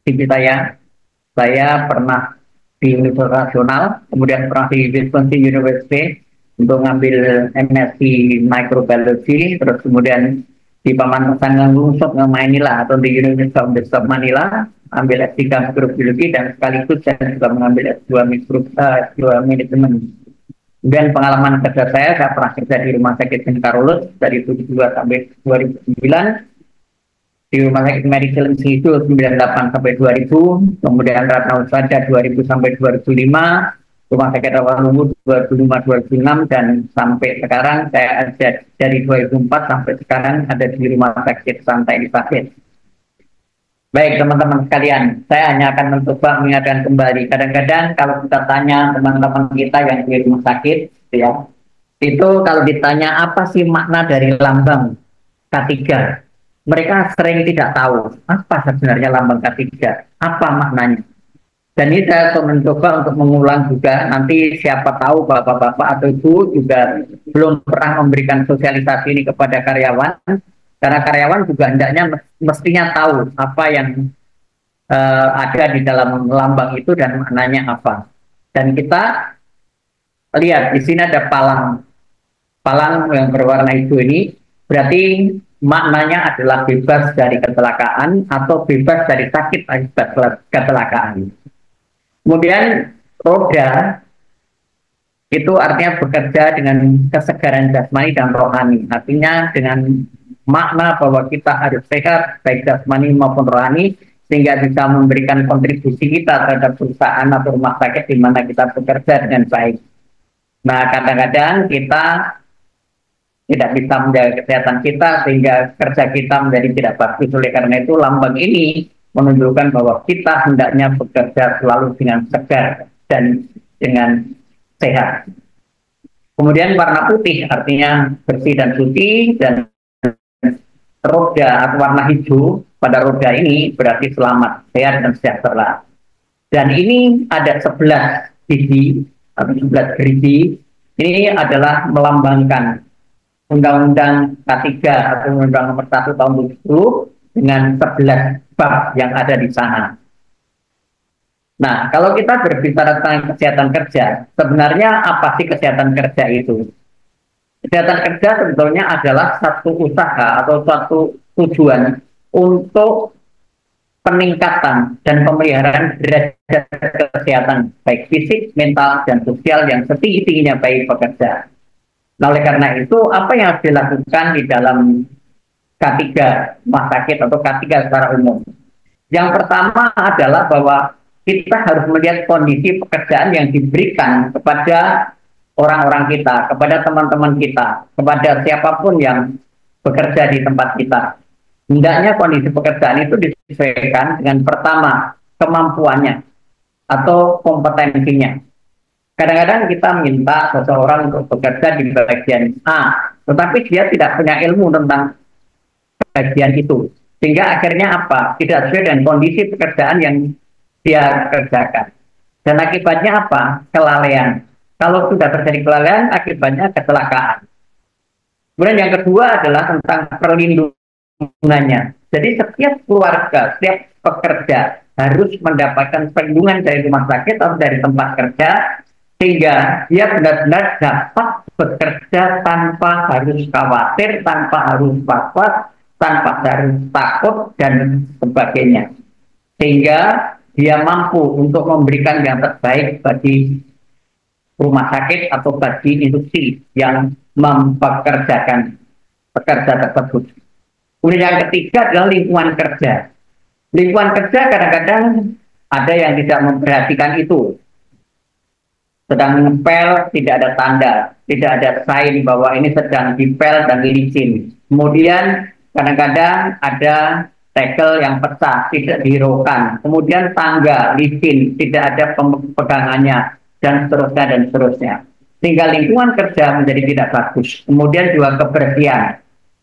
CV saya pernah di Universitas Nasional, kemudian pernah di Wisconsin University untuk ngambil MSc Microbiology, terus kemudian di Pamantasan Ngungsop Manila atau di University of Manila ambil S3 Mikrobiologi dan sekaligus saya juga mengambil S2 Manajemen. Kemudian pengalaman kerja saya pernah kerja di Rumah Sakit St. Carolus dari 72 sampai 2009, di Rumah Sakit Medical Institute 98 sampai 2000, kemudian Ratna Husada 2000 sampai 2005, Rumah Sakit Rawalumbu 2005-2006, dan sampai sekarang saya ada dari 2004 sampai sekarang ada di Rumah Sakit Santai di Pasir. Baik teman-teman sekalian, saya hanya akan mencoba mengingatkan kembali. Kadang-kadang kalau kita tanya teman-teman kita yang di rumah sakit, ya, itu kalau ditanya apa sih makna dari lambang K3, mereka sering tidak tahu apa sebenarnya lambang K3, apa maknanya. Dan ini saya mencoba untuk mengulang juga, nanti siapa tahu bapak-bapak atau ibu juga belum pernah memberikan sosialisasi ini kepada karyawan, karena karyawan juga hendaknya mestinya tahu apa yang ada di dalam lambang itu dan maknanya apa. Dan kita lihat di sini ada palang yang berwarna hijau ini, berarti maknanya adalah bebas dari kecelakaan atau bebas dari sakit akibat kecelakaan. Kemudian roda itu artinya bekerja dengan kesegaran jasmani dan rohani, artinya dengan makna bahwa kita harus sehat baik jasmani maupun rohani sehingga bisa memberikan kontribusi kita terhadap perusahaan atau rumah sakit di mana kita bekerja dengan baik. Nah, kadang-kadang kita tidak bisa menjaga kesehatan kita sehingga kerja kita menjadi tidak bagus. Oleh karena itu lambang ini menunjukkan bahwa kita hendaknya bekerja selalu dengan segar dan dengan sehat. Kemudian warna putih artinya bersih dan suci, dan roda atau warna hijau pada roda ini berarti selamat, sehat dan sejahtera. Dan ini ada 11 biji atau 11 gerigi. Ini adalah melambangkan Undang-Undang K3 atau Undang-Undang Nomor 1 Tahun 2010 dengan 11 bab yang ada di sana. Nah, kalau kita berbicara tentang kesehatan kerja, sebenarnya apa sih kesehatan kerja itu? Kesehatan kerja sebetulnya adalah satu usaha atau suatu tujuan untuk peningkatan dan pemeliharaan derajat kesehatan baik fisik, mental, dan sosial yang setinggi-tingginya bagi pekerja. Nah, oleh karena itu, apa yang harus dilakukan di dalam K3 rumah sakit atau K3 secara umum? Yang pertama adalah bahwa kita harus melihat kondisi pekerjaan yang diberikan kepada orang-orang kita, kepada teman-teman kita, kepada siapapun yang bekerja di tempat kita. Hendaknya kondisi pekerjaan itu disesuaikan dengan pertama, kemampuannya atau kompetensinya. Kadang-kadang kita minta seseorang untuk bekerja di bagian A, tetapi dia tidak punya ilmu tentang bagian itu. Sehingga akhirnya apa? Tidak sesuai dengan kondisi pekerjaan yang dia kerjakan. Dan akibatnya apa? Kelalaian. Kalau sudah terjadi kelalaian, akibatnya kecelakaan. Kemudian yang kedua adalah tentang perlindungannya. Jadi setiap keluarga, setiap pekerja harus mendapatkan perlindungan dari rumah sakit atau dari tempat kerja, sehingga dia benar-benar dapat bekerja tanpa harus khawatir, tanpa harus was-was, tanpa harus takut, dan sebagainya. Sehingga dia mampu untuk memberikan yang terbaik bagi rumah sakit atau bagi industri yang mempekerjakan pekerja tersebut. Kemudian yang ketiga adalah lingkungan kerja. Lingkungan kerja kadang-kadang ada yang tidak memperhatikan itu. Sedang ngepel, tidak ada tanda, tidak ada sign bahwa ini sedang dipel dan licin. Kemudian kadang-kadang ada tegel yang pecah, tidak dihiraukan. Kemudian tangga, licin, tidak ada pegangannya, dan seterusnya. Sehingga lingkungan kerja menjadi tidak bagus. Kemudian juga kebersihan.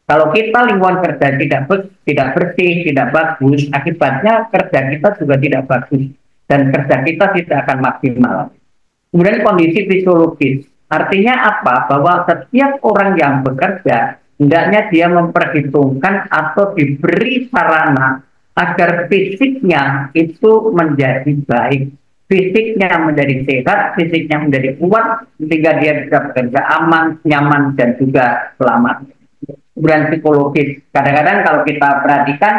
Kalau kita lingkungan kerja tidak bersih, tidak bagus, akibatnya kerja kita juga tidak bagus. Dan kerja kita tidak akan maksimal. Kemudian kondisi fisiologis. Artinya apa? Bahwa setiap orang yang bekerja hendaknya dia memperhitungkan atau diberi sarana agar fisiknya itu menjadi baik, fisiknya menjadi sehat, fisiknya menjadi kuat, sehingga dia bisa bekerja aman, nyaman, dan juga selamat. Kemudian psikologis, kadang-kadang kalau kita perhatikan,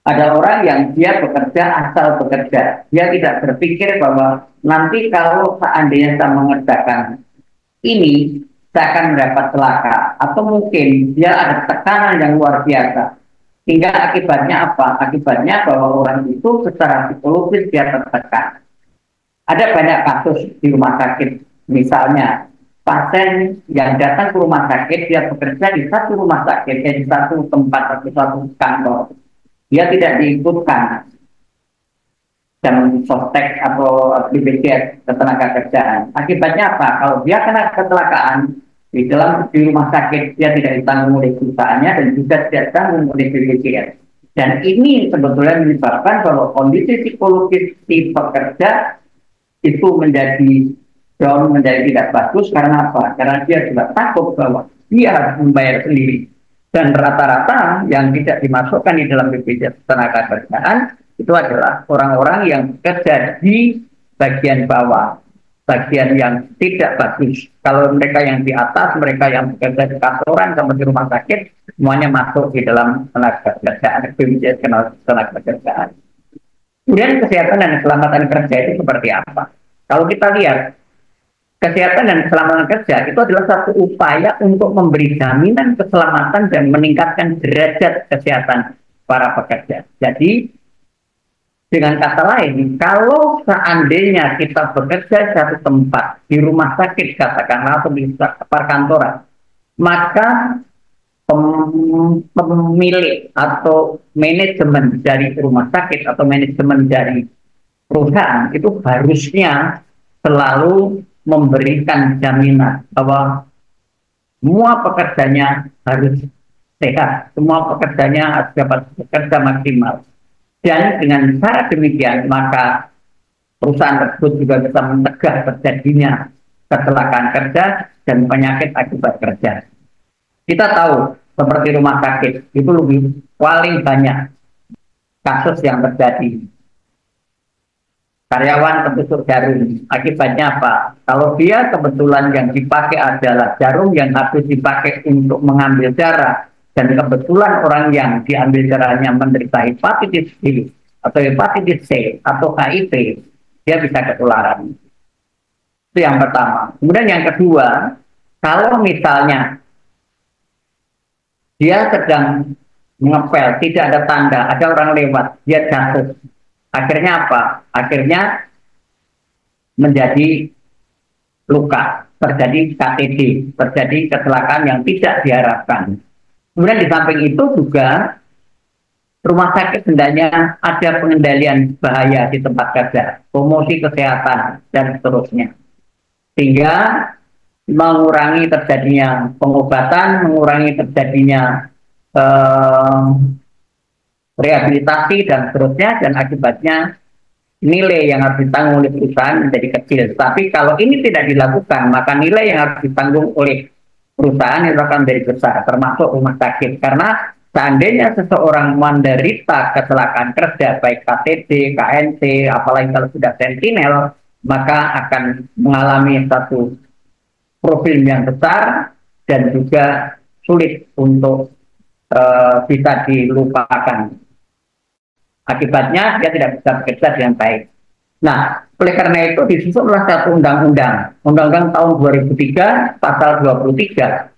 ada orang yang dia bekerja asal bekerja, dia tidak berpikir bahwa nanti kalau seandainya saya mengerjakan ini, saya akan mendapat celaka, atau mungkin dia ada tekanan yang luar biasa. Hingga akibatnya apa? Akibatnya bahwa orang itu secara psikologis dia tertekan. Ada banyak kasus di rumah sakit, misalnya pasien yang datang ke rumah sakit, dia bekerja di satu rumah sakit, di satu tempat atau satu kantor. Dia tidak diikutkan jam sostek atau BPJS ketenagakerjaan. Akibatnya apa? Kalau dia kena kecelakaan di rumah sakit, dia tidak ditanggung oleh perusahaannya dan juga tidak ditanggung oleh BPJS. Dan ini sebetulnya menyebabkan bahwa kondisi psikologis si pekerja itu menjadi down, menjadi tidak bagus. Karena apa? Karena dia juga takut bahwa dia harus membayar sendiri. Dan rata-rata yang tidak dimasukkan di dalam BPJS ketenagakerjaan itu adalah orang-orang yang bekerja di bagian bawah, bagian yang tidak bagus. Kalau mereka yang di atas, mereka yang bekerja di kantoran sama di rumah sakit, semuanya masuk di dalam tenaga kerjaan, BPJS tenaga kerjaan. Kemudian kesehatan dan keselamatan kerja itu seperti apa? Kalau kita lihat, kesehatan dan keselamatan kerja itu adalah satu upaya untuk memberi jaminan keselamatan dan meningkatkan derajat kesehatan para pekerja. Jadi, dengan kata lain, kalau seandainya kita bekerja di satu tempat, di rumah sakit katakanlah, atau di perkantoran, maka pemilik atau manajemen dari rumah sakit atau manajemen dari perusahaan itu harusnya selalu memberikan jaminan bahwa semua pekerjanya harus sehat, semua pekerjanya harus dapat bekerja maksimal. Dan dengan cara demikian, maka perusahaan tersebut juga bisa mencegah terjadinya kecelakaan kerja dan penyakit akibat kerja. Kita tahu, seperti rumah sakit, itu lebih paling banyak kasus yang terjadi. Karyawan tertusuk jarum. Akibatnya apa? Kalau dia kebetulan yang dipakai adalah jarum yang harus dipakai untuk mengambil darah, dan kebetulan orang yang diambil darahnya menderita hepatitis B atau hepatitis C atau HIV, dia bisa ketularan. Itu yang pertama. Kemudian yang kedua, kalau misalnya dia sedang mengepel, tidak ada tanda, ada orang lewat, dia jatuh. Akhirnya apa? Akhirnya menjadi luka, terjadi KTD, terjadi kecelakaan yang tidak diharapkan. Kemudian di samping itu juga rumah sakit hendaknya ada pengendalian bahaya di tempat kerja, promosi kesehatan, dan seterusnya. Sehingga mengurangi terjadinya pengobatan, mengurangi terjadinya rehabilitasi, dan seterusnya, dan akibatnya nilai yang harus ditanggung oleh perusahaan menjadi kecil. Tapi kalau ini tidak dilakukan, maka nilai yang harus ditanggung oleh perusahaan itu akan menjadi besar, termasuk rumah sakit. Karena seandainya seseorang menderita kecelakaan kerja, baik KTD, KNC, apalagi kalau sudah sentinel, maka akan mengalami satu profil yang besar dan juga sulit untuk bisa dilupakan. Akibatnya dia tidak bisa bekerja dengan baik. Nah, oleh karena itu disusunlah satu undang-undang, Undang-Undang tahun 2003, pasal 23.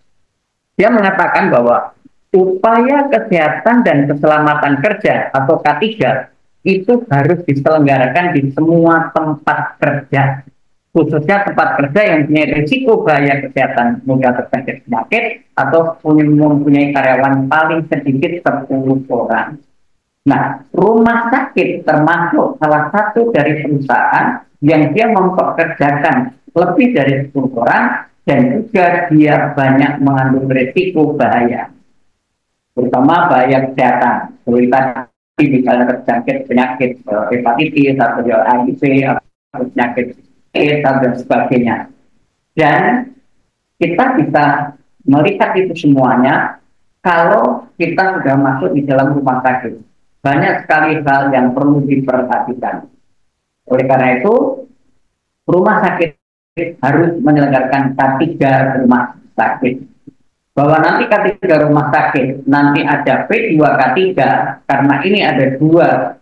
Dia mengatakan bahwa upaya kesehatan dan keselamatan kerja atau K3 itu harus diselenggarakan di semua tempat kerja, khususnya tempat kerja yang punya risiko bahaya kesehatan, mudah terjangkit penyakit atau mempunyai karyawan paling sedikit 10 orang. Nah, rumah sakit termasuk salah satu dari perusahaan yang dia mempekerjakan lebih dari 10 orang dan juga dia banyak mengandung risiko bahaya, terutama bahaya kesehatan. Seperti tadi misalnya terjangkit penyakit hepatitis atau HIV atau penyakit AIDS dan sebagainya. Dan kita bisa melihat itu semuanya kalau kita sudah masuk di dalam rumah sakit. banyak sekali hal yang perlu diperhatikan. Oleh karena itu, rumah sakit harus menyelenggarakan K3 rumah sakit. Bahwa nanti K3 rumah sakit, nanti ada P2K3, karena ini ada dua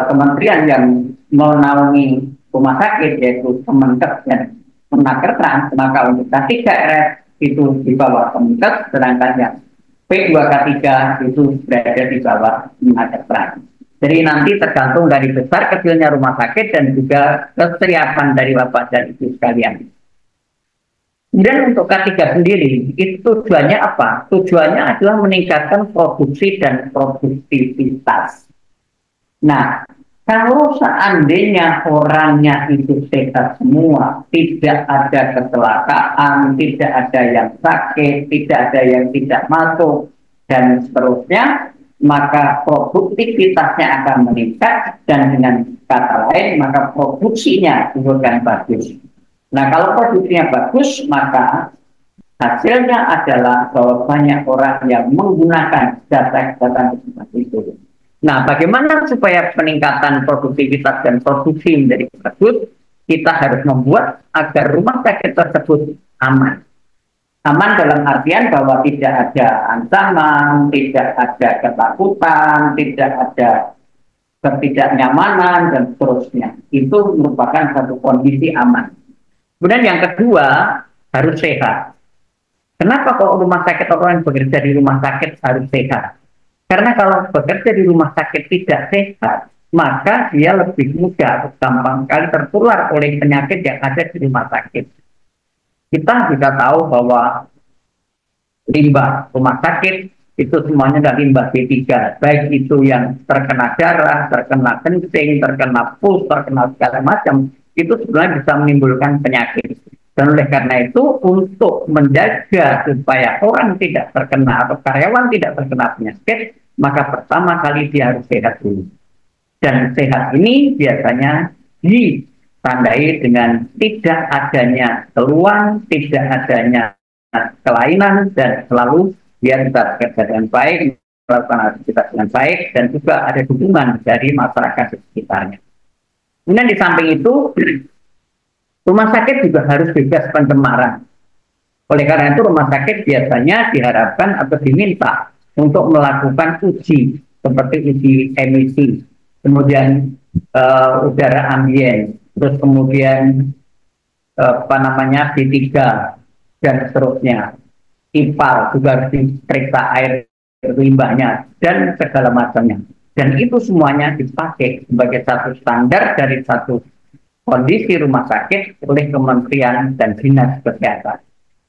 kementerian yang menaungi rumah sakit, yaitu Kemenkes dan Kemenkertrans. Maka untuk K3RS itu di bawah Kemenkes, sedangkan yang P2K3 itu berada di bawah Kemenkertrans. Jadi nanti tergantung dari besar kecilnya rumah sakit dan juga kesiapan dari bapak dan ibu sekalian. Kemudian untuk K3 sendiri, itu tujuannya apa? Tujuannya adalah meningkatkan produksi dan produktivitas. Nah, kalau seandainya orangnya itu sehat semua, tidak ada kecelakaan, tidak ada yang sakit, tidak ada yang tidak masuk, dan seterusnya, maka produktivitasnya akan meningkat, dan dengan kata lain, maka produksinya itu akan bagus. Nah, kalau produksinya bagus, maka hasilnya adalah bahwa banyak orang yang menggunakan data itu. Nah, bagaimana supaya peningkatan produktivitas dan produksi menjadi bagus? Kita harus membuat agar rumah sakit tersebut aman. Aman dalam artian bahwa tidak ada ancaman, tidak ada ketakutan, tidak ada ketidaknyamanan, dan seterusnya. Itu merupakan satu kondisi aman. Kemudian yang kedua, harus sehat. Kenapa kalau rumah sakit orang yang bekerja di rumah sakit harus sehat? Karena kalau bekerja di rumah sakit tidak sehat, maka dia lebih mudah atau gampang sekali tertular oleh penyakit yang ada di rumah sakit. Kita juga tahu bahwa limbah rumah sakit itu semuanya adalah limbah B3, baik itu yang terkena darah, terkena kencing, terkena pus, terkena segala macam, itu sebenarnya bisa menimbulkan penyakit. Dan oleh karena itu, untuk menjaga supaya orang tidak terkena atau karyawan tidak terkena penyakit, maka pertama kali dia harus sehat dulu. Dan sehat ini biasanya ditandai dengan tidak adanya keluhan, tidak adanya kelainan, dan selalu dia bisa bekerja dengan baik, melakukan aktivitas dengan baik, dan juga ada dukungan dari masyarakat di sekitarnya. Kemudian di samping itu, rumah sakit juga harus bebas pencemaran. Oleh karena itu, rumah sakit biasanya diharapkan atau diminta untuk melakukan uji, seperti uji emisi, kemudian udara ambien, terus kemudian B3 dan seterusnya. IPAL juga harus diperiksa air limbahnya dan segala macamnya. Dan itu semuanya dipakai sebagai satu standar dari satu kondisi rumah sakit oleh kementerian dan dinas kesehatan.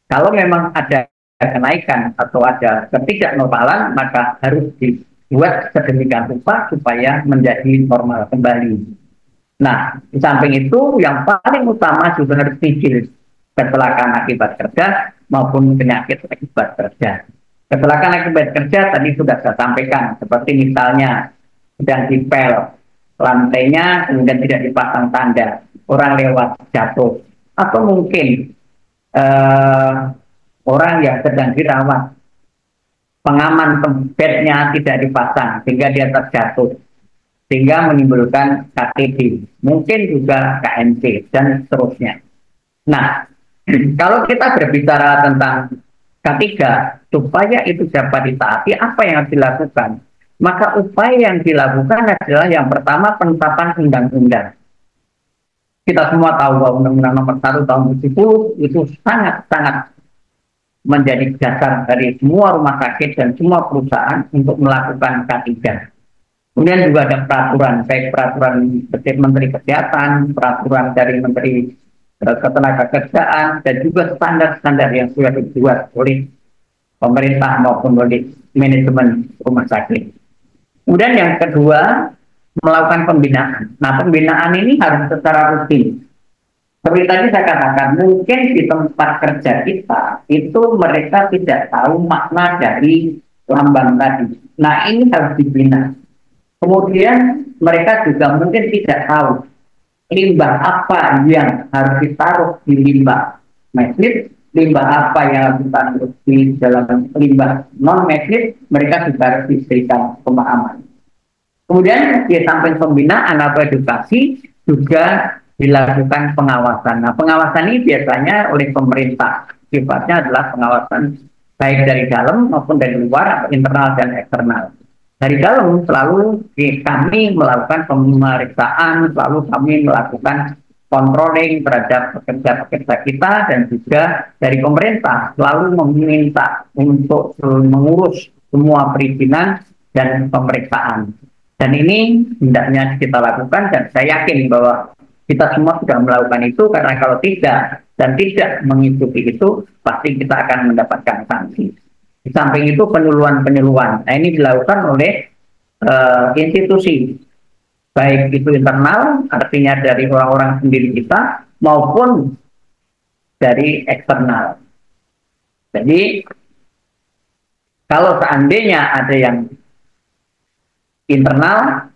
Kalau memang ada kenaikan atau ada ketidaknormalan, maka harus dibuat sedemikian rupa supaya menjadi normal kembali. Nah, di samping itu yang paling utama juga harus cicil kecelakaan akibat kerja maupun penyakit akibat kerja. Kecelakaan akibat kerja tadi sudah saya sampaikan, seperti misalnya sedang dipel, lantainya kemudian tidak dipasang tanda, orang lewat jatuh, atau mungkin orang yang sedang dirawat, pengaman bednya tidak dipasang sehingga dia terjatuh, sehingga menimbulkan KTD, mungkin juga KMC, dan seterusnya. Nah, kalau kita berbicara tentang K3, supaya itu dapat ditaati, apa yang harus dilakukan? Maka upaya yang dilakukan adalah yang pertama, penetapan undang-undang. Kita semua tahu bahwa Undang-Undang Nomor 1 Tahun 70 itu sangat-sangat menjadi dasar dari semua rumah sakit dan semua perusahaan untuk melakukan K3. Kemudian juga ada peraturan, baik peraturan Menteri Kesehatan, peraturan dari Menteri Ketenagakerjaan, dan juga standar-standar yang sudah dibuat oleh pemerintah maupun oleh manajemen rumah sakit. Kemudian yang kedua, melakukan pembinaan. Nah, pembinaan ini harus secara rutin. Seperti tadi saya katakan, mungkin di tempat kerja kita itu mereka tidak tahu makna dari lambang tadi. Nah, ini harus dibina. Kemudian mereka juga mungkin tidak tahu limbah apa yang harus ditaruh di limbah medis, limbah apa yang harus ditaruh di dalam limbah non medis, mereka juga harus diberikan pemahaman. Kemudian di samping pembinaan atau edukasi juga dilakukan pengawasan. Nah, pengawasan ini biasanya oleh pemerintah. Sifatnya adalah pengawasan baik dari dalam maupun dari luar, atau internal dan eksternal. Dari dalam selalu kami melakukan pemeriksaan, selalu kami melakukan controlling terhadap pekerja-pekerja kita, dan juga dari pemerintah selalu meminta untuk mengurus semua perizinan dan pemeriksaan. Dan ini hendaknya kita lakukan, dan saya yakin bahwa kita semua sudah melakukan itu, karena kalau tidak dan tidak mengikuti itu, pasti kita akan mendapatkan sanksi. Di samping itu penyuluhan-penyuluhan. Nah, ini dilakukan oleh institusi, baik itu internal, artinya dari orang-orang sendiri kita, maupun dari eksternal. Jadi, kalau seandainya ada yang internal,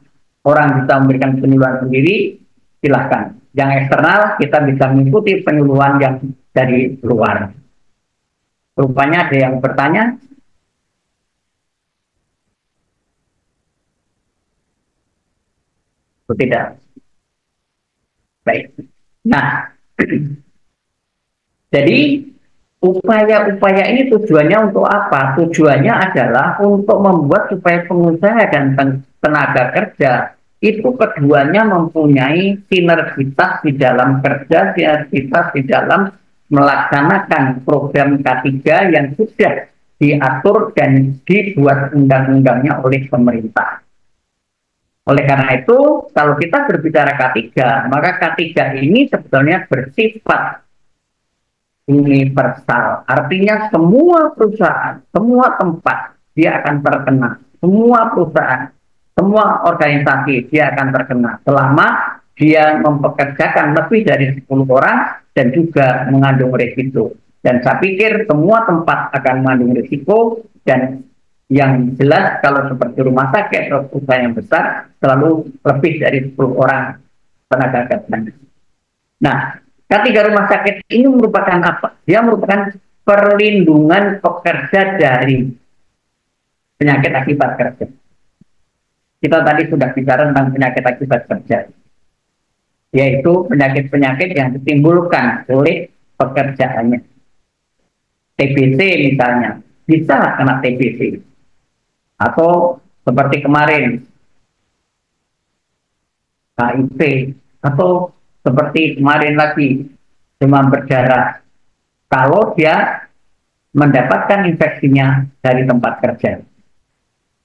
orang bisa memberikan penyuluhan sendiri, silahkan. Yang eksternal, kita bisa mengikuti penyuluhan yang dari luar. Rupanya ada yang bertanya? Atau tidak? Baik. Nah, jadi upaya-upaya ini tujuannya untuk apa? Tujuannya adalah untuk membuat supaya pengusaha dan tenaga kerja itu keduanya mempunyai sinergitas di dalam kerja, sinergitas di dalam melaksanakan program K3 yang sudah diatur dan dibuat undang-undangnya oleh pemerintah. Oleh karena itu, kalau kita berbicara K3, maka K3 ini sebetulnya bersifat universal. Artinya semua perusahaan, semua tempat dia akan terkena. Semua perusahaan, semua organisasi dia akan terkena selama dia mempekerjakan lebih dari 10 orang dan juga mengandung risiko. Dan saya pikir semua tempat akan mengandung risiko, dan yang jelas kalau seperti rumah sakit atau perusahaan yang besar selalu lebih dari 10 orang tenaga kerja. Nah, K3 rumah sakit ini merupakan apa? Dia merupakan perlindungan pekerja dari penyakit akibat kerja. Kita tadi sudah bicara tentang penyakit akibat kerja, yaitu penyakit-penyakit yang ditimbulkan oleh pekerjaannya. TBC misalnya, bisa kena TBC. Atau seperti kemarin, HIV, atau seperti kemarin lagi, demam berdarah. Kalau dia mendapatkan infeksinya dari tempat kerja.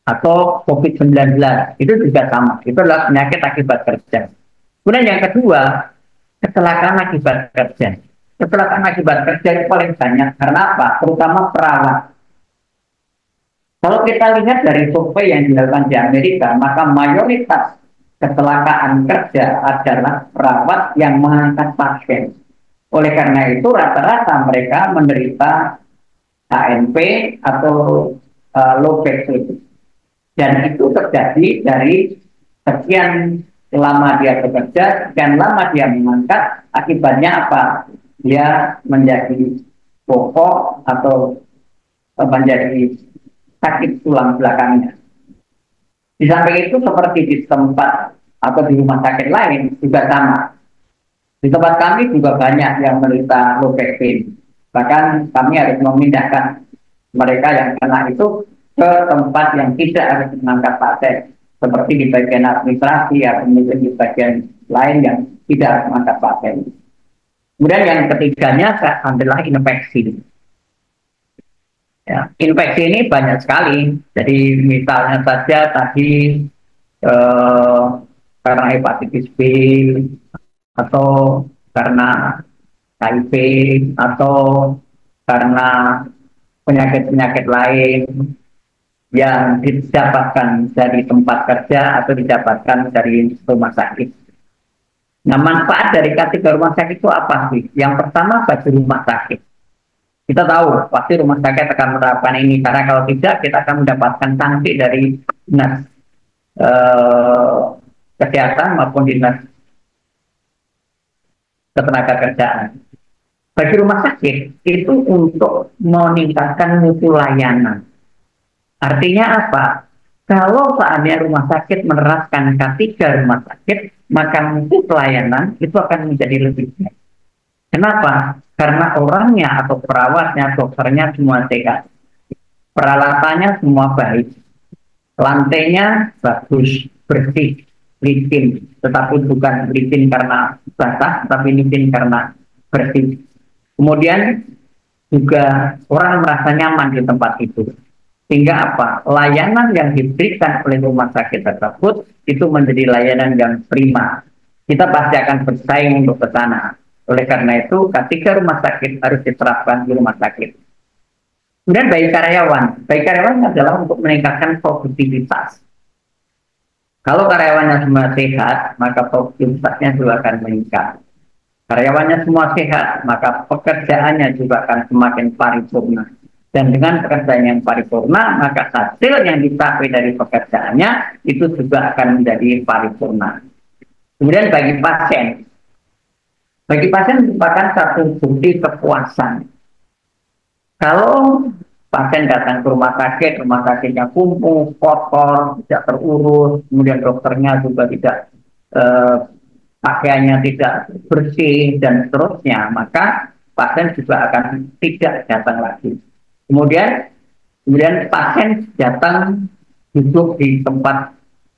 Atau COVID-19, itu juga sama. Itu adalah penyakit akibat kerja. Kemudian yang kedua, kecelakaan akibat kerja. Kecelakaan akibat kerja itu paling banyak. Karena apa? Terutama perawat. Kalau kita lihat dari survei yang dilakukan di Amerika, maka mayoritas kecelakaan kerja adalah perawat yang mengangkat pasien. Oleh karena itu, rata-rata mereka menderita HNP atau low back pain. Dan itu terjadi dari sekian lama dia bekerja, sekian lama dia mengangkat, akibatnya apa? Dia menjadi bokok atau menjadi sakit tulang belakangnya. Di samping itu, seperti di tempat atau di rumah sakit lain juga sama. Di tempat kami juga banyak yang menderita low back pain. Bahkan kami harus memindahkan mereka yang kena itu ke tempat yang tidak harus mengangkat pasien, seperti di bagian administrasi atau mungkin di bagian lain yang tidak harus mengangkat pasien. Kemudian yang ketiganya adalah infeksi. Ya, infeksi ini banyak sekali. Jadi misalnya saja tadi karena hepatitis B, atau karena HIV, atau karena penyakit-penyakit lain yang didapatkan dari tempat kerja atau didapatkan dari rumah sakit. Nah, manfaat dari K3 rumah sakit itu apa sih? Yang pertama, bagi rumah sakit. Kita tahu pasti rumah sakit akan menerapkan ini, karena kalau tidak kita akan mendapatkan sanksi dari dinas kesehatan maupun dinas ketenagakerjaan. Bagi rumah sakit itu untuk meningkatkan mutu layanan. Artinya apa? Kalau seandainya rumah sakit menerapkan K3 rumah sakit, maka mutu pelayanan itu akan menjadi lebih baik. Kenapa? Karena orangnya atau perawatnya, dokternya semua sehat. Peralatannya semua baik. Lantainya bagus, bersih, licin. Tetapi bukan licin karena basah, tapi licin karena bersih. Kemudian juga orang merasa nyaman di tempat itu. Sehingga apa? Layanan yang diberikan oleh rumah sakit tersebut itu menjadi layanan yang prima. Kita pasti akan bersaing untuk ke sana. Oleh karena itu, ketika rumah sakit harus diterapkan di rumah sakit. Kemudian bagi karyawan adalah untuk meningkatkan produktivitas. Kalau karyawannya semua sehat, maka produktivitasnya juga akan meningkat. Karyawannya semua sehat, maka pekerjaannya juga akan semakin paripurna. Dan dengan pekerjaan yang paripurna, maka hasil yang dicapai dari pekerjaannya itu juga akan menjadi paripurna. Kemudian bagi pasien merupakan satu bukti kepuasan. Kalau pasien datang ke rumah sakitnya kumuh, kotor, tidak terurus, kemudian dokternya juga tidak pakaiannya tidak bersih dan seterusnya, maka pasien juga akan tidak datang lagi. Kemudian pasien datang duduk di tempat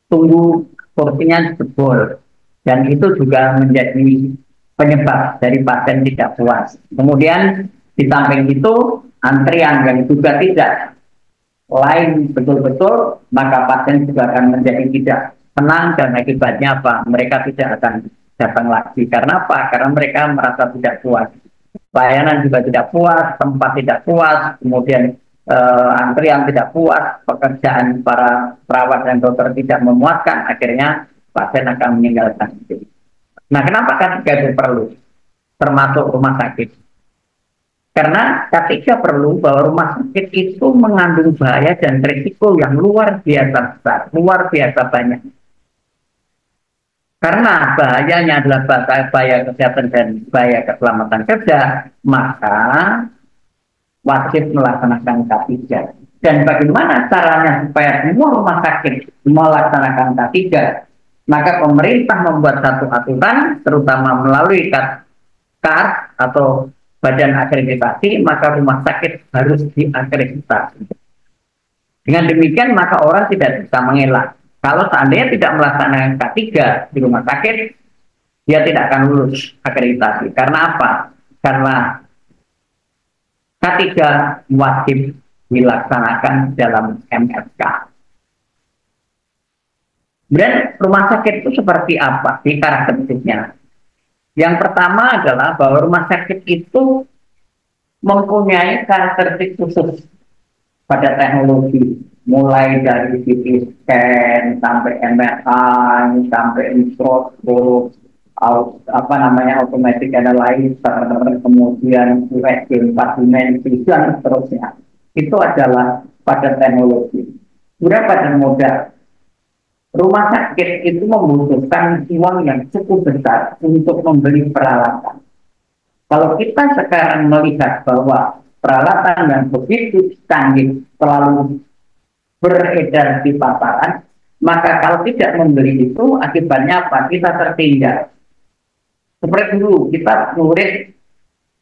tunggu, kursinya jebol, dan itu juga menjadi penyebab dari pasien tidak puas. Kemudian di samping itu antrian yang juga tidak lain betul-betul, maka pasien juga akan menjadi tidak tenang dan akibatnya apa? Mereka tidak akan datang lagi. Karena apa? Karena mereka merasa tidak puas. Layanan juga tidak puas, tempat tidak puas, kemudian antrian tidak puas, pekerjaan para perawat dan dokter tidak memuaskan, akhirnya pasien akan meninggalkan itu. Nah, kenapa K3 itu perlu? Termasuk rumah sakit. Karena K3 perlu bahwa rumah sakit itu mengandung bahaya dan risiko yang luar biasa besar, luar biasa banyak. Karena bahayanya adalah bahaya kesehatan dan bahaya keselamatan kerja, maka wajib melaksanakan K3. Dan bagaimana caranya supaya semua rumah sakit melaksanakan K3? Maka pemerintah membuat satu aturan, terutama melalui KAR atau Badan Akreditasi, maka rumah sakit harus diakreditasi. Dengan demikian, maka orang tidak bisa mengelak. Kalau seandainya tidak melaksanakan K3 di rumah sakit, dia tidak akan lulus akreditasi. Karena apa? Karena K3 wajib dilaksanakan dalam MSK. Dan rumah sakit itu seperti apa sih karakteristiknya? Yang pertama adalah bahwa rumah sakit itu mempunyai karakteristik khusus pada teknologi, mulai dari CT scan sampai MRI sampai mikroskop, automatic analyzer, kemudian USG 4 dimensi dan seterusnya. Itu adalah pada teknologi. Kemudian pada modal, rumah sakit itu membutuhkan uang yang cukup besar untuk membeli peralatan. Kalau kita sekarang melihat bahwa peralatan yang begitu canggih selalu beredar di pasaran, maka kalau tidak membeli itu akibatnya apa? Kita tertinggal. Seperti dulu kita nulis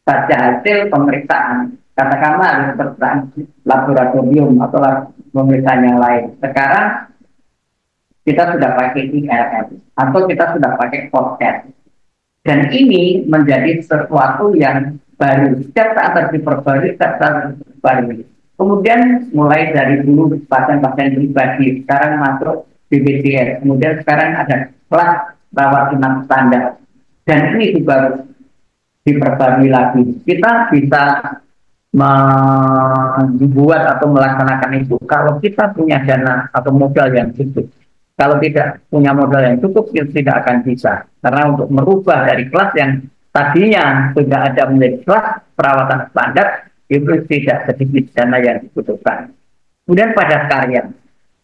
saja hasil pemeriksaan, katakanlah pemeriksaan laboratorium atau pemeriksaan yang lain. Sekarang kita sudah pakai IRM atau kita sudah pakai podcast. Dan ini menjadi sesuatu yang baru. Setiap saat diperbarui, setiap saat diperbarui. Kemudian mulai dari dulu pasien-pasien pribadi, sekarang masuk BPJS, kemudian sekarang ada kelas rawat inap standar. Dan ini juga diperbarui lagi. Kita bisa membuat atau melaksanakan itu kalau kita punya dana atau modal yang cukup. Kalau tidak punya modal yang cukup, kita tidak akan bisa. Karena untuk merubah dari kelas yang tadinya sudah ada menjadi kelas perawatan standar, itu tidak sedikit dana yang dibutuhkan. Kemudian padat karya.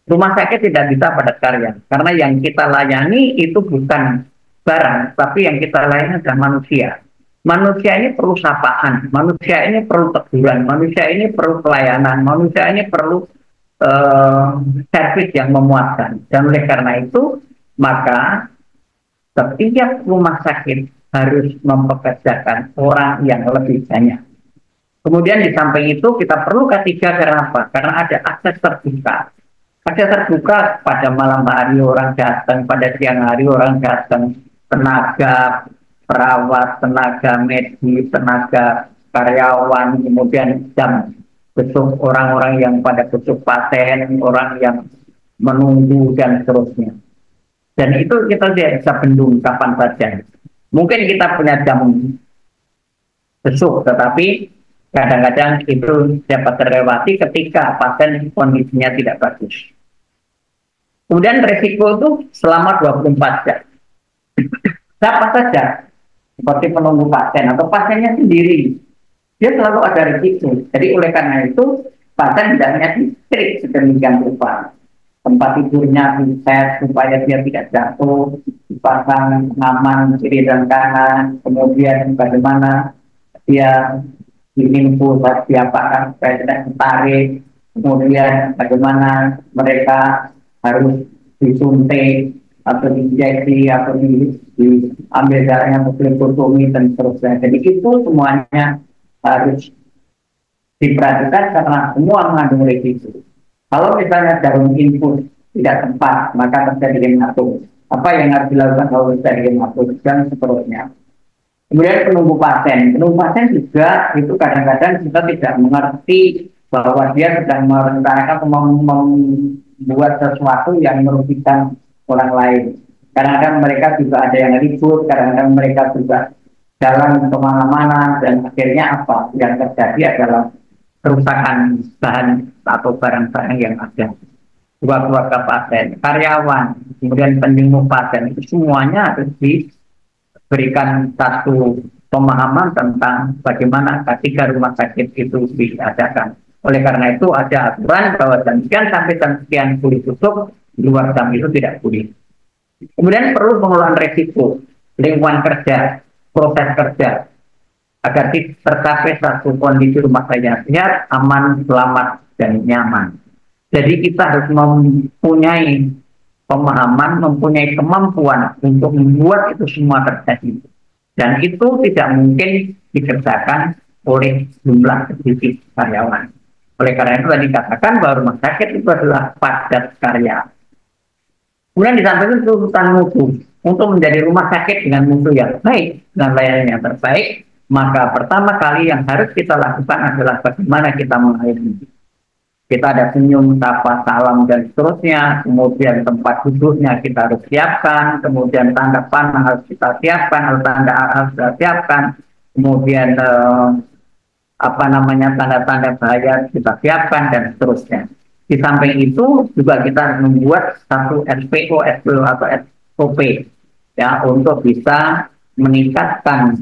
Rumah sakit tidak bisa padat karya. Karena yang kita layani itu bukan barang, tapi yang kita layani adalah manusia. Manusia ini perlu sapaan, manusia ini perlu teguran, manusia ini perlu pelayanan, manusia ini perlu eh, servis yang memuaskan. Dan oleh karena itu, maka setiap rumah sakit harus mempekerjakan orang yang lebih banyak. Kemudian di samping itu kita perlu ketiga karena apa? Karena ada akses terbuka. Akses terbuka pada malam hari orang datang, pada siang hari orang datang, tenaga perawat, tenaga medis, tenaga karyawan, kemudian jam besok orang-orang yang pada besok pasien, orang yang menunggu dan seterusnya. Dan itu kita tidak bisa bendung kapan saja. Mungkin kita punya jam besok, tetapi kadang-kadang itu dapat terlewati ketika pasien kondisinya tidak bagus. Kemudian resiko itu selama 24 jam. Siapa saja, seperti menunggu pasien atau pasiennya sendiri, dia selalu ada resiko. Jadi oleh karena itu, pasien hendaknya di-treat sedemikian rupa. Tempat tidurnya diset supaya dia tidak jatuh, dipasang pengaman kiri dan kanan, kemudian bagaimana dia diinfus, diapakan supaya tidak ditarik, kemudian bagaimana mereka harus disuntik atau diinjeksi atau diambil darahnya untuk leukotomi dan seterusnya. Jadi itu semuanya harus diperhatikan karena semua mengandung risiko. Kalau misalnya jarum infus tidak tepat, maka terjadi hematom. Apa yang harus dilakukan kalau terjadi hematom dan seterusnya. Kemudian penunggu pasien juga itu kadang-kadang kita tidak mengerti bahwa dia sedang merencanakan membuat sesuatu yang merugikan orang lain. Kadang-kadang mereka juga ada yang ribut, kadang-kadang mereka juga jalan kemana-mana dan akhirnya apa yang terjadi adalah kerusakan bahan atau barang-barang yang ada. Keluarga pasien, karyawan, kemudian penjenguk pasien, itu semuanya harus diberikan satu pemahaman tentang bagaimana ketika rumah sakit itu diadakan. Oleh karena itu ada aturan bahwa jam sekian sampai jam sekian boleh tutup, di luar jam itu tidak boleh. Kemudian perlu pengelolaan risiko, lingkungan kerja, proses kerja, agar tercapai satu kondisi rumah sakit yang sehat, aman, selamat, dan nyaman. Jadi kita harus mempunyai pemahaman, mempunyai kemampuan untuk membuat itu semua terjadi. Dan itu tidak mungkin dikerjakan oleh jumlah sedikit karyawan. Oleh karena itu tadi katakan bahwa rumah sakit itu adalah padat karya. Kemudian di samping itu tuntutan mutu. Untuk menjadi rumah sakit dengan mutu yang baik, dengan layanan yang terbaik, maka pertama kali yang harus kita lakukan adalah bagaimana kita melayani. Kita ada senyum, sapa, salam, dan seterusnya. Kemudian tempat duduknya kita harus siapkan. Kemudian tanda panah harus kita siapkan, tanda harus kita siapkan. Kemudian tanda-tanda bahaya kita siapkan, dan seterusnya. Di samping itu juga kita membuat satu SPO atau SOP ya untuk bisa meningkatkan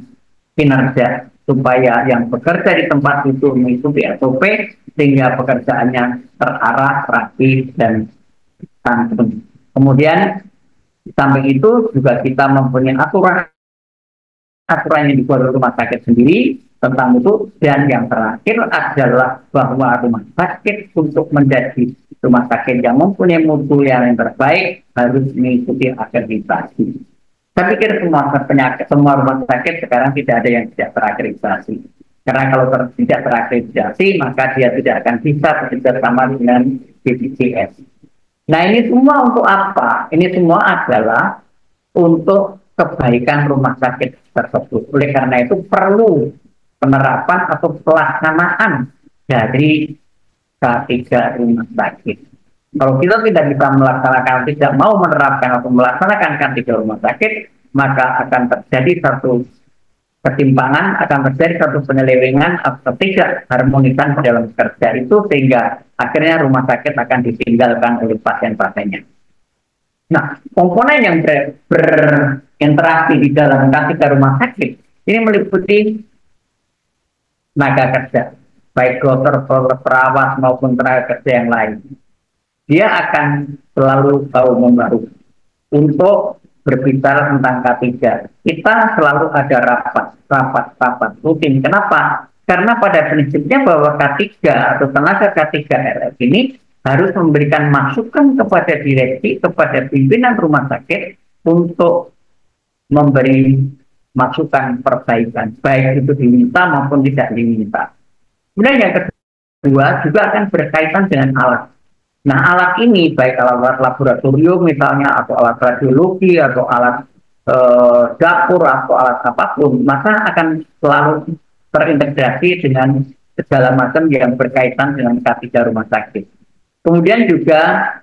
kinerja supaya yang bekerja di tempat itu mengikuti SOP sehingga pekerjaannya terarah, rapi, dan santun. Kemudian di samping itu juga kita mempunyai aturan yang dibuat oleh rumah sakit sendiri tentang itu. Dan yang terakhir adalah bahwa rumah sakit untuk menjadi rumah sakit yang mempunyai mutu yang terbaik harus mengikuti akreditasi. Saya pikir semua rumah sakit sekarang tidak ada yang tidak terakreditasi. Karena kalau tidak terakreditasi, maka dia tidak akan bisa bekerja sama dengan BPJS. Nah, ini semua untuk apa? Ini semua adalah untuk kebaikan rumah sakit tersebut. Oleh karena itu perlu penerapan atau pelaksanaan dari K3 rumah sakit. Kalau kita tidak bisa melaksanakan, tidak mau menerapkan atau melaksanakan K3 rumah sakit, maka akan terjadi satu ketimpangan, akan terjadi satu penyelewengan atau tidak harmonisan dalam kerja itu, sehingga akhirnya rumah sakit akan ditinggalkan oleh pasien-pasiennya. Nah, komponen yang berinteraksi di dalam K3 rumah sakit ini meliputi tenaga kerja, baik dokter, perawat maupun tenaga kerja yang lain. Dia akan selalu bahu-membahu untuk berbicara tentang K3. Kita selalu ada rapat rutin. Kenapa? Karena pada prinsipnya bahwa K3 atau tenaga K3 RF ini harus memberikan masukan kepada direksi, kepada pimpinan rumah sakit untuk memberi masukan perbaikan, baik itu diminta maupun tidak diminta. Kemudian yang kedua juga akan berkaitan dengan alat. Nah, alat ini baik alat laboratorium misalnya, atau alat radiologi, atau alat dapur, atau alat apapun, maka akan selalu terintegrasi dengan segala macam yang berkaitan dengan K3 rumah sakit. Kemudian juga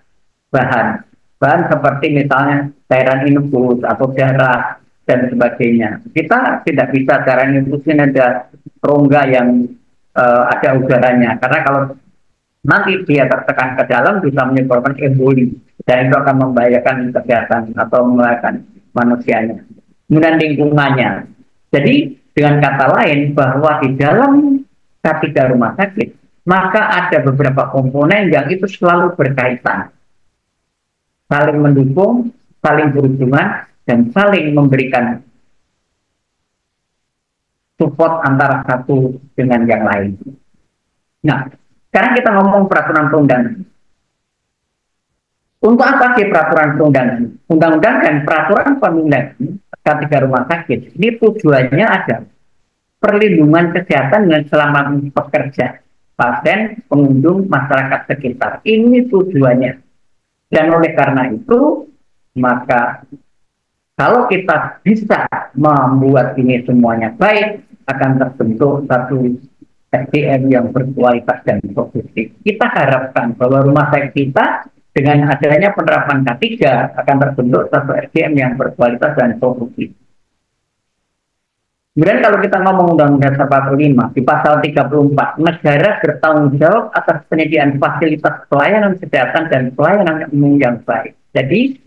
bahan seperti misalnya cairan infus atau darah dan sebagainya. Kita tidak bisa cairan infus ini ada rongga yang ada udaranya, karena kalau nanti dia tertekan ke dalam bisa menyebabkan emboli dan itu akan membahayakan kesehatan atau membahayakan manusianya. Kemudian lingkungannya. Jadi dengan kata lain bahwa di dalam K3 rumah sakit maka ada beberapa komponen yang itu selalu berkaitan, saling mendukung, saling berhubungan, dan saling memberikan support antara satu dengan yang lain. Nah, sekarang kita ngomong peraturan perundangan. Untuk apa sih peraturan perundangan? Undang-undang dan peraturan pemilihan K3 rumah sakit ini tujuannya ada perlindungan kesehatan dan keselamatan pekerja, pasien, pengunjung, masyarakat sekitar. Ini tujuannya. Dan oleh karena itu, maka kalau kita bisa membuat ini semuanya baik, akan terbentuk satu SDM yang berkualitas dan produktif. Kita harapkan bahwa rumah sakit kita dengan adanya penerapan K3 akan terbentuk satu SDM yang berkualitas dan produktif. Kemudian kalau kita ngomong Undang-Undang Dasar 45, di pasal 34, negara bertanggung jawab atas penyediaan fasilitas pelayanan kesehatan dan pelayanan umum yang baik. Jadi,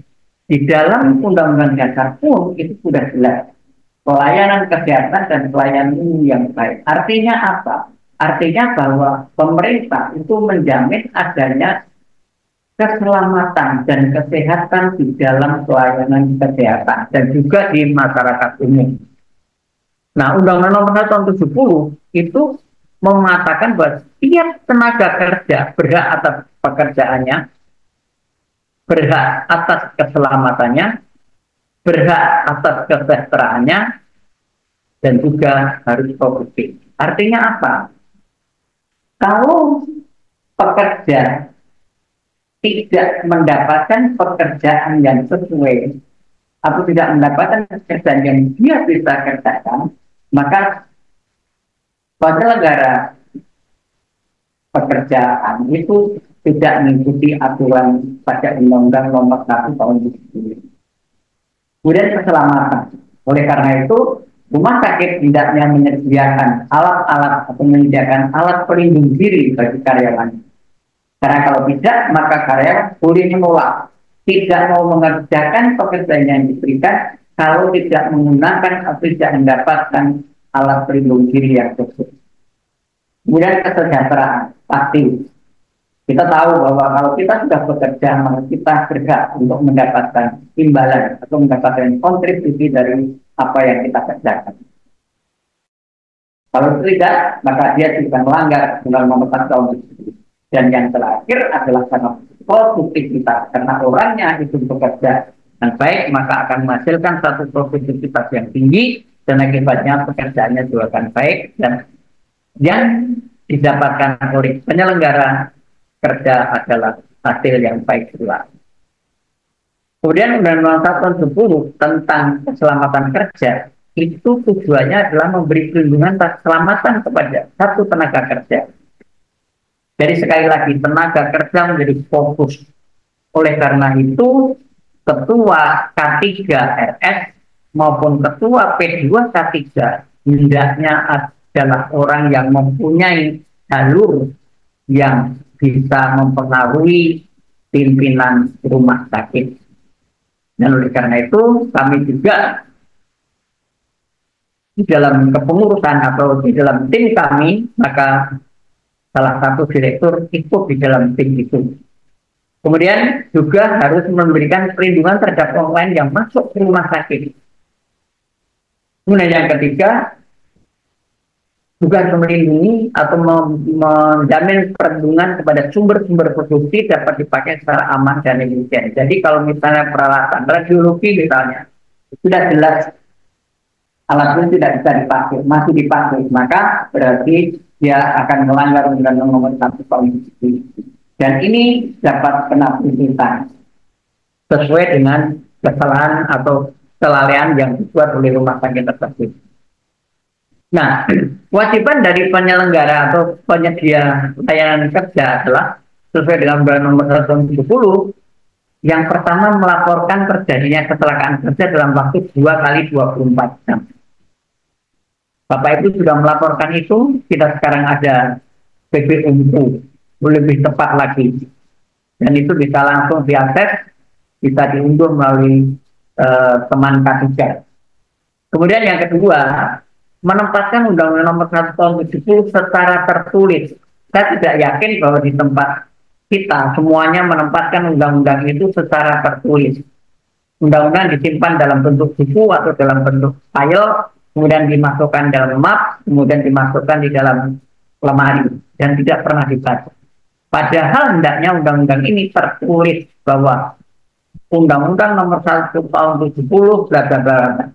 di dalam Undang-Undang Dasar pun itu sudah jelas. Pelayanan kesehatan dan pelayanan umum yang baik. Artinya apa? Artinya bahwa pemerintah itu menjamin adanya keselamatan dan kesehatan di dalam pelayanan kesehatan dan juga di masyarakat umum. Nah, Undang-Undang Nomor 1 Tahun 70 itu mengatakan bahwa setiap tenaga kerja berhak atas pekerjaannya, berhak atas keselamatannya, berhak atas kesejahteraannya, dan juga harus produktif. Artinya apa? Kalau pekerja tidak mendapatkan pekerjaan yang sesuai atau tidak mendapatkan pekerjaan yang dia bisa kerjakan, maka pada negara pekerjaan itu tidak mengikuti aturan pada Undang-Undang Nomor 1 Tahun 2010. Kemudian keselamatan. Oleh karena itu, rumah sakit hendaknya menyediakan alat-alat atau menyediakan alat pelindung diri bagi karyawan. Karena kalau tidak, maka karyawan boleh menolak, tidak mau mengerjakan pekerjaan yang diberikan kalau tidak menggunakan atau tidak mendapatkan alat pelindung diri yang tersebut. Kemudian kesejahteraan, pasti. Kita tahu bahwa kalau kita sudah bekerja, maka kita berhak untuk mendapatkan imbalan atau mendapatkan kontribusi dari apa yang kita kerjakan. Kalau tidak, maka dia juga melanggar Undang-Undang Nomor 1 Tahun 2010. Dan yang terakhir adalah karena produktivitas. Karena orangnya itu bekerja dengan baik, maka akan menghasilkan satu produktivitas yang tinggi, dan akibatnya pekerjaannya juga akan baik, dan yang didapatkan oleh penyelenggara kerja adalah hasil yang baik pula. Kemudian Undang-Undang 1 Tahun 10 tentang keselamatan kerja itu tujuannya adalah memberi perlindungan dan keselamatan kepada satu tenaga kerja. Jadi sekali lagi tenaga kerja menjadi fokus. Oleh karena itu ketua K3 RS maupun ketua P2 K3 hendaknya adalah orang yang mempunyai jalur yang bisa mempengaruhi pimpinan rumah sakit. Dan oleh karena itu kami juga di dalam kepengurusan atau di dalam tim kami, maka salah satu direktur ikut di dalam tim itu. Kemudian juga harus memberikan perlindungan terhadap orang lain yang masuk ke rumah sakit. Kemudian yang ketiga, bukan melindungi atau menjamin perlindungan kepada sumber-sumber produksi dapat dipakai secara aman dan efisien. Jadi kalau misalnya peralatan radiologi misalnya, sudah jelas alatnya tidak bisa dipakai, masih dipakai, maka berarti dia akan melanggar Undang-Undang Nomor 1 Tahun 2000. Dan ini dapat kena tuntutan sesuai dengan kesalahan atau kelalaian yang dibuat oleh rumah sakit tersebut. Nah, kewajiban dari penyelenggara atau penyedia layanan kerja adalah sesuai dengan Undang-Undang Nomor 1 Tahun 2010, yang pertama melaporkan terjadinya kecelakaan kerja dalam waktu 2 kali 24 jam. Bapak Ibu sudah melaporkan itu, kita sekarang ada PPUMU, lebih tepat lagi. Dan itu bisa langsung diakses, bisa diunduh melalui teman K3. Kemudian yang kedua, menempatkan Undang-Undang Nomor 1 Tahun 2010 secara tertulis. Saya tidak yakin bahwa di tempat kita semuanya menempatkan undang-undang itu secara tertulis. Undang-undang disimpan dalam bentuk buku atau dalam bentuk file, kemudian dimasukkan dalam map, kemudian dimasukkan di dalam lemari, dan tidak pernah dibaca. Padahal hendaknya undang-undang ini tertulis bahwa Undang-Undang Nomor 1 Tahun 2010 bla bla bla.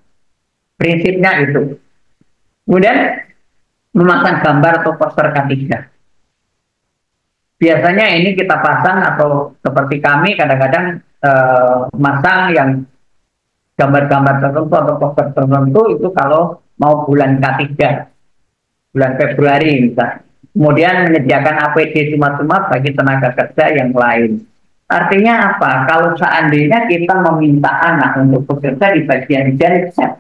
Prinsipnya itu. Kemudian memasang gambar atau poster K3. Biasanya ini kita pasang atau seperti kami kadang-kadang masang yang gambar-gambar tertentu atau poster tertentu itu kalau mau bulan K3, bulan Februari misalnya. Kemudian menyediakan APD cuma-cuma bagi tenaga kerja yang lain. Artinya apa? Kalau seandainya kita meminta anak untuk bekerja di bagian genset,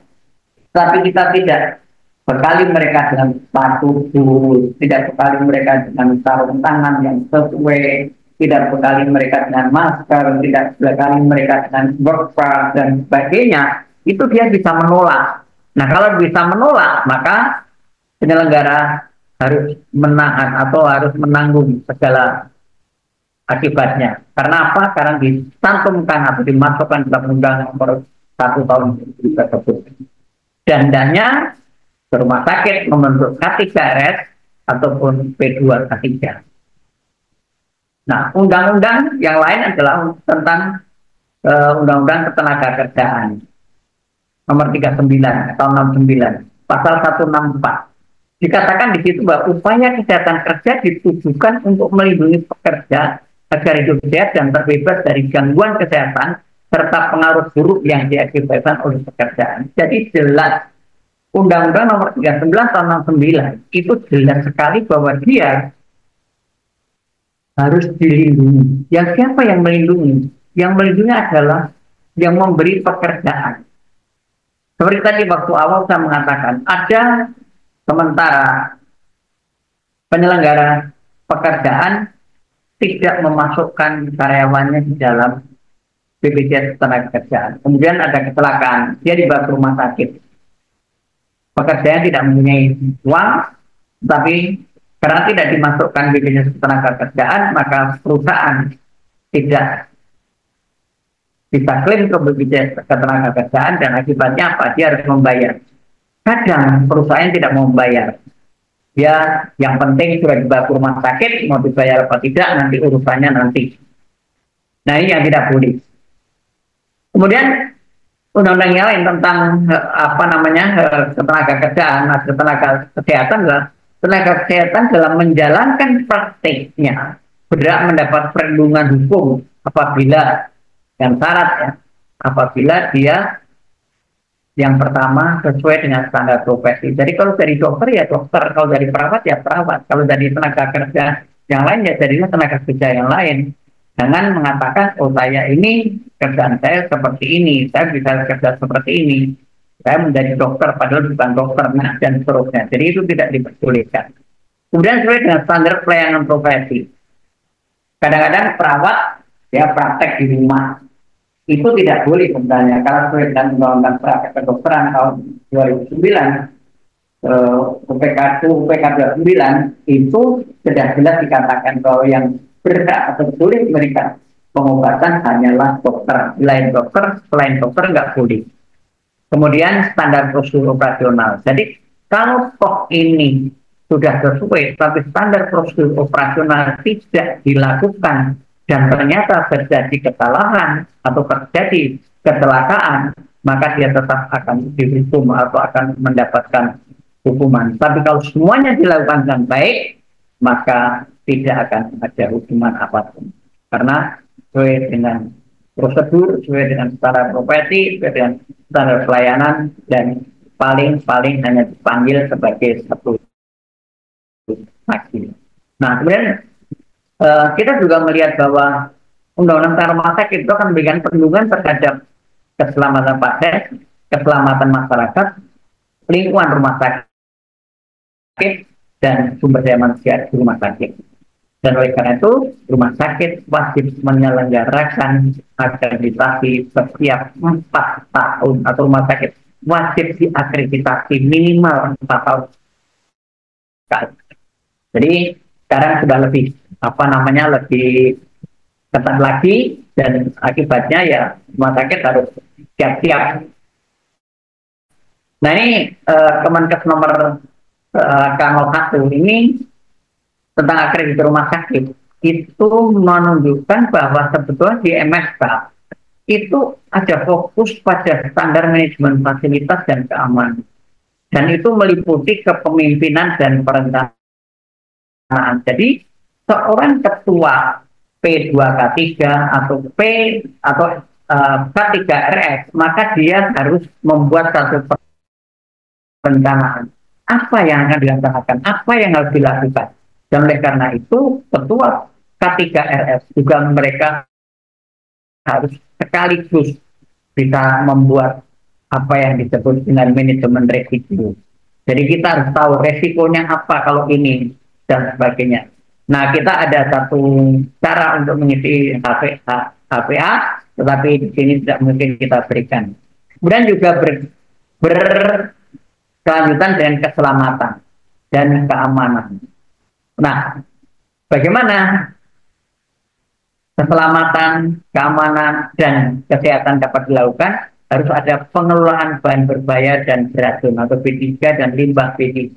tapi kita tidak bekali mereka dengan sepatu boot, tidak bekali mereka dengan sarung tangan yang sesuai, tidak bekali mereka dengan masker, tidak bekali mereka dengan work pass dan sebagainya, itu dia bisa menolak. Nah, kalau bisa menolak, maka penyelenggara harus menahan atau harus menanggung segala akibatnya. Karena apa? Karena dicantumkan atau dimasukkan dalam Undang Nomor 1 Tahun 2000 tersebut. Dan hendaknya rumah sakit membentuk K3RS ataupun P2K3. Nah, undang-undang yang lain adalah tentang Undang-Undang Ketenagakerjaan Nomor 39 tahun 69, pasal 164. Dikatakan di situ bahwa upaya kesehatan kerja ditujukan untuk melindungi pekerja agar hidup sehat dan terbebas dari gangguan kesehatan serta pengaruh buruk yang diakibatkan oleh pekerjaan. Jadi jelas Undang-Undang Nomor 39 tahun 69 itu jelas sekali bahwa dia harus dilindungi. Yang siapa yang melindungi? Yang melindungi adalah yang memberi pekerjaan. Seperti tadi waktu awal saya mengatakan, ada sementara penyelenggara pekerjaan tidak memasukkan karyawannya di dalam BPJS Ketenagakerjaan. Kemudian ada kecelakaan, dia dibawa ke rumah sakit. Pekerjaan tidak mempunyai uang, tapi karena tidak dimasukkan BPJS Ketenagakerjaan, maka perusahaan tidak bisa klaim ke BPJS Ketenagakerjaan dan akibatnya apa? Dia harus membayar. Kadang perusahaan tidak mau membayar. Ya, yang penting sudah dibawa ke rumah sakit, mau dibayar atau tidak, nanti urusannya nanti. Nah, ini yang tidak boleh. Kemudian undang-undang yang lain tentang tenaga kerjaan, tenaga kesehatan adalah tenaga kesehatan dalam menjalankan praktiknya berhak mendapat perlindungan hukum apabila yang syarat ya, apabila dia yang pertama sesuai dengan standar profesi. Jadi kalau dari dokter ya dokter, kalau dari perawat ya perawat, kalau dari tenaga kerja yang lain ya jadinya tenaga kerja yang lain. Jangan mengatakan oh saya ini kerjaan saya seperti ini, saya bisa kerja seperti ini, saya menjadi dokter padahal bukan dokter, nah dan seterusnya. Jadi itu tidak diperbolehkan. Kemudian sesuai dengan standar pelayanan profesi. Kadang-kadang perawat ya praktek di rumah. Itu tidak boleh sebenarnya kalau sesuai dengan Undang-Undang Praktek Kedokteran tahun 2009 UPK 29 itu sudah jelas dikatakan bahwa yang berhak atau boleh memberikan pengobatan hanyalah dokter, selain dokter nggak boleh. Kemudian standar prosedur operasional. Jadi kalau toh ini sudah sesuai, tapi standar prosedur operasional tidak dilakukan dan ternyata terjadi kesalahan atau terjadi kecelakaan, maka dia tetap akan dihukum atau akan mendapatkan hukuman. Tapi kalau semuanya dilakukan dengan baik, maka tidak akan ada hukuman apapun. Karena sesuai dengan prosedur, sesuai dengan standar profesi, sesuai dengan standar pelayanan, dan paling-paling hanya dipanggil sebagai satu saksi. Nah, kemudian kita juga melihat bahwa Undang-Undang tentang Rumah Sakit itu akan memberikan perlindungan terhadap keselamatan pasien, keselamatan masyarakat, lingkungan rumah sakit, dan sumber daya manusia di rumah sakit. Dan oleh karena itu, rumah sakit wajib menyelenggarakan akreditasi setiap 4 tahun, atau rumah sakit wajib diakreditasi minimal 4 tahun. Jadi sekarang sudah lebih lebih ketat lagi, dan akibatnya ya rumah sakit harus siap-siap. Nah, ini Kemenkes nomor K01 ini tentang akreditasi rumah sakit itu menunjukkan bahwa sebetulnya di MSK itu ada fokus pada standar manajemen fasilitas dan keamanan, dan itu meliputi kepemimpinan dan perencanaan. Jadi seorang ketua P2K3 atau K3RS, maka dia harus membuat satu perencanaan. Apa yang akan dilaksanakan, apa yang harus dilakukan. Dan oleh karena itu, ketua K3RS juga mereka harus sekaligus bisa membuat apa yang disebut dengan manajemen resiko. Jadi kita harus tahu resikonya apa kalau ini, dan sebagainya. Nah, kita ada satu cara untuk mengisi HPA, tetapi di sini tidak mungkin kita berikan. Kemudian juga berkelanjutan dengan keselamatan dan keamanan. Nah, bagaimana keselamatan, keamanan, dan kesehatan dapat dilakukan? Harus ada pengelolaan bahan berbahaya dan beracun atau B3 dan limbah B3.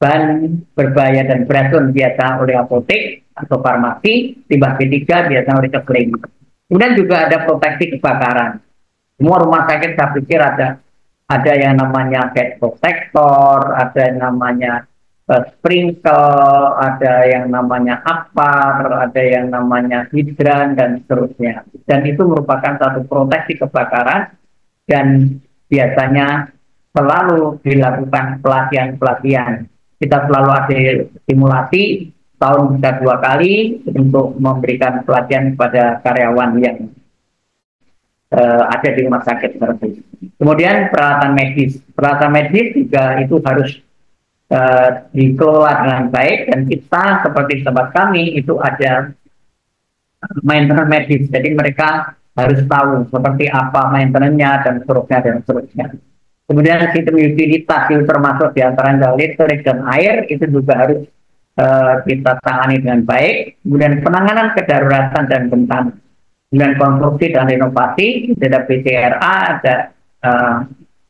Bahan berbahaya dan beracun biasa oleh apotek atau farmasi, limbah B3 biasa oleh keling. Kemudian juga ada proteksi kebakaran. Semua rumah sakit saya pikir ada yang namanya bed protector, ada yang namanya sprinkle, ada yang namanya apar, ada yang namanya hidran, dan seterusnya. Dan itu merupakan satu proteksi kebakaran, dan biasanya selalu dilakukan pelatihan-pelatihan. Kita selalu ada simulasi, tahun bisa 2 kali untuk memberikan pelatihan kepada karyawan yang ada di rumah sakit tersebut. Kemudian peralatan medis. Peralatan medis juga itu harus dikelola dengan baik, dan kita seperti tempat kami itu ada maintenance medis. Jadi mereka harus tahu seperti apa maintenance-nya dan seterusnya. Kemudian sistem utilitas itu termasuk diantaranya listrik dan air, itu juga harus kita tangani dengan baik. Kemudian penanganan kedaruratan dan bencana. Kemudian konstruksi dan renovasi, ada PCRA, ada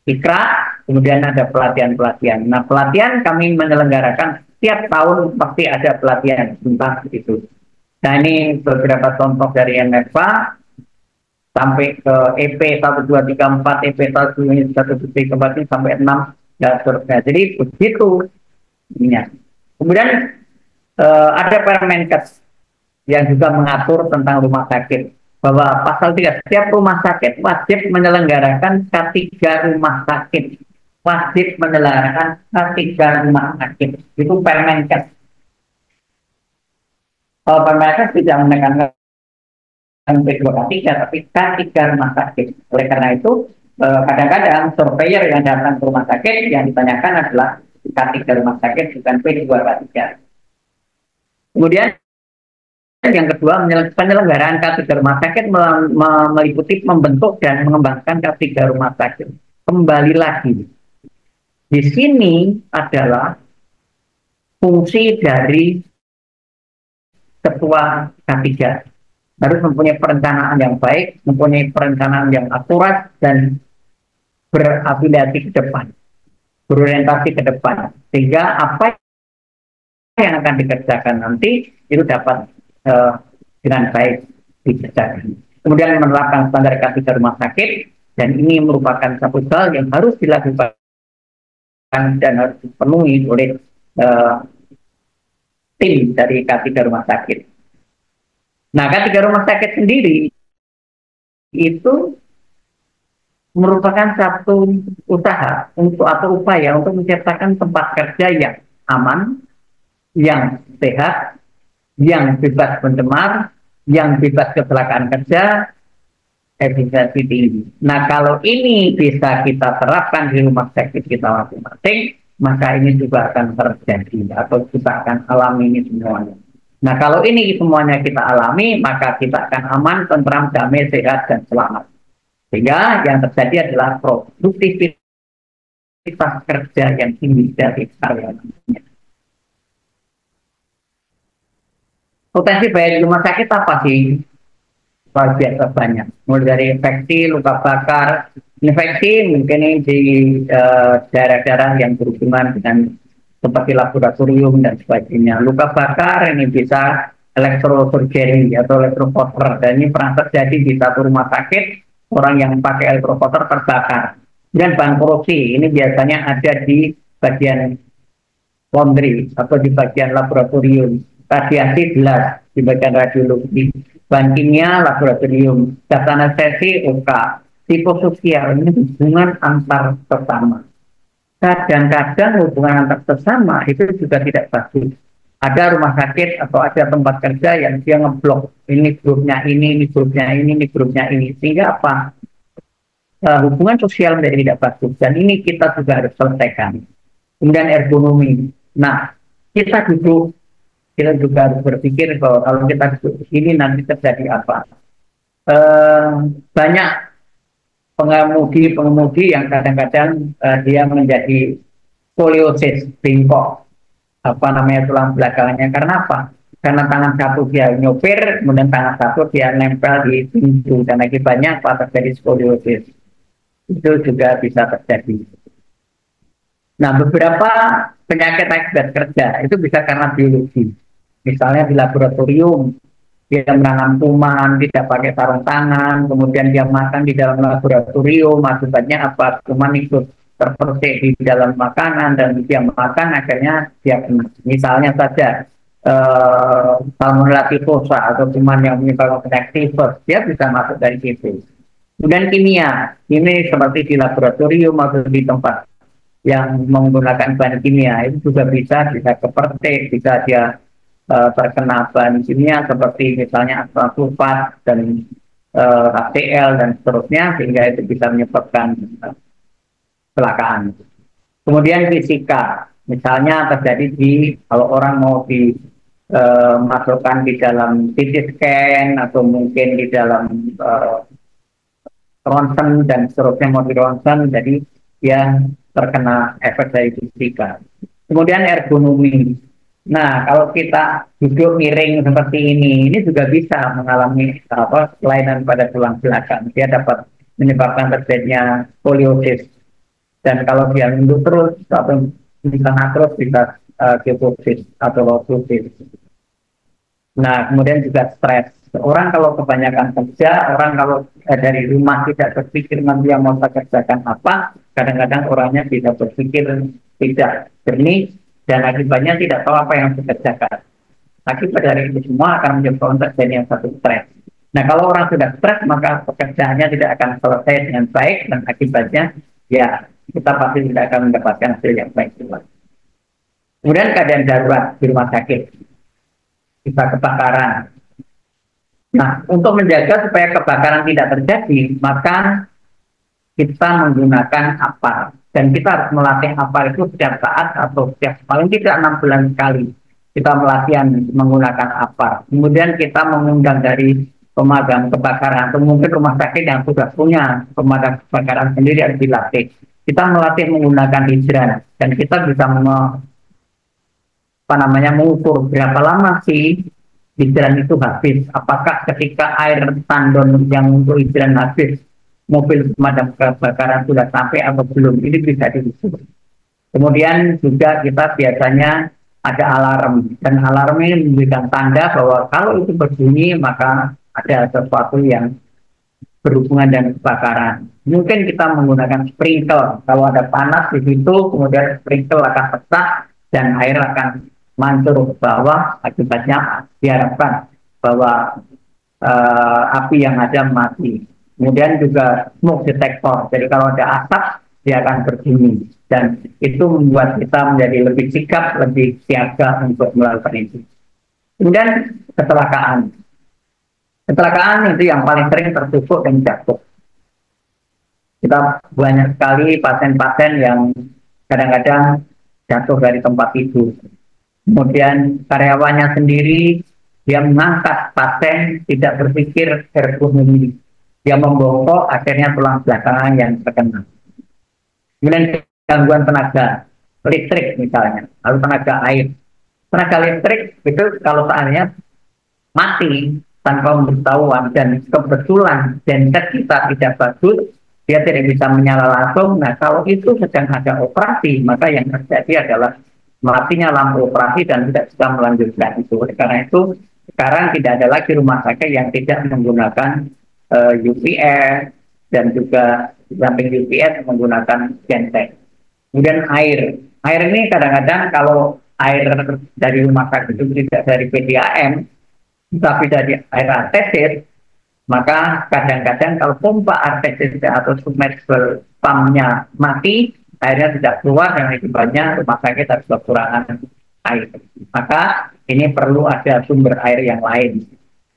IKRA, kemudian ada pelatihan-pelatihan. Nah, pelatihan kami menyelenggarakan setiap tahun, pasti ada pelatihan tentang itu. Nah, ini beberapa contoh dari MFA sampai ke EP 1234, EP 1234 ini sampai 6, dan seterusnya. Jadi begitu. Kemudian ada Permenkes yang juga mengatur tentang rumah sakit, bahwa pasal 3, setiap rumah sakit wajib menyelenggarakan K3 rumah sakit. Wajib menyelenggarakan K3 rumah sakit. Itu Permenkes. Kalau Permenkes tidak menekankan P2K3, tapi K3 rumah sakit. Oleh karena itu, kadang-kadang surveyor yang datang ke rumah sakit yang ditanyakan adalah K3 rumah sakit, bukan P2K3. Kemudian yang kedua, penyelenggaraan K3 rumah sakit meliputi membentuk dan mengembangkan K3 rumah sakit. Kembali lagi, di sini adalah fungsi dari ketua K3. Harus mempunyai perencanaan yang baik, mempunyai perencanaan yang akurat, dan berafiliasi ke depan. berorientasi ke depan, sehingga apa yang akan dikerjakan nanti itu dapat dengan baik dikerjakan. Kemudian menerapkan standar K3 rumah sakit, dan ini merupakan satu hal yang harus dilakukan dan harus dipenuhi oleh tim dari K3 rumah sakit. Nah, K3 rumah sakit sendiri itu merupakan satu usaha untuk atau upaya untuk menciptakan tempat kerja yang aman, yang sehat, yang bebas pencemar, yang bebas kecelakaan kerja, efisiensi tinggi. Nah, kalau ini bisa kita terapkan di rumah sakit kita masing-masing, maka ini juga akan terjadi atau kita akan alami ini semuanya. Nah, kalau ini semuanya kita alami, maka kita akan aman, tentram, damai, sehat, dan selamat. Sehingga yang terjadi adalah produktivitas kerja yang tinggi dari karyawannya. Potensi bahaya di rumah sakit apa sih? Luar biasa banyak. Mulai dari infeksi, luka bakar, infeksi mungkin ini di daerah-daerah yang berhubungan dengan seperti laboratorium dan sebagainya. Luka bakar ini bisa elektrosurgery atau elektropoter, dan ini pernah terjadi di satu rumah sakit, orang yang pakai elektropoter terbakar. Dan bahan korupsi ini biasanya ada di bagian laundry atau di bagian laboratorium. Radiasi jelas di bagian radiologi, bahan kimia laboratorium, gas anestesi OK, psikososial ini hubungan antar sesama. Kadang-kadang hubungan antar sesama itu juga tidak bagus. Ada rumah sakit atau ada tempat kerja yang dia ngeblok, ini grupnya ini grupnya ini grupnya ini, sehingga apa? Hubungan sosial menjadi tidak bagus, dan ini kita juga harus selesaikan. Kemudian ergonomi. Nah, kita juga harus berpikir bahwa kalau kita duduk di sini nanti terjadi apa? Banyak pengemudi yang kadang-kadang dia menjadi skoliosis, bengkok, tulang belakangnya. Karena apa? Karena tangan satu dia nyopir, kemudian tangan satu dia nempel di pintu, dan akibatnya apa? Terjadi skoliosis. Itu juga bisa terjadi. Nah, beberapa penyakit akibat kerja itu bisa karena biologi. Misalnya di laboratorium, dia menanam kuman, tidak pakai sarung tangan, kemudian dia makan di dalam laboratorium, akibatnya apa? Kuman ikut terpersik di dalam makanan, dan dia makan, akhirnya dia kena. Misalnya saja, Salmonella typhosa atau kuman yang menyebabkan penyakit tifus, dia bisa masuk dari situ. Kemudian kimia, ini seperti di laboratorium atau di tempat yang menggunakan bahan kimia, itu juga bisa kepersik, bisa dia terkena bahan kimia seperti misalnya sulfat dan HCl dan seterusnya, sehingga itu bisa menyebabkan kecelakaan. Kemudian fisika, misalnya terjadi kalau orang mau dimasukkan di dalam CT scan atau mungkin di dalam ronsen dan seterusnya, mau di ronsen, jadi dia terkena efek dari fisika. Kemudian ergonomi. Nah, kalau kita duduk miring seperti ini juga bisa mengalami kelainan pada tulang belakang. Dia dapat menyebabkan terjadinya skoliosis. Dan kalau dia nunduk terus atau di tengah terus bisa kyphosis atau lordosis. Nah, kemudian juga stres. Orang kalau kebanyakan kerja, orang kalau dari rumah tidak berpikir nanti yang mau saya kerjakan apa, kadang-kadang orangnya tidak berpikir, tidak jernih, dan akibatnya tidak tahu apa yang harus dikerjakan. Akibat dari itu semua akan menyebabkan terjadinya satu stres. Nah, kalau orang sudah stres, maka pekerjaannya tidak akan selesai dengan baik, dan akibatnya ya kita pasti tidak akan mendapatkan hasil yang baik juga. Kemudian keadaan darurat di rumah sakit, bisa kebakaran. Nah, untuk menjaga supaya kebakaran tidak terjadi, maka kita menggunakan APAR. Dan kita harus melatih APAR itu setiap saat atau setiap paling tidak 6 bulan sekali. Kita melatihan menggunakan APAR. Kemudian kita mengundang dari pemadam kebakaran, atau mungkin rumah sakit yang sudah punya pemadam kebakaran sendiri harus dilatih. Kita melatih menggunakan hidran, dan kita bisa mengukur berapa lama sih hidran itu habis. Apakah ketika air tandon yang untuk hidran habis, mobil pemadam kebakaran sudah sampai atau belum? Ini bisa diukur. Kemudian juga kita biasanya ada alarm, dan alarm ini memberikan tanda bahwa kalau itu berbunyi maka ada sesuatu yang berhubungan dengan kebakaran. Mungkin kita menggunakan sprinkler. Kalau ada panas di situ, kemudian sprinkler akan pecah dan air akan mancur ke bawah. Akibatnya diharapkan bahwa api yang ada mati. Kemudian juga smoke detector. Jadi kalau ada asap, dia akan berbunyi. Dan itu membuat kita menjadi lebih sigap, lebih siaga untuk melakukan itu. Kemudian kecelakaan. Kecelakaan itu yang paling sering tertusuk dan jatuh. Kita banyak sekali pasien-pasien yang kadang-kadang jatuh dari tempat tidur. Kemudian karyawannya sendiri, dia mengangkat pasien, tidak berpikir ergonomi. Dia membongkok, akhirnya tulang belakang yang terkena. Kemudian gangguan tenaga listrik misalnya, lalu tenaga air. Tenaga listrik itu kalau seandainya mati tanpa pemberitahuan dan kebetulan genset kita tidak bagus, dia tidak bisa menyala langsung. Nah, kalau itu sedang ada operasi, maka yang terjadi adalah matinya lampu operasi dan tidak bisa melanjutkan itu. Oleh karena itu, sekarang tidak ada lagi rumah sakit yang tidak menggunakan UPS dan juga samping UPS menggunakan genset. Kemudian air. Air ini kadang-kadang kalau air dari rumah sakit itu tidak dari PDAM, tapi dari air artesis, maka kadang-kadang kalau pompa artesis atau submersible pumpnya mati, airnya tidak keluar dan akibatnya rumah sakit harus kekurangan air. Maka ini perlu ada sumber air yang lain.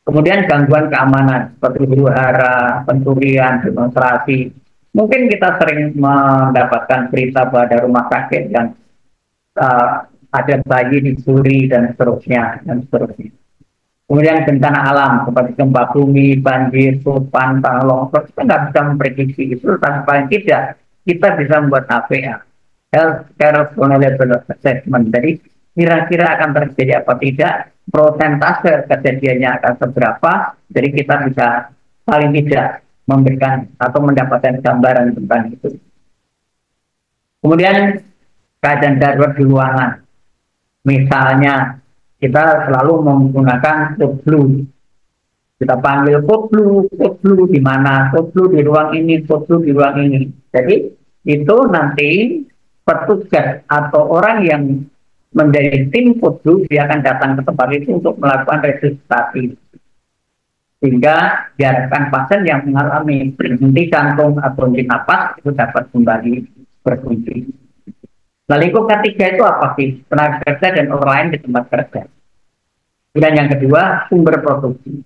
Kemudian gangguan keamanan seperti huru-hara, pencurian, demonstrasi. Mungkin kita sering mendapatkan berita bahwa ada rumah sakit yang ada bayi dicuri dan seterusnya dan seterusnya. Kemudian bencana alam seperti gempa bumi, banjir, tumpahan, tanah longsor, kita nggak bisa memprediksi itu, tapi paling tidak kita bisa membuat HPA, Health Care Vulnerable Assessment. Jadi kira-kira akan terjadi apa tidak, prosentase kejadiannya akan seberapa, jadi kita bisa paling tidak memberikan atau mendapatkan gambaran tentang itu. Kemudian keadaan darurat di ruangan, misalnya kita selalu menggunakan code blue. Kita panggil code blue di mana, code blue di ruang ini, code blue di ruang ini. Jadi itu nanti petugas atau orang yang menjadi tim code blue, dia akan datang ke tempat itu untuk melakukan resusitasi. Sehingga diharapkan pasien yang mengalami henti jantung atau henti napas itu dapat kembali berfungsi. Lalu ketiga itu apa sih? Tenaga kerja dan orang lain di tempat kerja. Dan yang kedua, sumber produksi.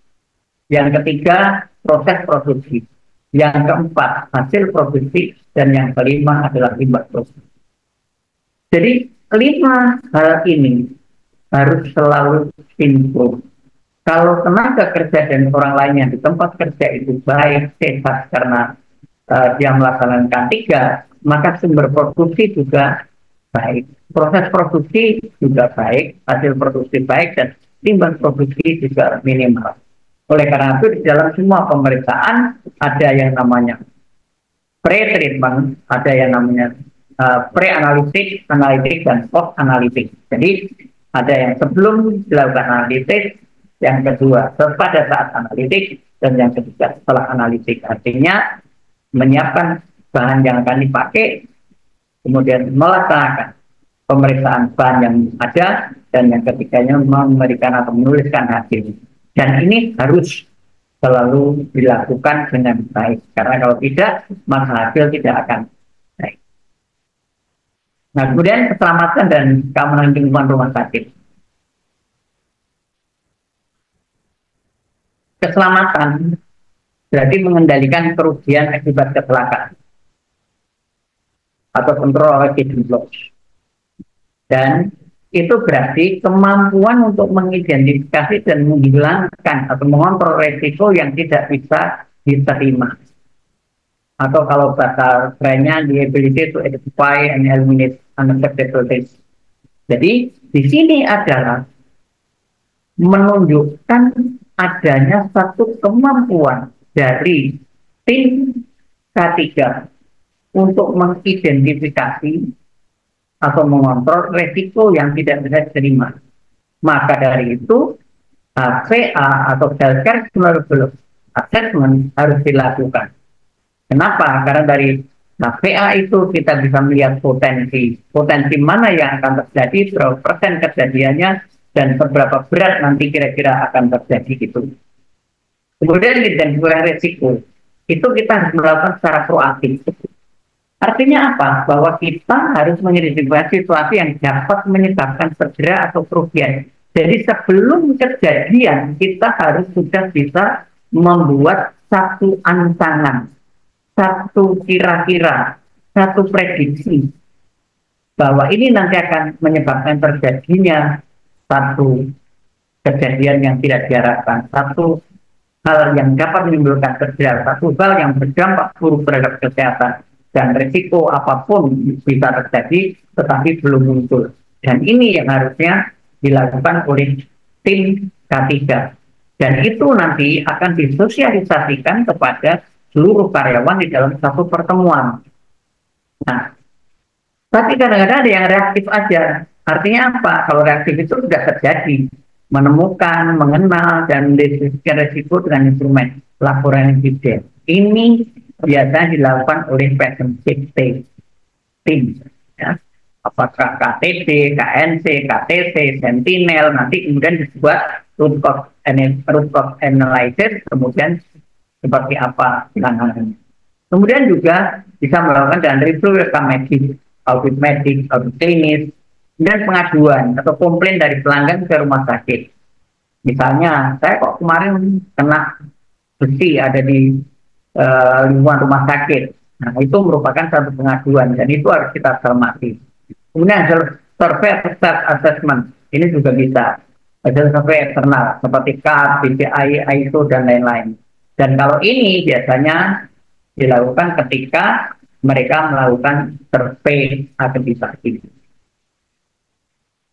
Yang ketiga, proses produksi. Yang keempat, hasil produksi. Dan yang kelima adalah limbah produksi. Jadi, 5 hal ini harus selalu sinkron. Kalau tenaga kerja dan orang lain yang di tempat kerja itu baik, sehat karena dia melaksanakan 3, maka sumber produksi juga baik. Proses produksi juga baik, hasil produksi baik, dan timbang produksi juga minimal. Oleh karena itu di dalam semua pemeriksaan ada yang namanya pre-treatment, ada yang namanya pre-analitik, analitik, dan post-analitik. Jadi ada yang sebelum dilakukan analitik, yang kedua pada saat analitik, dan yang ketiga setelah analitik. Artinya menyiapkan bahan yang akan dipakai, kemudian melaksanakan pemeriksaan bahan yang ada, dan yang ketiganya memberikan atau menuliskan hasil. Dan ini harus selalu dilakukan dengan baik, karena kalau tidak, maka hasil tidak akan baik. Nah, kemudian keselamatan dan keamanan lingkungan rumah sakit. Keselamatan berarti mengendalikan kerugian akibat kecelakaan atau control accident loss. Dan itu berarti kemampuan untuk mengidentifikasi dan menghilangkan atau mengontrol resiko yang tidak bisa diterima. Atau kalau bahasa kerennya, the ability to identify and eliminate unacceptable risks. Jadi di sini adalah menunjukkan adanya satu kemampuan dari tim K3 untuk mengidentifikasi atau mengontrol resiko yang tidak bisa diterima. Maka dari itu, HCA atau healthcare vulnerable assessment harus dilakukan. Kenapa? Karena dari HPA itu kita bisa melihat potensi mana yang akan terjadi, berapa persen kejadiannya, dan seberapa berat nanti kira-kira akan terjadi gitu. Kemudian identifikasi risiko, itu kita harus melakukan secara proaktif. Artinya apa? Bahwa kita harus mengidentifikasi sesuatu yang dapat menyebabkan cedera atau kerugian. Jadi sebelum kejadian, kita harus sudah bisa membuat satu ancaman, satu kira-kira, satu prediksi bahwa ini nanti akan menyebabkan terjadinya satu kejadian yang tidak diharapkan, satu hal yang dapat menimbulkan cedera, satu hal yang berdampak buruk terhadap kesehatan, dan risiko apapun bisa terjadi tetapi belum muncul. Dan ini yang harusnya dilakukan oleh tim K3. Dan itu nanti akan disosialisasikan kepada seluruh karyawan di dalam satu pertemuan. Nah, tapi kadang-kadang ada yang reaktif aja. Artinya apa? Kalau reaktif itu sudah terjadi, menemukan, mengenal, dan mendeskripsikan risiko dengan instrumen laporan insiden. Ini biasanya dilakukan oleh person safety team. Ya. Apakah KTP, KNC, KTC, Sentinel, nanti kemudian dibuat root cause analysis, kemudian seperti apa penanganannya. Kemudian juga bisa melakukan dan review rekam medik, audit klinis, dan pengaduan atau komplain dari pelanggan ke rumah sakit. Misalnya, saya kok kemarin kena besi ada di lingkungan rumah sakit. Nah, itu merupakan satu pengaduan dan itu harus kita cermati. Kemudian survei assessment ini juga bisa. Ada survei eksternal seperti CAP, BPI, ISO dan lain-lain. Dan kalau ini biasanya dilakukan ketika mereka melakukan survei akreditasi.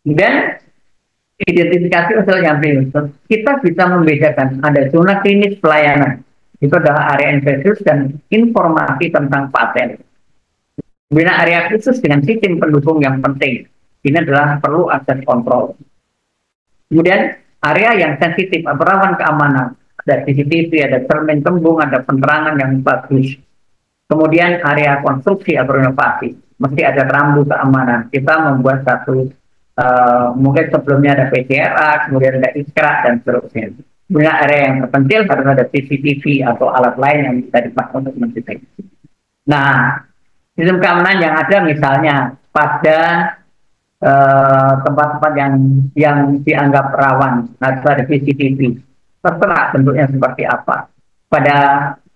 Dan identifikasi usul yang prinsip, kita bisa membedakan ada zona klinis pelayanan. Itu adalah area infeksius dan informasi tentang pasien. Kemudian area khusus dengan sistem pendukung yang penting. Ini adalah perlu akses kontrol. Kemudian area yang sensitif, rawan keamanan. Ada CCTV, ada cermin tembung, ada penerangan yang bagus. Kemudian area konstruksi atau renovasi. Mesti ada rambu keamanan. Kita membuat satu, mungkin sebelumnya ada PCRA, kemudian ada ISKRA, dan seterusnya. Kemudian area yang terpencil harus ada CCTV atau alat lain yang bisa dipakai untuk mendeteksi. Nah, sistem keamanan yang ada misalnya pada tempat-tempat yang dianggap rawan, harus ada CCTV. Terserah bentuknya seperti apa. Pada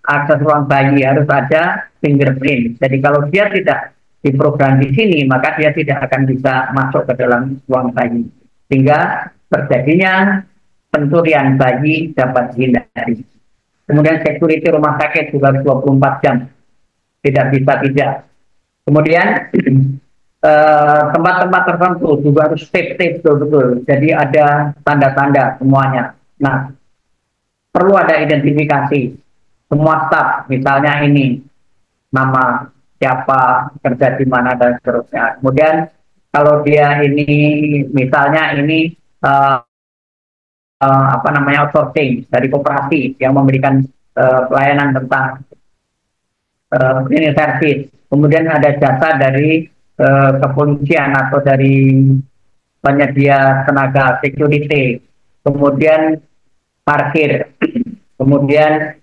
akses ruang bayi harus ada fingerprint. Jadi kalau dia tidak diprogram di sini, maka dia tidak akan bisa masuk ke dalam ruang bayi. Sehingga terjadinya pencurian bayi dapat dihindari. Kemudian security rumah sakit juga 24 jam. Tidak bisa tidak. Kemudian tempat-tempat tertentu juga harus safe betul-betul. Jadi ada tanda-tanda semuanya. Nah, perlu ada identifikasi. Semua staf, misalnya ini, nama siapa, kerja di mana, dan seterusnya. Kemudian kalau dia ini, misalnya ini, outsourcing dari koperasi yang memberikan pelayanan tentang cleaning service. Kemudian ada jasa dari kepolisian atau dari penyedia tenaga security. Kemudian parkir. Kemudian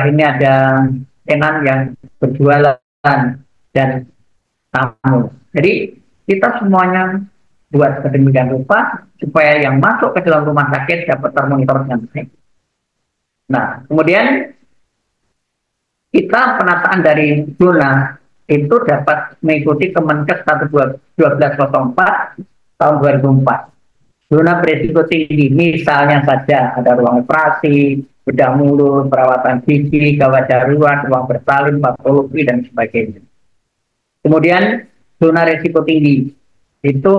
ini ada tenan yang berjualan dan tamu. Jadi kita semuanya buat sedemikian rupa supaya yang masuk ke dalam rumah sakit dapat termonitor dengan baik. Nah, kemudian kita penataan dari zona itu dapat mengikuti Kemenkes 1204 tahun 2004. Zona berisiko tinggi, misalnya saja ada ruang operasi, bedah mulut, perawatan gigi, gawat darurat, ruang bersalin, patologi, dan sebagainya. Kemudian zona risiko tinggi itu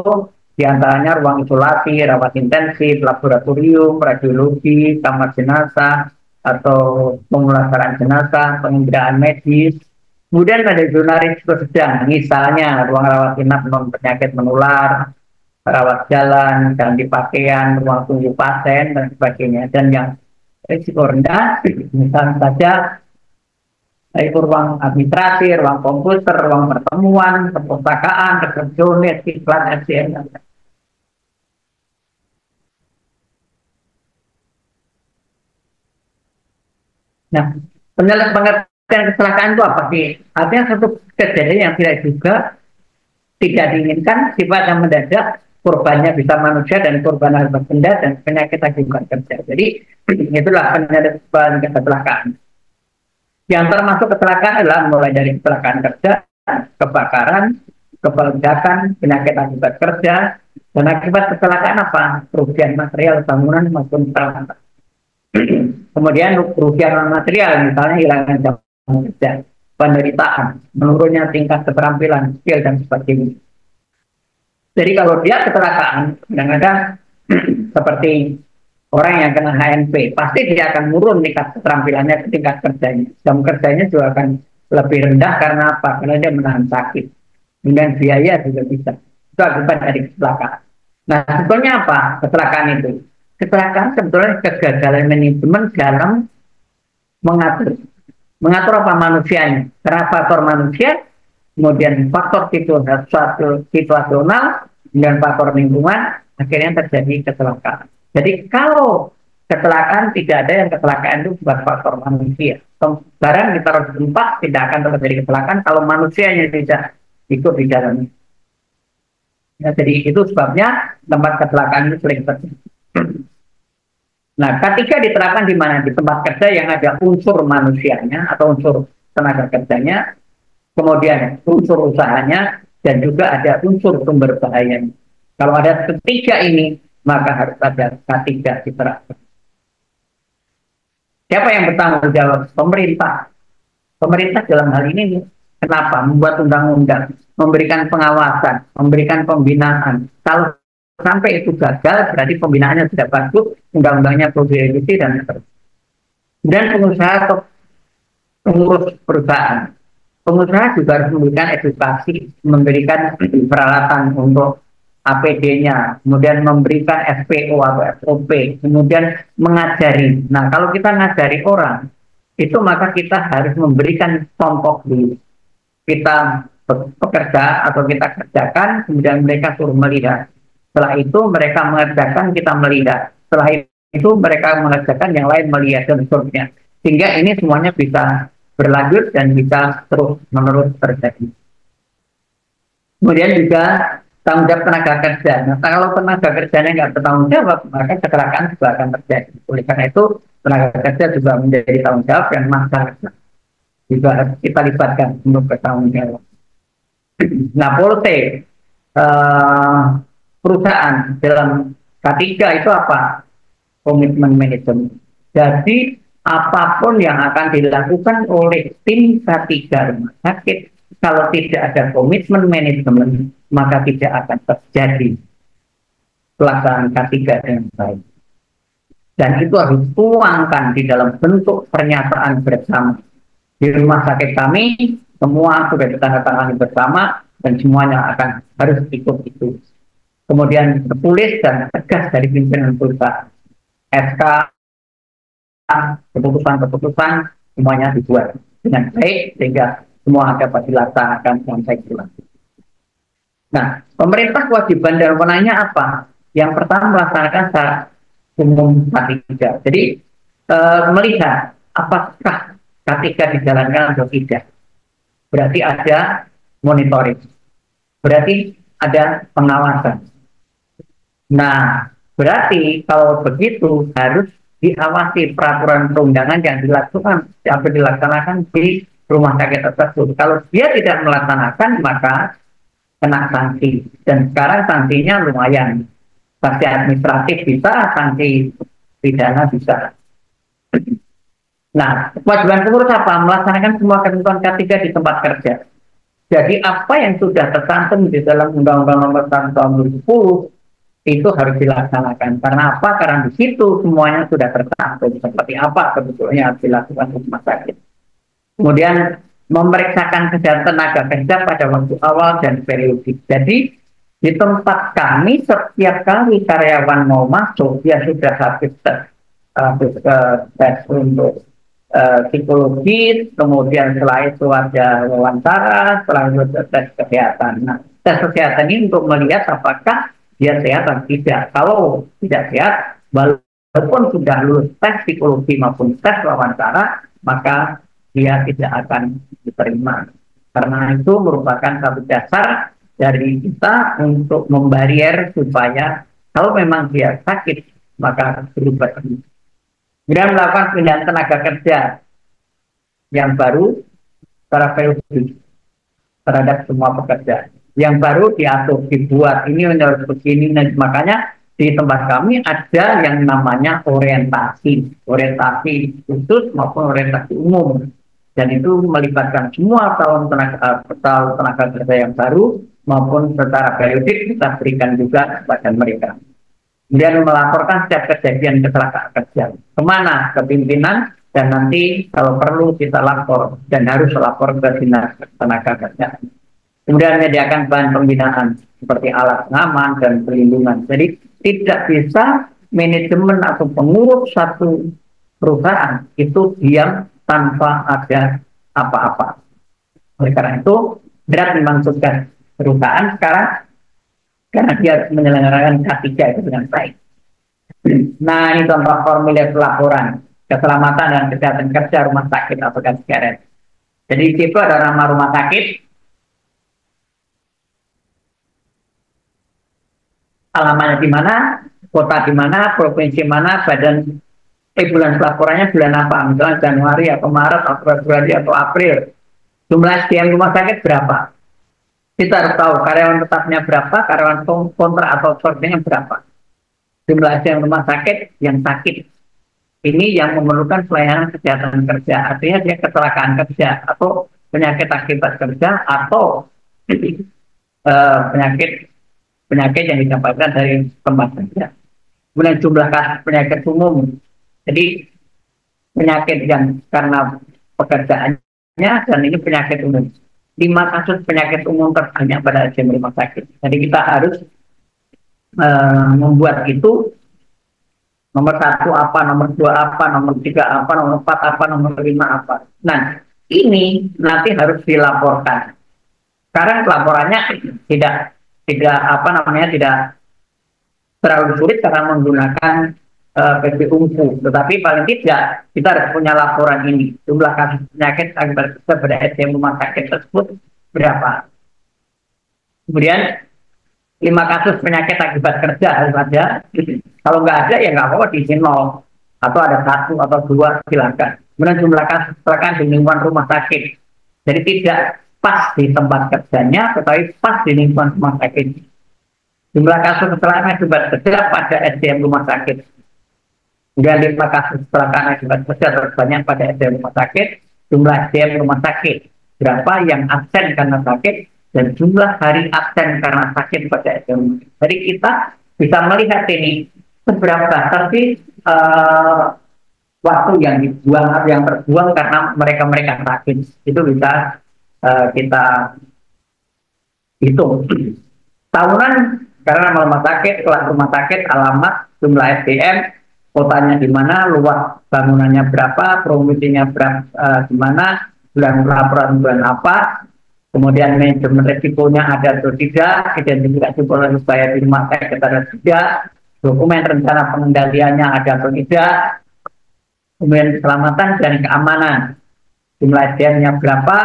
diantaranya ruang isolasi, rawat intensif, laboratorium, radiologi, kamar jenazah, atau pemulasaran jenazah, penginderaan medis, Kemudian ada zona risiko sedang, misalnya ruang rawat inap non penyakit menular, rawat jalan, ganti pakaian, ruang tunggu pasien, dan sebagainya. Dan yang risiko rendah, misalnya saja itu ruang administrasi, ruang komputer, ruang pertemuan, perpustakaan, resepsionis, iklan, SDM. Nah, pengertian kecelakaan itu apa sih? Artinya satu kejadian yang tidak juga tidak diinginkan, sifatnya mendadak, korbannya bisa manusia dan korban harus benda dan penyakit akibat kerja. Jadi itulah penyebab kecelakaan. Yang termasuk kecelakaan adalah mulai dari kecelakaan kerja, kebakaran, kepeledakan, penyakit akibat kerja, dan akibat kecelakaan apa? Kerugian material bangunan maupun peralatan. Kemudian kerugian non material, misalnya hilangnya jam kerja, penderitaan, menurunnya tingkat keterampilan, skill, dan sebagainya. Jadi kalau dia kecelakaan, kadang-kadang seperti orang yang kena HNP, pasti dia akan turun tingkat keterampilannya ke tingkat kerjanya. Jam kerjanya juga akan lebih rendah karena apa? Karena dia menahan sakit. Dengan biaya juga bisa. Itu akibat dari kecelakaan. Nah, sebetulnya apa kecelakaan itu? Kecelakaan sebetulnya kegagalan manajemen dalam mengatur. Mengatur apa manusianya? Karena faktor manusia, kemudian faktor situasional, dan faktor lingkungan, akhirnya terjadi kecelakaan. Jadi kalau kecelakaan tidak ada yang kecelakaan itu bukan faktor manusia. Barang ditaruh di tempat tidak akan terjadi kecelakaan kalau manusianya tidak ikut di dalamnya. Ya, jadi itu sebabnya tempat kecelakaan itu sering terjadi. Nah, ketika diterapkan di mana? Di tempat kerja yang ada unsur manusianya atau unsur tenaga kerjanya, kemudian unsur usahanya, dan juga ada unsur sumber bahayanya. Kalau ada ketiga ini, maka harus ada K3 diterapkan. Siapa yang bertanggung jawab? Pemerintah. Pemerintah dalam hal ini, kenapa? Membuat undang-undang, memberikan pengawasan, memberikan pembinaan. Kalau sampai itu gagal, berarti pembinaannya tidak bagus, undang-undangnya perlu direvisi dan seterusnya. Dan pengusaha atau pengurus perusahaan. Pengusaha juga harus memberikan edukasi, memberikan peralatan untuk APD-nya, kemudian memberikan SPO atau SOP, kemudian mengajari. Nah, kalau kita ngajari orang, itu maka kita harus memberikan contoh dulu. Kita bekerja atau kita kerjakan, kemudian mereka suruh melihat. Setelah itu mereka mengerjakan, kita melihat. Setelah itu mereka mengerjakan, yang lain melihat dan seterusnya. Sehingga ini semuanya bisa berlanjut dan bisa terus-menerus terjadi. Kemudian juga tanggung jawab tenaga kerja. Nah, kalau tenaga kerjanya nggak bertanggung jawab, maka kecelakaan juga akan terjadi. Oleh karena itu, tenaga kerja juga menjadi tanggung jawab dan masyarakat juga kita libatkan untuk bertanggung jawab. Nah, polisi perusahaan dalam K3 itu apa? Komitmen manajemen. Jadi apapun yang akan dilakukan oleh tim K3 rumah sakit, kalau tidak ada komitmen manajemen, maka tidak akan terjadi pelaksanaan K3 dengan baik. Dan itu harus dituangkan di dalam bentuk pernyataan bersama. Di rumah sakit kami, semua sudah ditandatangani bersama, dan semuanya akan harus ikut itu. Kemudian tertulis dan tegas dari pimpinan perusahaan. SK, keputusan-keputusan, semuanya dibuat dengan baik, sehingga semua dapat dilaksanakan dengan baik pula. Nah, pemerintah kewajiban dan wewenangnya apa? Yang pertama melaksanakan secara umum K3. Jadi melihat apakah K3 dijalankan atau tidak. Berarti ada monitoring. Berarti ada pengawasan. Nah, berarti kalau begitu harus diawasi peraturan perundangan yang dilaksanakan di rumah sakit tersebut. Kalau dia tidak melaksanakan, maka kena sanksi. Dan sekarang sanksinya lumayan. Sanksi administratif bisa, sanksi pidana bisa. Nah, kewajiban pengurus apa? Melaksanakan semua ketentuan K3 di tempat kerja. Jadi apa yang sudah tercantum di dalam Undang-Undang Nomor 1 Tahun 2010 itu harus dilaksanakan. Karena apa? Karena di situ semuanya sudah tercantum seperti apa sebetulnya harus dilakukan di rumah sakit. Kemudian memeriksakan kesehatan tenaga kerja pada waktu awal dan periodik. Jadi di tempat kami setiap kali karyawan mau masuk dia sudah habis tes untuk psikologis, kemudian setelah itu ada wawancara, setelah itu ada tes kesehatan. Nah, tes kesehatan ini untuk melihat apakah dia sehat atau tidak. Kalau tidak sehat, walaupun sudah lulus tes psikologi maupun tes wawancara, maka dia tidak akan diterima. Karena itu merupakan satu dasar dari kita untuk membarier supaya kalau memang dia sakit, maka berubah. Kemudian melakukan pindahan tenaga kerja yang baru secara periodik terhadap semua pekerja. Yang baru diatur, dibuat, ini menurut begini. Makanya di tempat kami ada yang namanya orientasi khusus maupun orientasi umum. Dan itu melibatkan semua tenaga kerja yang baru maupun secara periodik kita berikan juga kepada mereka. Kemudian melaporkan setiap kejadian kecelakaan kerja kemana, ke pimpinan, dan nanti kalau perlu kita lapor dan harus lapor ke dinas tenaga kerja. Kemudian menyediakan bahan pembinaan seperti alat pengaman dan perlindungan. Jadi tidak bisa manajemen atau pengurus satu perusahaan itu diam tanpa ada apa-apa. Oleh karena itu berat memasukkan perusahaan sekarang karena dia menyelenggarakan K3 itu dengan baik. Nah, ini contoh formulir pelaporan keselamatan dan kesehatan kerja rumah sakit atau KSKRS. Jadi di situ ada nama rumah sakit, alamatnya di mana, kota di mana, provinsi mana, badan bulan pelaporannya bulan apa, misalnya Januari atau Maret atau Februari atau April. Jumlah SDM rumah sakit berapa? Kita harus tahu karyawan tetapnya berapa, karyawan kontrak atau outsourcing berapa. Jumlah SDM rumah sakit yang sakit. Ini yang memerlukan pelayanan kesehatan kerja. Artinya dia kecelakaan kerja atau penyakit akibat kerja atau penyakit yang didapatkan dari tempat kerja. Kemudian jumlah kasus penyakit umum. Jadi penyakit yang karena pekerjaannya dan ini penyakit umum. 5 kasus penyakit umum terbanyak pada SDM rumah sakit. Jadi kita harus membuat itu nomor 1 apa, nomor 2 apa, nomor 3 apa, nomor 4 apa, nomor 5 apa. Nah, ini nanti harus dilaporkan. Sekarang laporannya tidak terlalu sulit karena menggunakan PP Ungu. Tetapi paling tidak kita harus punya laporan ini. Jumlah kasus penyakit akibat pada SDM rumah sakit tersebut berapa. Kemudian 5 kasus penyakit akibat kerja harus ada. Kalau nggak ada ya nggak apa-apa diisi 0. Atau ada 1 atau 2 silakan. Kemudian jumlah kasus kecelakaan di lingkungan rumah sakit. Jadi tidak pas di tempat kerjanya, tetapi pas di lingkungan rumah sakit. Jumlah kasus kecelakaan akibat kerja pada SDM rumah sakit. Kemudian 5 kasus kecelakaan akibat kerja terbanyak pada SDM rumah sakit. Jumlah SDM rumah sakit berapa yang absen karena sakit dan jumlah hari absen karena sakit pada SDM. Jadi kita bisa melihat ini seberapa besar sih waktu yang dibuang, yang terbuang karena mereka sakit. Itu bisa kita hitung. Tahunan karena rumah sakit, kelas rumah sakit, alamat, jumlah SDM, kotanya di mana, luas bangunannya berapa, promosinya berapa, di mana, bulan apa, kemudian manajemen resikonya ada atau tidak, identifikasi pola bayar di rumah sakit ada atau tidak, dokumen rencana pengendaliannya ada atau tidak, kemudian keselamatan dan keamanan, jumlah SDM-nya berapa,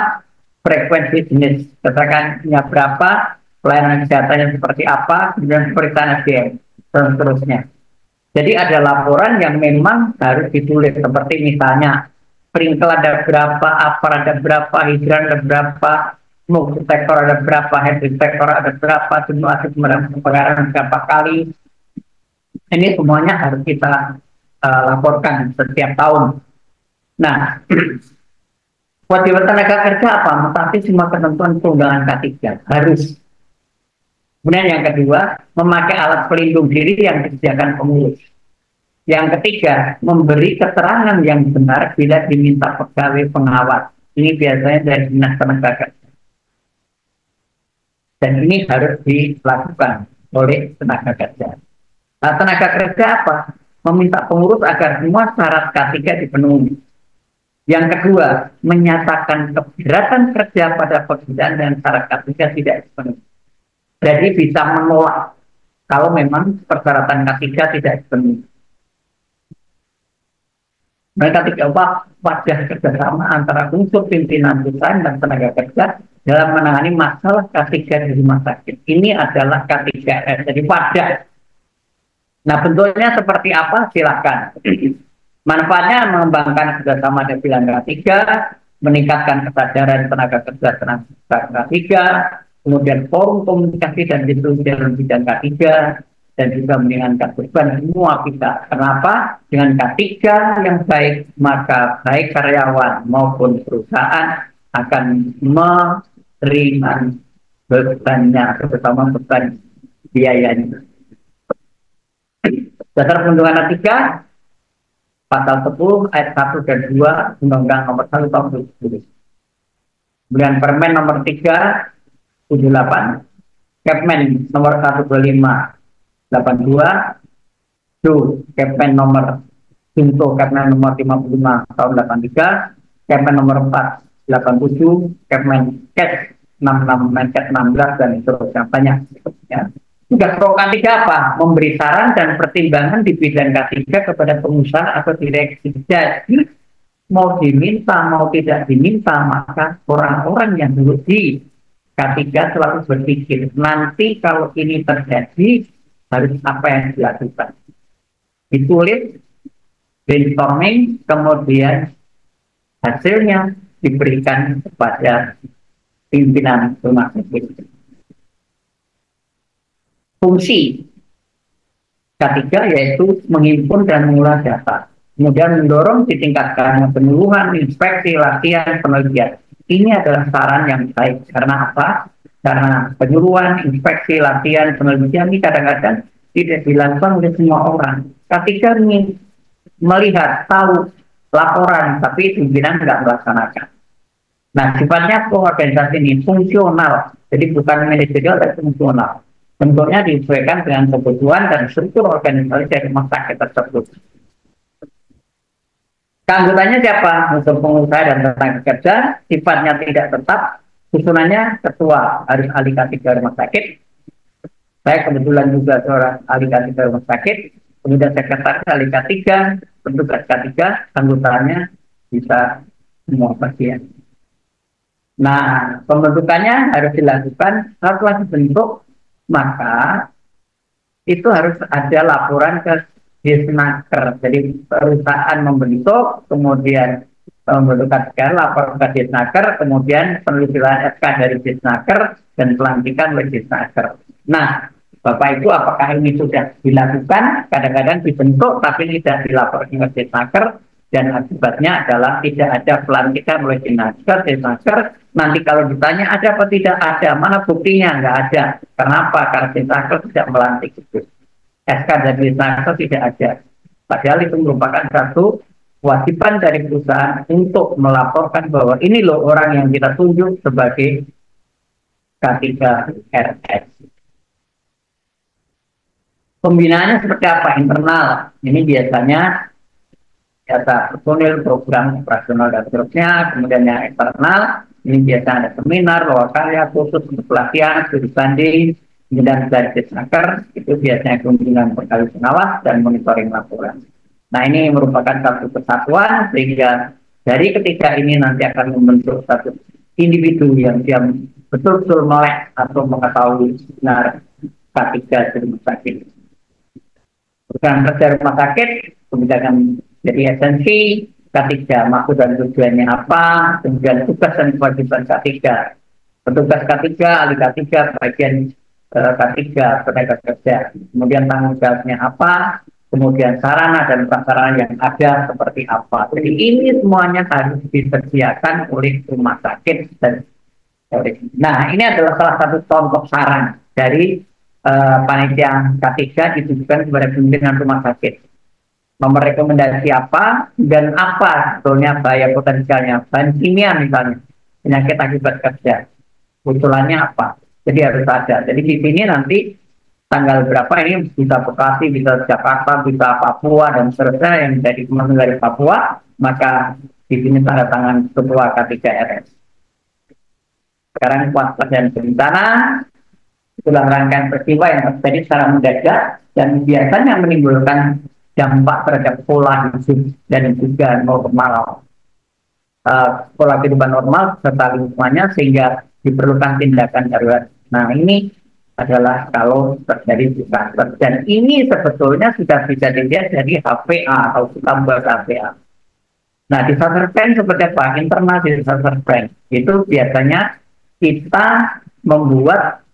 frekuensi jenis keterangannya berapa, pelayanan kesehatannya seperti apa, kemudian pemeriksaan SDM, dan seterusnya. Jadi ada laporan yang memang harus ditulis, seperti misalnya sprinkle ada berapa, apar ada berapa, hidran ada berapa, smoke detector ada berapa, head detector ada berapa, jumlah kebakaran berapa kali. Ini semuanya harus kita laporkan setiap tahun. Nah, kewajiban tenaga kerja apa? Mentaati semua ketentuan perundangan K3 harus. Kemudian yang kedua, memakai alat pelindung diri yang disediakan pengurus. Yang ketiga, memberi keterangan yang benar bila diminta pegawai pengawas. Ini biasanya dari dinas tenaga kerja. Dan ini harus dilakukan oleh tenaga kerja. Nah, tenaga kerja apa? Meminta pengurus agar semua syarat K3 dipenuhi. Yang kedua, menyatakan keberatan kerja pada pekerjaan dan syarat K3 tidak dipenuhi. Jadi bisa menolak kalau memang persyaratan K3 tidak dipenuhi. Mereka tidak wadah kerjasama antara unsur pimpinan perusahaan dan tenaga kerja dalam menangani masalah K3 di rumah sakit. Ini adalah K3S, jadi wadah. Nah, bentuknya seperti apa? Silakan. Manfaatnya mengembangkan kerjasama dan bilang K3, meningkatkan kesadaran tenaga kerja K3, kemudian forum komunikasi dan diskusi dalam bidang K3, dan juga meringankan beban semua kita. Kenapa? Dengan K3 yang baik, maka baik karyawan maupun perusahaan akan meringan bebannya, terutama beban biayanya. Dasar Perundang-Undangan 3, Pasal 10 ayat 1 dan 2 Undang-Undang Nomor 1 Tahun 2010. Kemudian Permen Nomor 378, Kepmen Nomor 125 82, Kepmen Nomor Kepmen Nomor 55 tahun 83, Kepmen Nomor 4 87, Kepmen Kes 66 Menkes 16 dan seterusnya banyak. Ya. Tugas pokok K3 apa? Memberi saran dan pertimbangan di bidang K3 kepada pengusaha atau direksi. Jadi mau diminta mau tidak diminta, maka orang-orang yang dulu di K3 selalu berpikir nanti kalau ini terjadi harus apa yang dilakukan. Ditulis, brainstorming, kemudian hasilnya diberikan kepada pimpinan rumah sakit. Fungsi K3 yaitu menghimpun dan mengolah data, kemudian mendorong ditingkatkan penyuluhan, inspeksi, latihan, penelitian. Ini adalah saran yang baik. Karena apa? Karena penyuluhan, inspeksi, latihan, penelitian ini kadang-kadang tidak dilakukan oleh semua orang. Ketika ingin melihat, tahu laporan, tapi pimpinan nggak melaksanakan. Nah, sifatnya organisasi ini fungsional, jadi bukan manajerial, tapi fungsional. Bentuknya disesuaikan dengan kebutuhan dan struktur organisasi dari rumah sakit tersebut. Keanggotanya siapa? Unsur pengusaha dan tenaga kerja, sifatnya tidak tetap. Susunannya ketua harus ahli K3 rumah sakit. Saya kebetulan juga seorang ahli K3 rumah sakit. Kemudian sekretaris ahli K3, petugas K3, anggotanya bisa semua pasien. Nah, pembentukannya harus dilakukan setelah dibentuk, maka itu harus ada laporan ke Disnaker. Jadi perusahaan membentuk, kemudian membentukkan sekarang lapor ke Disnaker, kemudian penelitian SK dari Disnaker dan pelantikan oleh Disnaker. Nah, Bapak Ibu, apakah ini sudah dilakukan? Kadang-kadang dibentuk tapi tidak dilaporkan ke Disnaker, dan akibatnya adalah tidak ada pelantikan oleh Disnaker. Nanti kalau ditanya ada apa tidak ada, mana buktinya? Nggak ada. Kenapa? Karena Disnaker tidak melantik itu. SK dari Disnaker tidak ada. Padahal itu merupakan satu kewajiban dari perusahaan untuk melaporkan bahwa ini loh orang yang kita tunjuk sebagai K3RS. Pembinaannya seperti apa? Internal. Ini biasanya personil, program operasional dan seterusnya. Kemudian yang eksternal, ini biasanya ada seminar, loa karya khusus untuk pelatihan, studi banding. Kemudian dari Disnaker, itu biasanya kunjungan berkali pengawas dan monitoring laporan. Nah, ini merupakan satu kesatuan, sehingga dari ketiga ini nanti akan membentuk satu individu yang dia betul-betul melek atau mengetahui benar K3 di rumah sakit. Program kerja rumah sakit, kebijakan jadi esensi, K3, maksud dan tujuannya apa, kemudian tugas dan kewajiban K3. Petugas K3, ahli K3, bagian K3, tenaga kerja. Kemudian tanggung jawabnya apa, kemudian sarana dan prasarana yang ada seperti apa. Jadi ini semuanya harus disediakan oleh rumah sakit. Nah, ini adalah salah satu contoh saran dari panitia K3 ditujukan kepada pimpinan rumah sakit. nomor rekomendasi apa, dan apa sebetulnya bahaya potensialnya, bahan kimia misalnya, penyakit akibat kerja, usulannya apa. Jadi harus ada. Jadi di sini nanti tanggal berapa ini bisa Bekasi, bisa Jakarta, bisa Papua, dan seterusnya yang jadi teman dari Papua, maka di sini tanda tangan ketua K3RS. Sekarang kuasa dan bencana, itulah rangkaian peristiwa yang terjadi secara mendadak dan biasanya menimbulkan dampak terhadap pola hidup dan juga normal, pola kehidupan normal serta lingkungannya, sehingga diperlukan tindakan darurat. Nah, ini adalah kalau terjadi disaster, dan ini sebetulnya sudah bisa dilihat dari HPA atau kita buat HPA. Nah, disaster plan seperti apa? Internal disaster plan itu biasanya kita membuat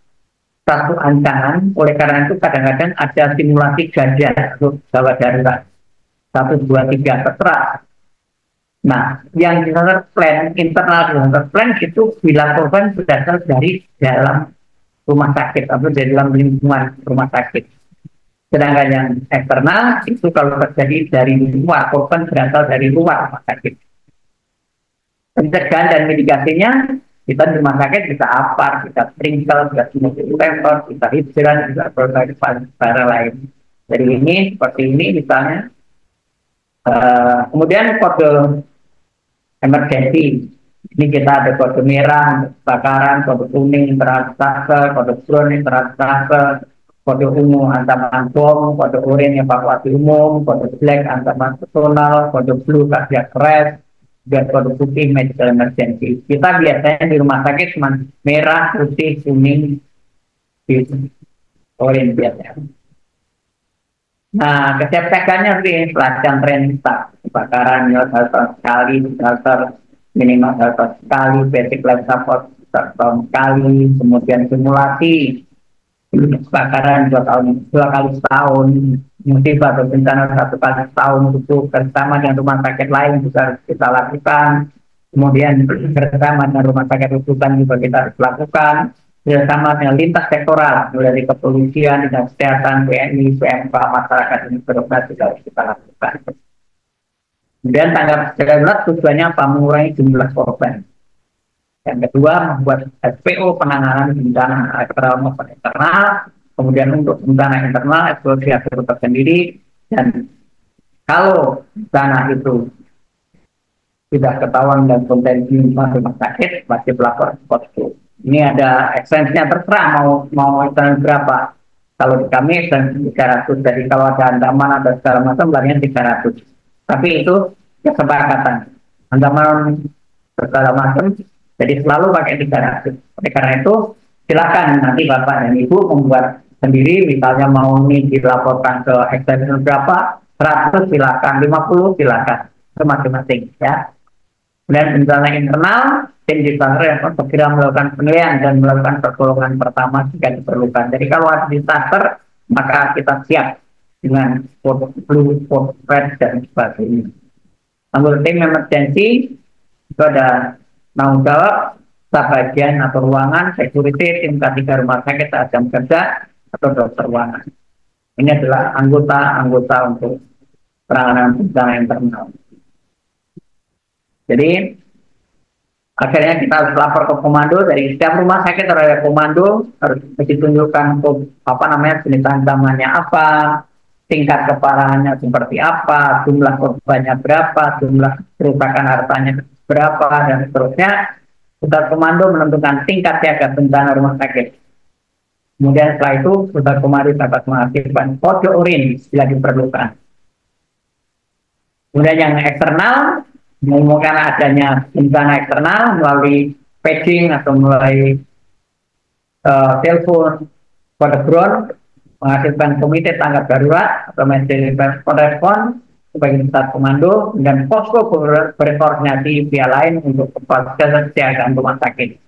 satu ancaman, oleh karena itu kadang-kadang ada simulasi gajah untuk gawat darurat 1, 2, 3 tertera. Nah, yang disaster plan, internal disaster plan itu bila korban berasal dari dalam rumah sakit atau dari dalam lingkungan rumah sakit. Sedangkan yang eksternal itu kalau terjadi dari luar, korban berasal dari luar rumah sakit. Pencegahan dan mitigasinya, kita di rumah sakit bisa apar, bisa sprinkle, bisa ventilator, bisa hidran, bisa berbagai cara lain. Jadi ini seperti ini misalnya. Kemudian kode emergency. Ini kita ada kode merah, kebakaran, kode kuning, terasa, kode drone, terasa, kode ungu, ancaman bom, kode oranye, evakuasi umum, kode black, ancaman personal, kode blue, cardiac arrest, dan kode putih, medical emergency. Kita biasanya di rumah sakit cuma merah, putih, kuning, oranye biasanya. Nah, kesiapsiagannya sih pelatihan training staff, kebakaran, sekali, minimal sekali, basic life support sekali, kemudian simulasi kebakaran 2 kali setahun, musibah atau bencana 1 kali setahun, itu bersama dengan rumah sakit lain juga kita lakukan. Kemudian bersama dengan rumah sakit rujukan juga kita harus lakukan, bersama dengan lintas sektoral, mulai dari kepolisian, dinas kesehatan, TNI, PMK, masyarakat ini berobat juga harus kita lakukan. Kemudian tanggap darurat tujuannya apa? Mengurangi jumlah korban. Yang kedua, membuat SPO penanganan bencana eksternal maupun internal. Kemudian untuk bencana internal, SPO diatur tersendiri. Dan kalau bencana itu tidak ketahuan dan potensi rumah sakit, wajib lapor ke posko. Ini ada ekstensinya, terserah mau ekstensi berapa. Kalau di kami ekstensi 300, jadi kalau ada ancaman ada segala macam larinya 300. Tapi itu kesepakatan, ancaman segala macam, jadi selalu pakai 300. Oleh karena itu silakan nanti Bapak dan Ibu membuat sendiri, misalnya mau ini dilaporkan ke ekstensi berapa, 100 silakan, 50 silakan, itu masing-masing ya. Dan bencana internal, tim disaster yang segera melakukan penilaian dan melakukan pertolongan pertama jika diperlukan. Jadi kalau ada disaster, maka kita siap dengan blue, red, dan sebagainya. Anggota tim emergency itu ada tanggung jawab, bagian atau ruangan, security, tim K3 rumah sakit saat jam kerja, atau dokter ruangan. Ini adalah anggota untuk penanganan bencana internal. Jadi akhirnya kita harus lapor ke komando. Dari setiap rumah sakit ada komando, harus ditunjukkan jenis ancamannya apa, tingkat keparahannya seperti apa, jumlah korbannya berapa, jumlah kerusakan hartanya berapa, dan seterusnya. Pusat komando menentukan tingkat siaga bencana rumah sakit. Kemudian setelah itu pusat komando dapat mengaktifkan kode oranye bila diperlukan. Kemudian yang eksternal, mengumumkan adanya bencana eksternal melalui paging atau melalui telepon, kode drone, mengaktifkan komite tanggap darurat atau emergency respon sebagai pusat komando, dan posko berkoordinasi pihak lain untuk kesiagaan rumah sakit.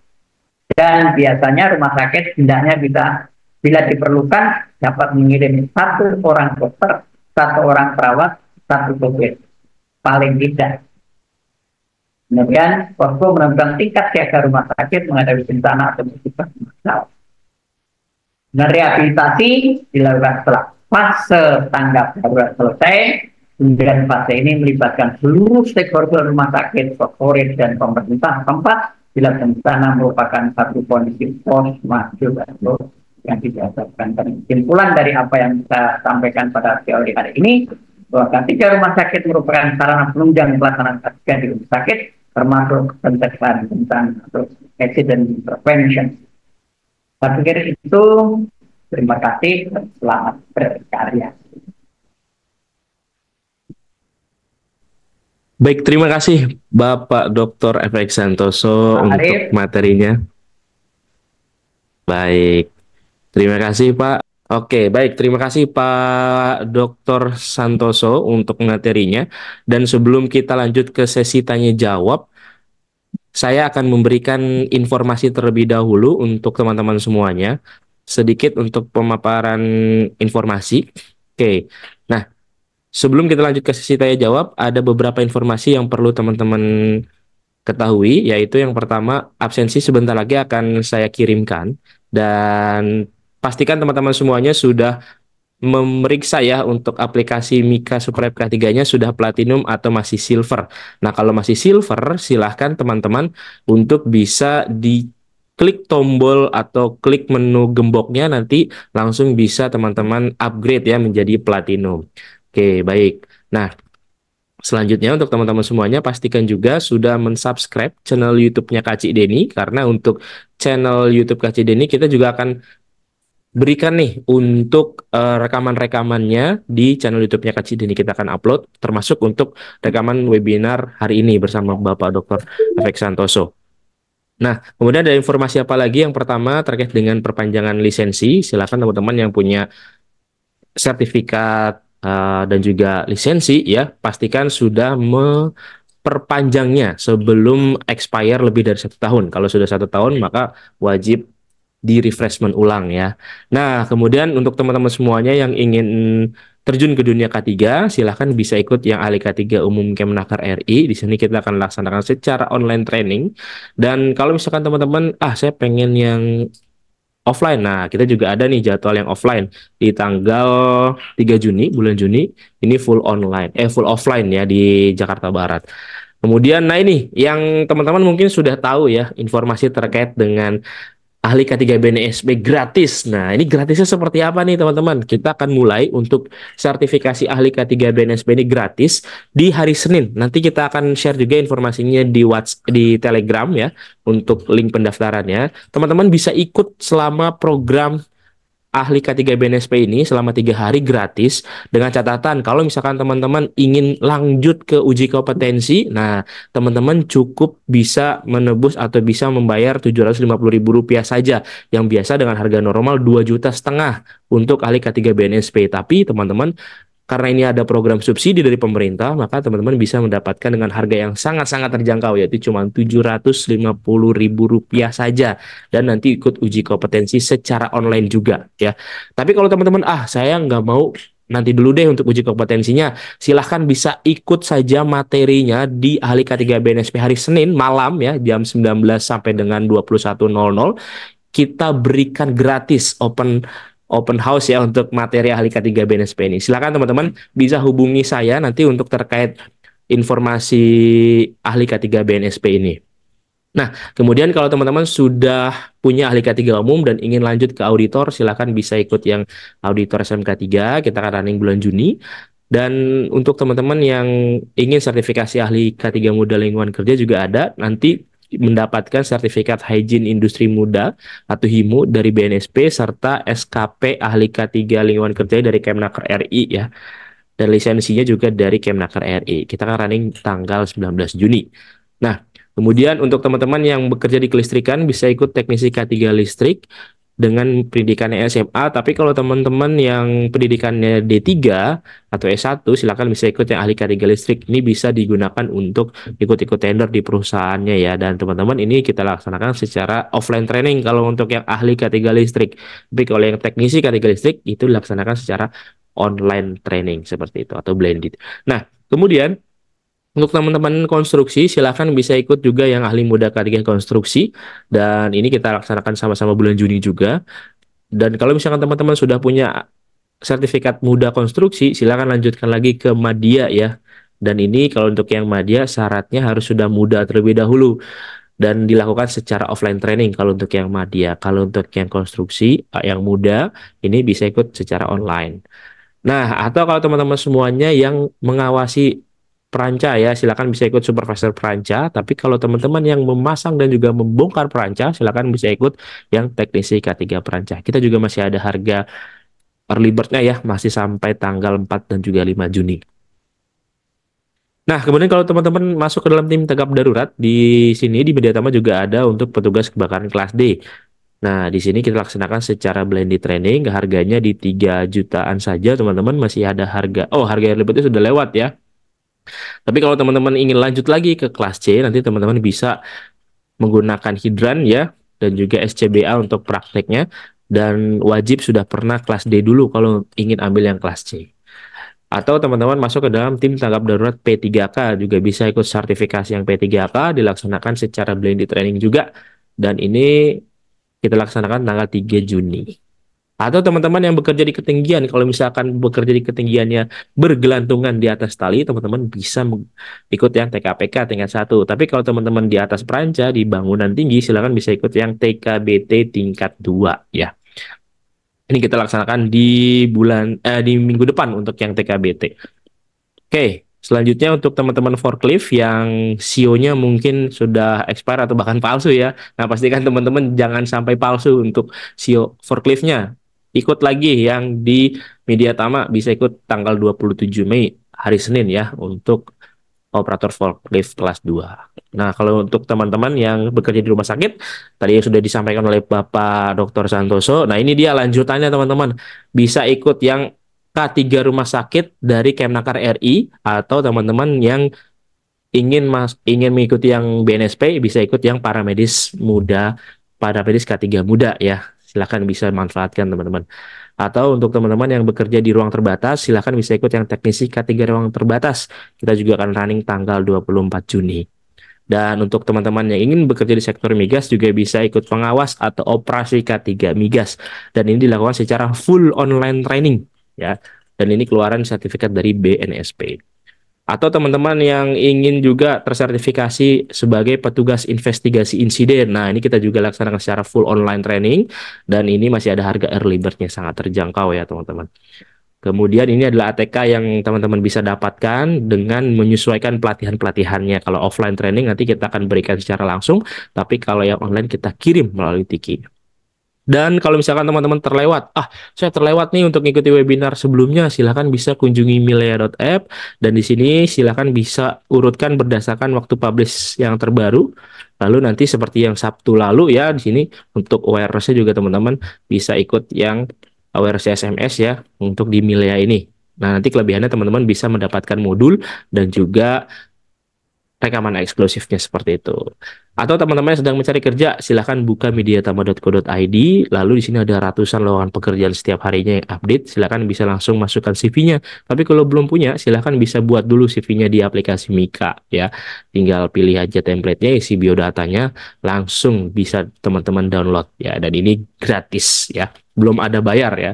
Dan biasanya rumah sakit hendaknya bisa, bila diperlukan, dapat mengirim 1 orang dokter, 1 orang perawat, 1 sopir, paling tidak. Kemudian posko menentukan tingkat siaga rumah sakit menghadapi bencana atau musibah masalah. Dan rehabilitasi dilakukan setelah fase tanggap darurat selesai, Kemudian fase ini melibatkan seluruh stakeholder rumah sakit, korporat, dan pemerintah tempat bila bencana merupakan satu kondisi force majeure yang didasarkan. Kesimpulan dari apa yang kita sampaikan pada teori hari ini, bahwa ketika rumah sakit merupakan sarana penunjang pelaksanaan kajian di rumah sakit, termasuk pencegahan bencana atau accident prevention. Saya pikir itu. Terima kasih, selamat berkarya. Baik, terima kasih Bapak Dr. F.X. Santoso untuk materinya. Baik, terima kasih Pak. Oke, baik, terima kasih Pak Dr. Santoso untuk materinya. Dan sebelum kita lanjut ke sesi tanya jawab, saya akan memberikan informasi terlebih dahulu untuk teman-teman semuanya. Sedikit untuk pemaparan informasi. Oke, nah sebelum kita lanjut ke sesi tanya jawab, ada beberapa informasi yang perlu teman-teman ketahui, yaitu yang pertama, absensi sebentar lagi akan saya kirimkan, dan pastikan teman-teman semuanya sudah memeriksa ya untuk aplikasi Mika Super App K3-nya sudah platinum atau masih silver. Nah, kalau masih silver, silahkan teman-teman untuk bisa klik tombol atau klik menu gemboknya, nanti langsung bisa teman-teman upgrade ya menjadi platinum. Oke, baik. Nah, selanjutnya untuk teman-teman semuanya pastikan juga sudah mensubscribe channel YouTube-nya Kak Cik Deni, karena untuk channel YouTube Kak Cik Deni kita juga akan berikan nih untuk rekaman-rekamannya di channel YouTube-nya Kak Cik Deni, kita akan upload termasuk untuk rekaman webinar hari ini bersama Bapak Dr. F.X. Santoso. Nah, kemudian ada informasi apa lagi? Yang pertama terkait dengan perpanjangan lisensi, silakan teman-teman yang punya sertifikat dan juga lisensi ya, pastikan sudah memperpanjangnya sebelum expire lebih dari 1 tahun. Kalau sudah 1 tahun, maka wajib di refreshment ulang ya. Nah, kemudian untuk teman-teman semuanya yang ingin terjun ke dunia K3, silahkan bisa ikut yang ahli K3 umum Kemenaker RI. Di sini kita akan laksanakan secara online training. Dan kalau misalkan teman-teman, saya pengen yang offline. Nah, kita juga ada nih jadwal yang offline di tanggal 3 Juni, bulan Juni, ini full online, full offline ya di Jakarta Barat. Kemudian, nah ini yang teman-teman mungkin sudah tahu ya, informasi terkait dengan ahli K3 BNSP gratis. Nah, ini gratisnya seperti apa nih teman-teman? Kita akan mulai untuk sertifikasi ahli K3 BNSP ini gratis di hari Senin. Nanti kita akan share juga informasinya di WhatsApp, di Telegram ya, untuk link pendaftarannya. Teman-teman bisa ikut selama program ahli K3 BNSP ini selama 3 hari gratis, dengan catatan kalau misalkan teman-teman ingin lanjut ke uji kompetensi, nah teman-teman cukup bisa menebus atau bisa membayar Rp750.000 saja, yang biasa dengan harga normal 2,5 juta untuk ahli K3 BNSP. Tapi teman-teman, karena ini ada program subsidi dari pemerintah, maka teman-teman bisa mendapatkan dengan harga yang sangat-sangat terjangkau, yaitu cuma Rp750.000 saja, dan nanti ikut uji kompetensi secara online juga ya. Tapi kalau teman-teman, saya nggak mau, nanti dulu deh untuk uji kompetensinya, silahkan bisa ikut saja materinya di ahli K3 BNSP hari Senin malam ya, jam 19 sampai dengan 21.00. Kita berikan gratis open house ya untuk materi ahli K3 BNSP ini. Silakan teman-teman bisa hubungi saya nanti untuk terkait informasi ahli K3 BNSP ini. Nah, kemudian kalau teman-teman sudah punya ahli K3 umum dan ingin lanjut ke auditor, silakan bisa ikut yang auditor SMK 3, kita akan running bulan Juni. Dan untuk teman-teman yang ingin sertifikasi ahli K3 Muda Lingkungan Kerja juga ada, nanti mendapatkan sertifikat Hygiene Industri Muda atau HIMU dari BNSP, serta SKP ahli K3 Lingkungan Kerja dari Kemenaker RI ya. Dan lisensinya juga dari Kemenaker RI. Kita akan running tanggal 19 Juni. Nah, kemudian untuk teman-teman yang bekerja di kelistrikan bisa ikut teknisi K3 listrik dengan pendidikannya SMA. Tapi kalau teman-teman yang pendidikannya D3 atau S1, silakan bisa ikut yang ahli K3 listrik. Ini bisa digunakan untuk ikut-ikut tender di perusahaannya ya. Dan teman-teman, ini kita laksanakan secara offline training kalau untuk yang ahli K3 listrik. Tapi kalau yang teknisi K3 listrik itu dilaksanakan secara online training seperti itu atau blended. Nah, kemudian untuk teman-teman konstruksi, silahkan bisa ikut juga yang ahli muda K3 konstruksi. Dan ini kita laksanakan sama-sama bulan Juni juga. Dan kalau misalkan teman-teman sudah punya sertifikat muda konstruksi, silakan lanjutkan lagi ke Madya ya. Dan ini kalau untuk yang Madya syaratnya harus sudah muda terlebih dahulu dan dilakukan secara offline training kalau untuk yang Madya. Kalau untuk yang konstruksi yang muda ini bisa ikut secara online. Nah, atau kalau teman-teman semuanya yang mengawasi peranca ya, silakan bisa ikut supervisor peranca. Tapi kalau teman-teman yang memasang dan juga membongkar peranca, silakan bisa ikut yang teknisi K3 peranca. Kita juga masih ada harga early bird-nya ya, masih sampai tanggal 4 dan juga 5 Juni. Nah, kemudian kalau teman-teman masuk ke dalam tim tanggap darurat, di sini di Mediatama juga ada untuk petugas kebakaran kelas D. Nah, di sini kita laksanakan secara blended training, harganya di 3 jutaan saja, teman-teman. Masih ada harga, oh harga early bird-nya sudah lewat ya. Tapi kalau teman-teman ingin lanjut lagi ke kelas C, nanti teman-teman bisa menggunakan hidran ya, dan juga SCBA untuk prakteknya. Dan wajib sudah pernah kelas D dulu kalau ingin ambil yang kelas C. Atau teman-teman masuk ke dalam tim tanggap darurat P3K, juga bisa ikut sertifikasi yang P3K, dilaksanakan secara blended training juga. Dan ini kita laksanakan tanggal 3 Juni. Atau teman-teman yang bekerja di ketinggian, kalau misalkan bekerja di ketinggiannya bergelantungan di atas tali, teman-teman bisa ikut yang TKPK tingkat 1. Tapi kalau teman-teman di atas peranca, di bangunan tinggi, silakan bisa ikut yang TKBT tingkat 2 ya. Ini kita laksanakan di minggu depan untuk yang TKBT. Oke, selanjutnya untuk teman-teman forklift yang CEO-nya mungkin sudah expire atau bahkan palsu ya. Nah, pastikan teman-teman jangan sampai palsu untuk CEO forkliftnya. Ikut lagi yang di Mediatama, bisa ikut tanggal 27 Mei, hari Senin ya, untuk operator forklift kelas 2. Nah, kalau untuk teman-teman yang bekerja di rumah sakit, tadi yang sudah disampaikan oleh Bapak Dr. Santoso, nah ini dia lanjutannya teman-teman. Bisa ikut yang K3 rumah sakit dari Kemnaker RI, atau teman-teman yang ingin mengikuti yang BNSP, bisa ikut yang paramedis muda, paramedis K3 muda ya. Silakan bisa manfaatkan teman-teman. Atau untuk teman-teman yang bekerja di ruang terbatas, silakan bisa ikut yang teknisi K3 ruang terbatas. Kita juga akan running tanggal 24 Juni. Dan untuk teman-teman yang ingin bekerja di sektor migas juga bisa ikut pengawas atau operasi K3 migas. Dan ini dilakukan secara full online training ya. Dan ini keluaran sertifikat dari BNSP. Atau teman-teman yang ingin juga tersertifikasi sebagai petugas investigasi insiden. Nah, ini kita juga laksanakan secara full online training. Dan ini masih ada harga early bird-nya sangat terjangkau ya teman-teman. Kemudian ini adalah ATK yang teman-teman bisa dapatkan dengan menyesuaikan pelatihan-pelatihannya. Kalau offline training nanti kita akan berikan secara langsung, tapi kalau yang online kita kirim melalui Tiki. Dan kalau misalkan teman-teman terlewat, saya terlewat nih untuk mengikuti webinar sebelumnya, silahkan bisa kunjungi milea.app, dan di sini silahkan bisa urutkan berdasarkan waktu publish yang terbaru. Lalu nanti seperti yang Sabtu lalu ya, di sini untuk awareness-nya juga teman-teman bisa ikut yang awareness SMS ya untuk di Milea ini. Nah, nanti kelebihannya teman-teman bisa mendapatkan modul dan juga rekaman eksklusifnya seperti itu. Atau teman-teman yang sedang mencari kerja, silahkan buka mediatama.co.id. Lalu di sini ada ratusan lowongan pekerjaan setiap harinya yang update. Silahkan bisa langsung masukkan CV-nya. Tapi kalau belum punya, silahkan bisa buat dulu CV-nya di aplikasi Mika ya. Tinggal pilih aja template-nya, isi biodatanya, langsung bisa teman-teman download ya. Dan ini gratis ya, belum ada bayar ya.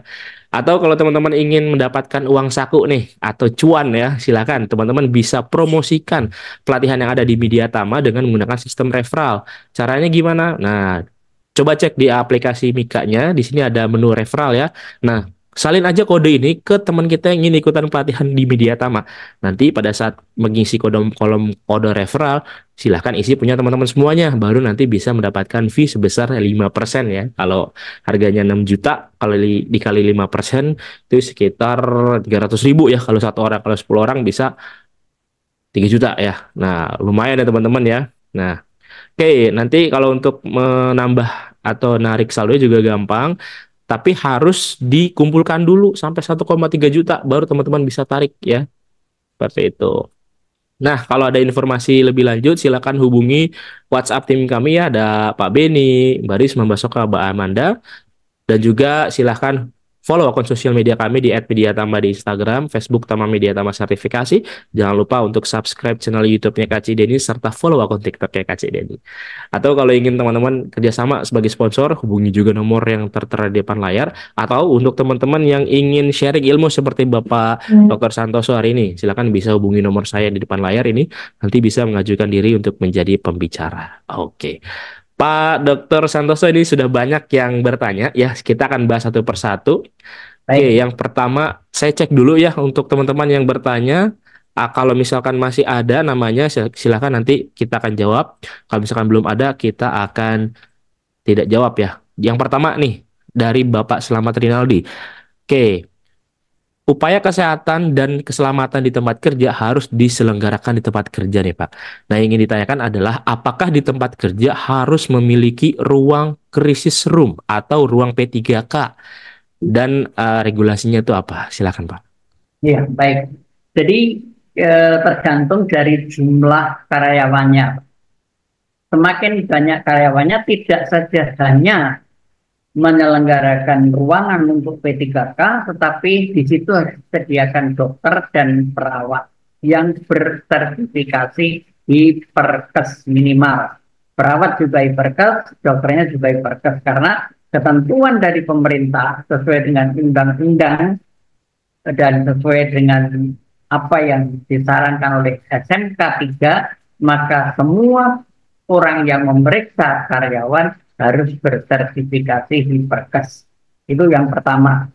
Atau kalau teman-teman ingin mendapatkan uang saku nih atau cuan ya, silakan teman-teman bisa promosikan pelatihan yang ada di Mediatama dengan menggunakan sistem referral. Caranya gimana? Nah, coba cek di aplikasi Mika-nya, di sini ada menu referral ya. Nah, salin aja kode ini ke teman kita yang ingin ikutan pelatihan di Mediatama. Nanti pada saat mengisi kolom kode referral, silahkan isi punya teman-teman semuanya. Baru nanti bisa mendapatkan fee sebesar 5% ya. Kalau harganya 6 juta, kalau dikali 5% itu sekitar 300.000 ya. Kalau satu orang, kalau 10 orang bisa 3 juta ya. Nah, lumayan ya teman-teman ya. Nah, oke, nanti kalau untuk menambah atau narik saldo juga gampang, tapi harus dikumpulkan dulu sampai 1,3 juta baru teman-teman bisa tarik ya. Seperti itu. Nah, kalau ada informasi lebih lanjut silakan hubungi WhatsApp tim kami ya, ada Pak Beni, Mbak Risma, Mbak Soka, Mbak Amanda, dan juga silahkan follow akun sosial media kami di @mediatama di Instagram, Facebook Tama Mediatama Sertifikasi. Jangan lupa untuk subscribe channel YouTube-nya Kak Cideni serta follow akun TikTok-nya Kak Cideni. Atau kalau ingin teman-teman kerjasama sebagai sponsor, hubungi juga nomor yang tertera di depan layar. Atau untuk teman-teman yang ingin sharing ilmu seperti Bapak Dr. Santoso hari ini, silakan bisa hubungi nomor saya di depan layar ini. Nanti bisa mengajukan diri untuk menjadi pembicara. Oke. Pak Dr. Santoso, ini sudah banyak yang bertanya ya. Kita akan bahas satu persatu. Oke, Baik. yang pertama saya cek dulu ya untuk teman-teman yang bertanya. Kalau misalkan masih ada namanya, silakan nanti kita akan jawab. Kalau misalkan belum ada, kita akan tidak jawab ya. Yang pertama nih dari Bapak Slamet Rinaldi. Oke, upaya kesehatan dan keselamatan di tempat kerja harus diselenggarakan di tempat kerja nih Pak. Nah, yang ingin ditanyakan adalah apakah di tempat kerja harus memiliki ruang krisis room atau ruang P3K dan regulasinya itu apa? Silakan Pak. Ya, baik. Jadi tergantung dari jumlah karyawannya. Semakin banyak karyawannya, tidak saja hanya menyelenggarakan ruangan untuk P3K, tetapi di situ harus disediakan dokter dan perawat yang bersertifikasi Hiperkes minimal. Perawat juga Hiperkes, dokternya juga Hiperkes, karena ketentuan dari pemerintah sesuai dengan undang-undang dan sesuai dengan apa yang disarankan oleh SMK 3, maka semua orang yang memeriksa karyawan harus bersertifikasi Hiperkes. Itu yang pertama.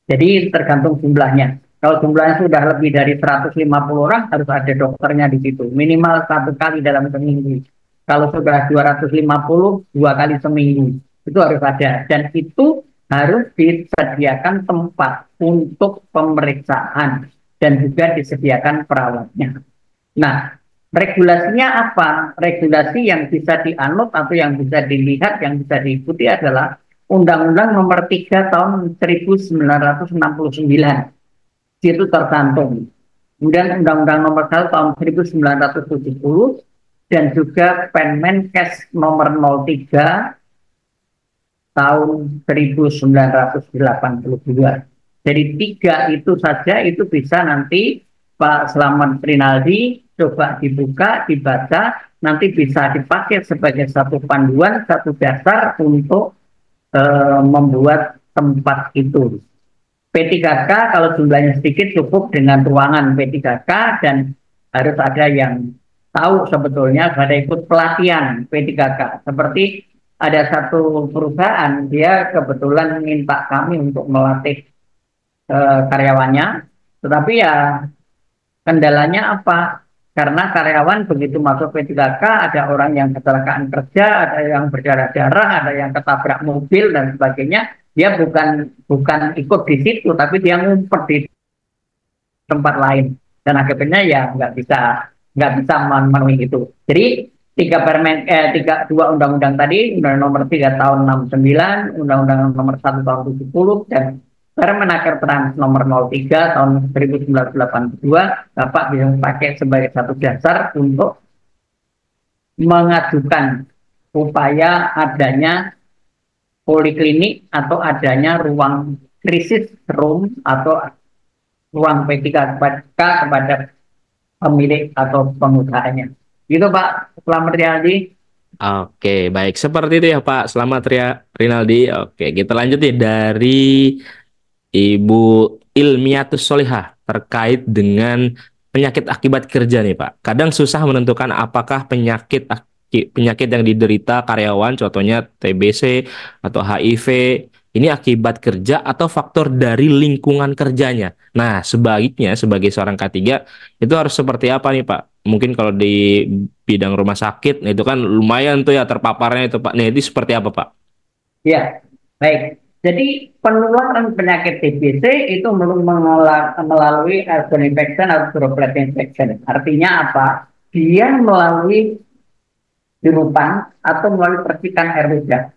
Jadi tergantung jumlahnya. Kalau jumlahnya sudah lebih dari 150 orang, harus ada dokternya di situ. Minimal 1 kali dalam seminggu. Kalau sudah 250, 2 kali seminggu. Itu harus ada. Dan itu harus disediakan tempat untuk pemeriksaan. Dan juga disediakan perawatnya. Nah, regulasinya apa? Regulasi yang bisa dianut atau yang bisa dilihat, yang bisa diikuti adalah Undang-Undang Nomor 3 Tahun 1969. Itu tercantum. Kemudian Undang-Undang Nomor 1 Tahun 1970 dan juga Permenkes Nomor 03 Tahun 1982. Jadi 3 itu saja itu bisa nanti Pak Slamet Rinaldi coba dibuka, dibaca, nanti bisa dipakai sebagai satu panduan, satu dasar untuk membuat tempat itu. P3K kalau jumlahnya sedikit cukup dengan ruangan P3K dan harus ada yang tahu sebetulnya, ada ikut pelatihan P3K. Seperti ada satu perusahaan, dia kebetulan minta kami untuk melatih karyawannya, tetapi ya kendalanya apa? Karena karyawan begitu masuk P3K, ada orang yang kecelakaan kerja, ada yang berdarah-darah, ada yang ketabrak mobil dan sebagainya. Dia bukan ikut di situ, tapi dia ngumpet di tempat lain. Dan akhirnya ya nggak bisa memenuhi itu. Jadi dua undang-undang tadi, Undang Nomor 3 Tahun 69, Undang-Undang Nomor 1 Tahun 70, dan Permenaker Trans Nomor 03 Tahun 1982, Bapak bisa pakai sebagai satu dasar untuk mengajukan upaya adanya poliklinik atau adanya ruang krisis room atau ruang P3K kepada pemilik atau pengusahanya. Gitu Pak Slamet Riyadi. Oke, baik. Seperti itu ya Pak Slamet Rinaldi. Oke, kita lanjut nih dari Ibu Ilmiatus Solihah terkait dengan penyakit akibat kerja nih Pak. Kadang susah menentukan apakah penyakit yang diderita karyawan, contohnya TBC atau HIV, ini akibat kerja atau faktor dari lingkungan kerjanya. Nah, sebaiknya sebagai seorang K3 itu harus seperti apa nih Pak? Mungkin kalau di bidang rumah sakit, nah itu kan lumayan tuh ya terpaparnya itu Pak. Nah, itu seperti apa Pak? Ya, baik. Jadi penularan penyakit TBC itu melalui airborne infection atau droplet infection. Artinya apa? Dia melalui hirupan atau melalui percikan air hujan.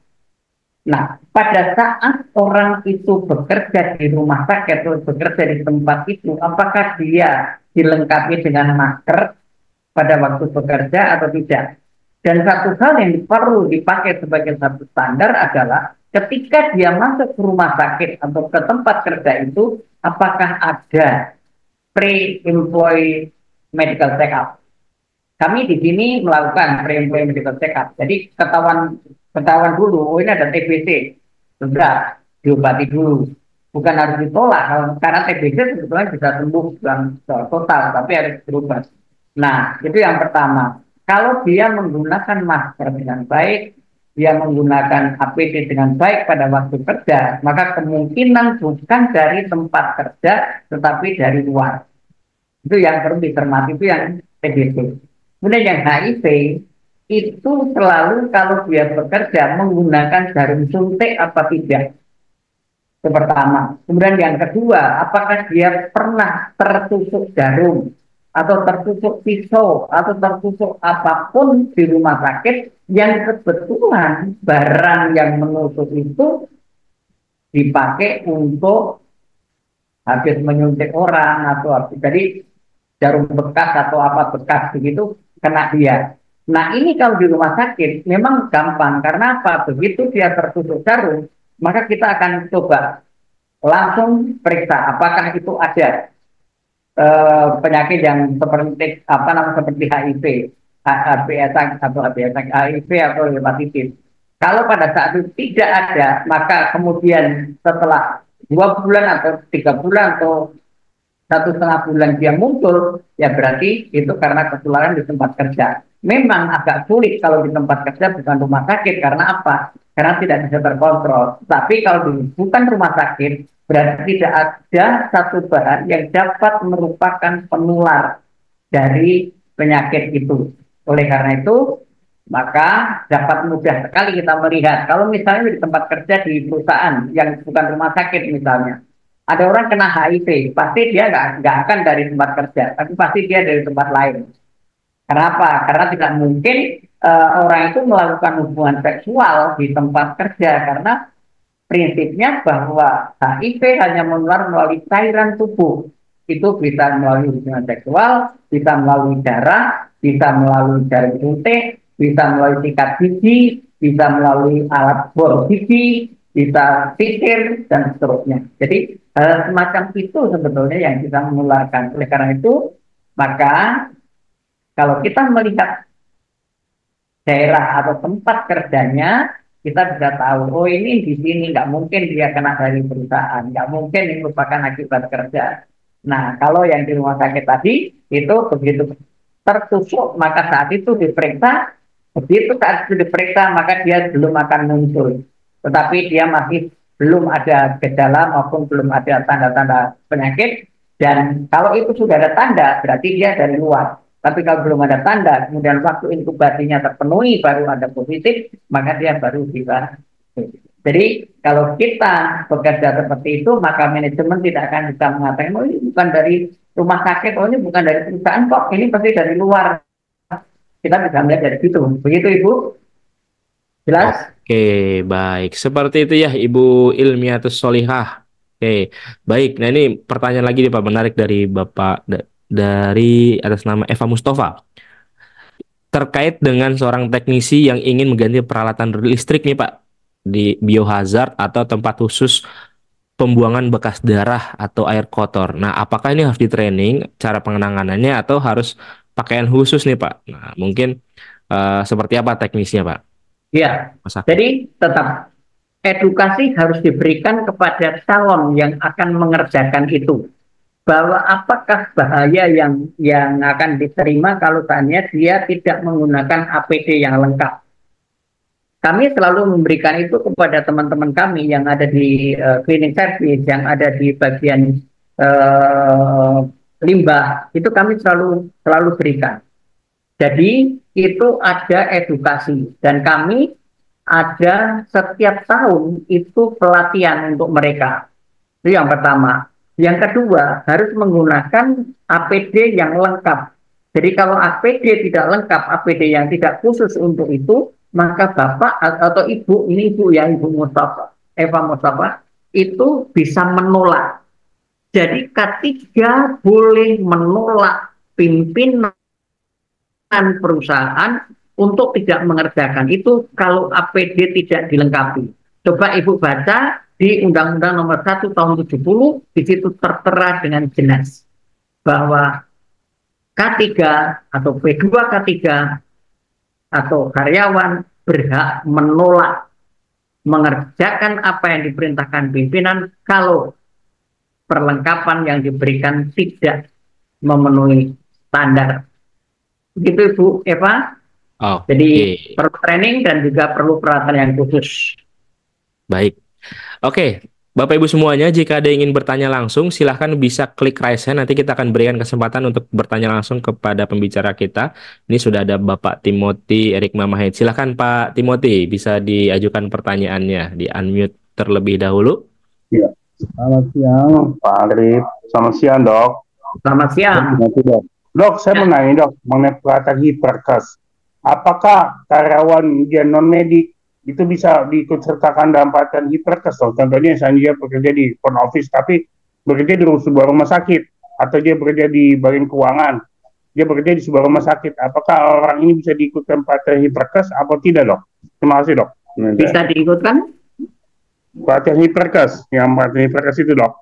Nah, pada saat orang itu bekerja di rumah sakit atau bekerja di tempat itu, apakah dia dilengkapi dengan masker pada waktu bekerja atau tidak? Dan satu hal yang perlu dipakai sebagai satu standar adalah ketika dia masuk ke rumah sakit atau ke tempat kerja itu, apakah ada pre-employee medical check-up? Kami di sini melakukan pre-employee medical check-up. Jadi ketahuan dulu, oh ini ada TBC, sudah diobati dulu. Bukan harus ditolak, karena TBC sebetulnya bisa sembuh total, tapi harus berubah. Nah, itu yang pertama. Kalau dia menggunakan masker dengan baik, dia menggunakan APD dengan baik pada waktu kerja, maka kemungkinan bukan dari tempat kerja, tetapi dari luar. Itu yang perlu dicermati, itu yang TBC. Kemudian yang HIV, itu selalu kalau dia bekerja menggunakan jarum suntik apa tidak. Itu pertama. Kemudian yang kedua, apakah dia pernah tertusuk jarum atau tertusuk pisau atau tertusuk apapun di rumah sakit yang kebetulan barang yang menusuk itu dipakai untuk habis menyuntik orang atau habis. Jadi jarum bekas atau apa bekas begitu kena dia. Nah ini kalau di rumah sakit memang gampang karena apa? Begitu dia tertusuk jarum, maka kita akan coba langsung periksa apakah itu ada penyakit yang seperti apa namanya seperti HIV, HIV atau hepatitis. Kalau pada saat itu tidak ada, maka kemudian setelah 2 bulan atau 3 bulan atau 1,5 bulan dia muncul, ya berarti itu karena ketularan di tempat kerja. Memang agak sulit kalau di tempat kerja bukan rumah sakit, karena apa? Karena tidak bisa terkontrol. Tapi kalau bukan rumah sakit, berarti tidak ada satu bahan yang dapat merupakan penular dari penyakit itu. Oleh karena itu, maka dapat mudah sekali kita melihat. Kalau misalnya di tempat kerja di perusahaan yang bukan rumah sakit misalnya, ada orang kena HIV, pasti dia nggak akan dari tempat kerja, tapi pasti dia dari tempat lain. Kenapa? Karena tidak mungkin orang itu melakukan hubungan seksual di tempat kerja, karena prinsipnya bahwa HIV hanya menular melalui cairan tubuh. Itu bisa melalui hubungan seksual, bisa melalui darah, bisa melalui jarum suntik, bisa melalui sikat gigi, bisa melalui alat bor gigi, bisa titir, dan seterusnya. Jadi semacam itu sebetulnya yang bisa menularkan. Oleh karena itu, maka kalau kita melihat daerah atau tempat kerjanya, kita bisa tahu, oh ini di sini nggak mungkin dia kena dari perusahaan, nggak mungkin ini merupakan akibat kerja. Nah, kalau yang di rumah sakit tadi, itu begitu tertusuk, maka saat itu diperiksa, begitu saat itu diperiksa, maka dia belum akan muncul. Tetapi dia masih belum ada gejala maupun belum ada tanda-tanda penyakit, dan kalau itu sudah ada tanda, berarti dia dari luar. Tapi kalau belum ada tanda, kemudian waktu inkubasinya terpenuhi, baru ada positif, maka dia baru bisa. Jadi kalau kita bekerja seperti itu, maka manajemen tidak akan bisa mengatakan, oh ini bukan dari rumah sakit, oh ini bukan dari perusahaan kok, ini pasti dari luar. Kita bisa melihat dari situ. Begitu Ibu? Jelas? Oke, baik. Seperti itu ya, Ibu Ilmiatus Solihah. Oke, baik. Nah ini pertanyaan lagi nih Pak, menarik dari Bapak dari atas nama Eva Mustafa. Terkait dengan seorang teknisi yang ingin mengganti peralatan listrik nih Pak, di biohazard atau tempat khusus pembuangan bekas darah atau air kotor. Nah, apakah ini harus di training cara pengenanganannya atau harus pakaian khusus nih Pak? Nah, mungkin seperti apa teknisnya Pak? Ya, Mas Akib. jadi tetap edukasi harus diberikan kepada calon yang akan mengerjakan itu. Bahwa apakah bahaya yang akan diterima kalau tanya dia tidak menggunakan APD yang lengkap. Kami selalu memberikan itu kepada teman-teman kami yang ada di cleaning service, yang ada di bagian limbah, itu kami selalu berikan. Jadi itu ada edukasi dan kami ada setiap tahun itu pelatihan untuk mereka. Itu yang pertama. Yang kedua, harus menggunakan APD yang lengkap. Jadi kalau APD tidak lengkap, APD yang tidak khusus untuk itu, maka Bapak atau Ibu, ini Ibu ya, Ibu Mustafa, Eva Mustafa, itu bisa menolak. Jadi K3 boleh menolak pimpinan perusahaan untuk tidak mengerjakan itu kalau APD tidak dilengkapi. Coba Ibu baca di Undang-Undang Nomor 1 Tahun 70, di situ tertera dengan jelas bahwa K3 atau P2 K3 atau karyawan berhak menolak mengerjakan apa yang diperintahkan pimpinan kalau perlengkapan yang diberikan tidak memenuhi standar. Begitu Ibu Eva. Jadi Oke, perlu training dan juga perlu peralatan yang khusus. baik. Oke, Bapak Ibu semuanya, jika ada yang ingin bertanya langsung, silahkan bisa klik raise hand. Nanti kita akan berikan kesempatan untuk bertanya langsung kepada pembicara kita. Ini sudah ada Bapak Timothy Erik Mamahit. Silahkan Pak Timothy, bisa diajukan pertanyaannya, di unmute terlebih dahulu. Ya. Selamat siang, Pak Arif. Selamat siang, Dok. Selamat siang. Dok. Dok, saya mau nanya, Dok, mengenai peralatan hiperkes. Apakah karyawan yang non-medik itu bisa diikut sertakan dalam pelatihan hiperkes? Contohnya misalnya dia bekerja di front office tapi bekerja di sebuah rumah sakit, atau dia bekerja di bagian keuangan, dia bekerja di sebuah rumah sakit. Apakah orang ini bisa diikutkan pelatihan hiperkes atau tidak, Dok? Terima kasih, Dok. Bisa diikutkan? Pelatihan hiperkes, yang pelatihan hiperkes itu, Dok.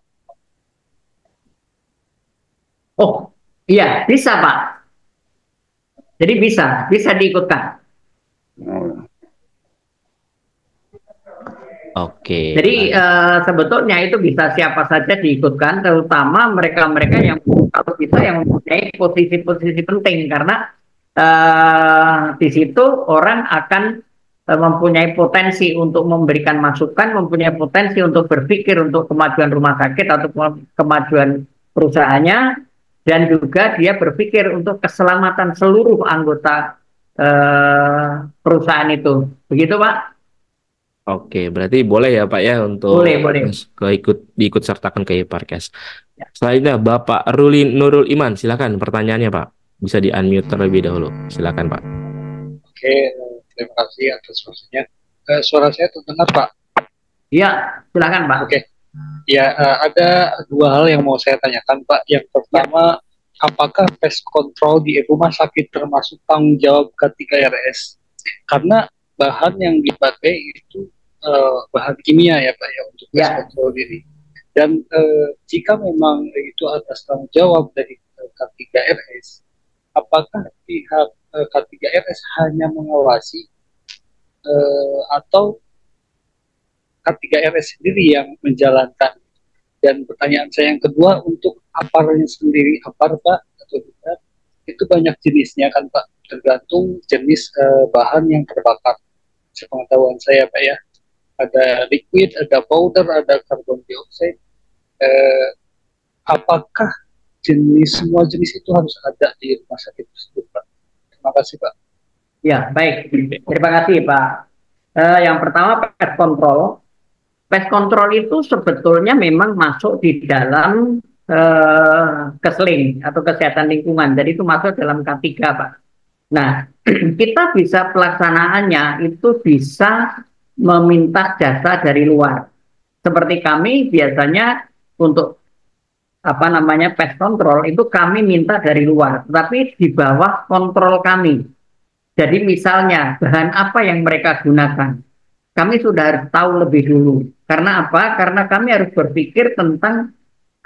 Oh, iya, bisa Pak. Jadi bisa diikutkan. Oke. Jadi sebetulnya itu bisa siapa saja diikutkan, terutama mereka-mereka yang kalau bisa yang mempunyai posisi-posisi penting, karena di situ orang akan mempunyai potensi untuk memberikan masukan, mempunyai potensi untuk berpikir untuk kemajuan rumah sakit atau kemajuan perusahaannya, dan juga dia berpikir untuk keselamatan seluruh anggota perusahaan itu. Begitu Pak? Oke, berarti boleh ya Pak ya untuk Boleh. diikut sertakan ke Hiperkes. Ya. Selanjutnya Bapak Nurul Iman, silakan pertanyaannya Pak. Bisa di unmute terlebih dahulu. Silakan Pak. Oke, terima kasih atas waktunya. Suara saya terdengar Pak? Iya, silakan Pak. Oke. Ya, ada dua hal yang mau saya tanyakan Pak. Yang pertama, apakah pest control di rumah sakit termasuk tanggung jawab K3RS? Karena bahan yang dipakai itu bahan kimia ya Pak ya untuk pest control ini. Dan jika memang itu atas tanggung jawab dari K3RS, apakah pihak K3RS hanya mengawasi atau K3RS sendiri yang menjalankan? Dan pertanyaan saya yang kedua, untuk aparnya sendiri, apar Pak atau bukan, itu banyak jenisnya kan Pak, tergantung jenis bahan yang terbakar. Sepengetahuan saya Pak ya, ada liquid, ada powder, ada karbon dioksida. Apakah semua jenis itu harus ada di rumah sakit tersebut Pak? Terima kasih Pak. Ya, baik. Terima kasih Pak. Yang pertama pest control. Pest control itu sebetulnya memang masuk di dalam kesling atau kesehatan lingkungan. Jadi itu masuk dalam K3 Pak. Nah, kita bisa pelaksanaannya itu bisa meminta jasa dari luar. Seperti kami biasanya untuk pest control itu kami minta dari luar, tapi di bawah kontrol kami. Jadi misalnya bahan apa yang mereka gunakan, kami sudah harus tahu lebih dulu. Karena apa? Karena kami harus berpikir tentang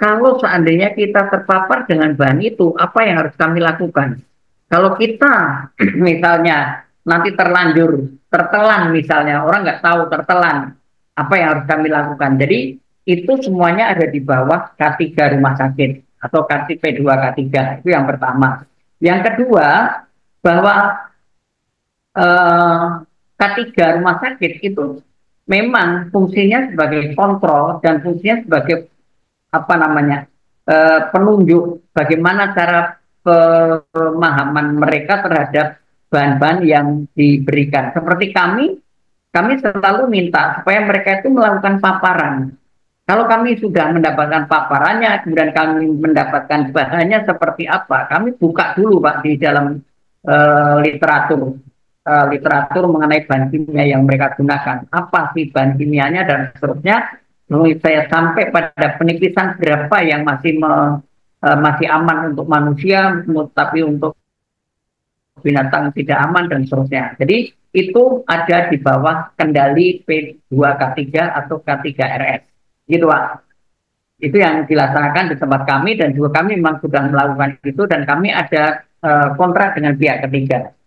kalau seandainya kita terpapar dengan bahan itu, apa yang harus kami lakukan? Kalau kita misalnya nanti tertelan misalnya, orang nggak tahu tertelan, apa yang harus kami lakukan? Jadi itu semuanya ada di bawah K3 rumah sakit atau P2 K3, itu yang pertama. Yang kedua, bahwa K3 rumah sakit itu memang fungsinya sebagai kontrol dan fungsinya sebagai penunjuk bagaimana cara pemahaman mereka terhadap bahan-bahan yang diberikan. Seperti kami selalu minta supaya mereka itu melakukan paparan. Kalau kami sudah mendapatkan paparannya, kemudian kami mendapatkan bahannya seperti apa, kami buka dulu Pak di dalam literatur mengenai bahan kimia yang mereka gunakan. Apa sih bahan kimianya dan seterusnya. Lalu saya sampai pada penipisan berapa yang masih aman untuk manusia, tapi untuk binatang tidak aman dan seterusnya. Jadi itu ada di bawah kendali P2K3 atau K3RS. Gitu Pak. Itu yang dilaksanakan di tempat kami dan juga kami memang sudah melakukan itu dan kami ada kontrak dengan pihak ketiga.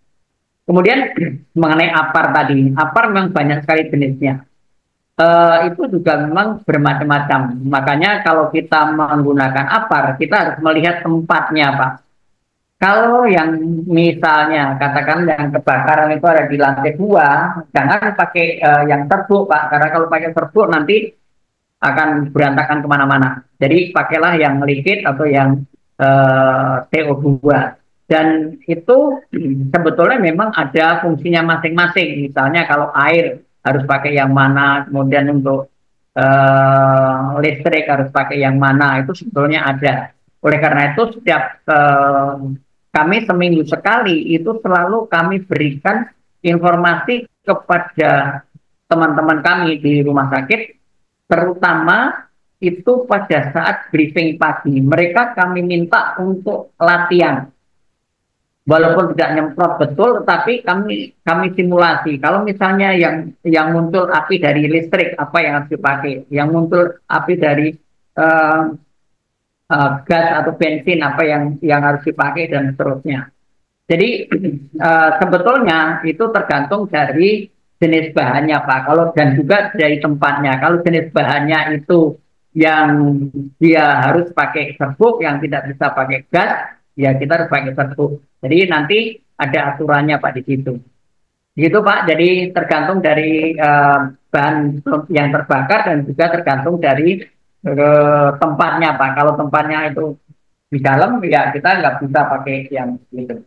Kemudian mengenai APAR tadi, APAR memang banyak sekali jenisnya. Itu juga memang bermacam-macam. Makanya kalau kita menggunakan APAR, kita harus melihat tempatnya, Pak. Kalau yang misalnya katakan yang kebakaran itu ada di lantai 2, jangan pakai yang serbuk, Pak. Karena kalau pakai serbuk nanti akan berantakan kemana-mana. Jadi pakailah yang liquid atau yang CO2. Dan itu sebetulnya memang ada fungsinya masing-masing. Misalnya kalau air harus pakai yang mana, kemudian untuk listrik harus pakai yang mana, itu sebetulnya ada. Oleh karena itu setiap kami seminggu sekali itu selalu kami berikan informasi kepada teman-teman kami di rumah sakit, terutama itu pada saat briefing pagi. Mereka kami minta untuk latihan. Walaupun tidak nyemprot betul, tetapi kami simulasi. Kalau misalnya yang muncul api dari listrik, apa yang harus dipakai? Yang muncul api dari gas atau bensin, apa yang harus dipakai dan seterusnya. Jadi sebetulnya itu tergantung dari jenis bahannya Pak. Kalau dan juga dari tempatnya. Kalau jenis bahannya itu yang dia harus pakai serbuk, yang tidak bisa pakai gas, ya kita harus pakai serbuk. Jadi nanti ada aturannya Pak di situ. Gitu Pak. Jadi tergantung dari bahan yang terbakar dan juga tergantung dari tempatnya Pak. Kalau tempatnya itu di dalam, ya kita nggak bisa pakai yang gitu.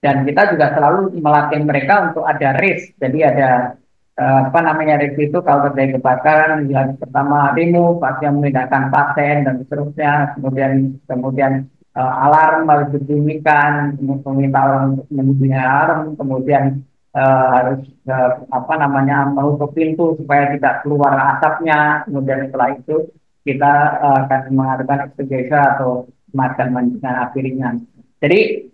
Dan kita juga selalu melatih mereka untuk ada risk. Jadi ada apa namanya risk itu kalau terjadi kebakaran, yang pertama remove, yang memindahkan pasien dan seterusnya. Kemudian alarm harus dibunyikan, meminta orang untuk membunyikan alarm, kemudian harus apa namanya menutup pintu supaya tidak keluar asapnya. Kemudian setelah itu kita akan mengadakan extinguisher atau semacam api ringan. Jadi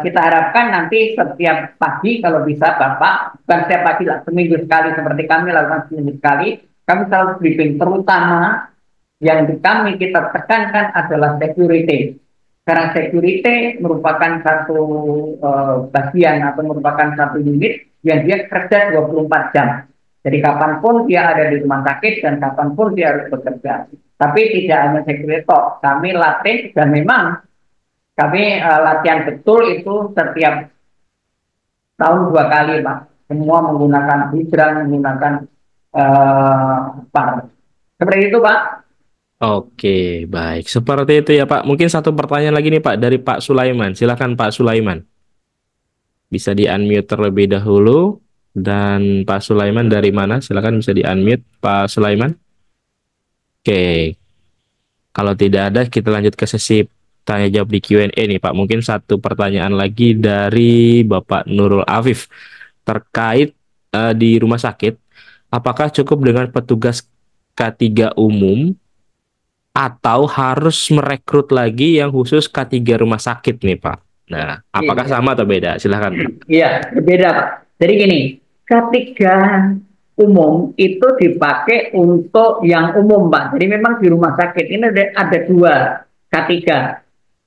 kita harapkan nanti setiap pagi kalau bisa Bapak, bukan setiap pagi lah, seminggu sekali seperti kami lakukan seminggu sekali, kami selalu briefing, terutama yang kami kita tekankan adalah security. Karena security merupakan satu bagian atau merupakan satu unit yang dia kerja 24 jam. Jadi kapanpun dia ada di rumah sakit dan kapanpun dia harus bekerja. Tapi tidak hanya security, kami latih dan memang kami latihan betul itu setiap tahun 2 kali Pak. Semua menggunakan hidran, menggunakan PAR. Seperti itu Pak. Oke, baik. Seperti itu ya Pak. Mungkin satu pertanyaan lagi nih Pak dari Pak Sulaiman. Silakan Pak Sulaiman. Bisa di-unmute terlebih dahulu. Dan Pak Sulaiman dari mana? Silakan bisa di-unmute Pak Sulaiman. Oke. Kalau tidak ada, kita lanjut ke sesi tanya jawab di Q&A nih Pak. Mungkin satu pertanyaan lagi dari Bapak Nurul Afif terkait di rumah sakit, apakah cukup dengan petugas K3 umum atau harus merekrut lagi yang khusus K3 rumah sakit nih Pak? Nah, apakah sama atau beda? Silahkan Pak. Iya, berbeda Pak. Jadi gini, K3 umum itu dipakai untuk yang umum Pak. Jadi memang di rumah sakit ini ada 2 K3.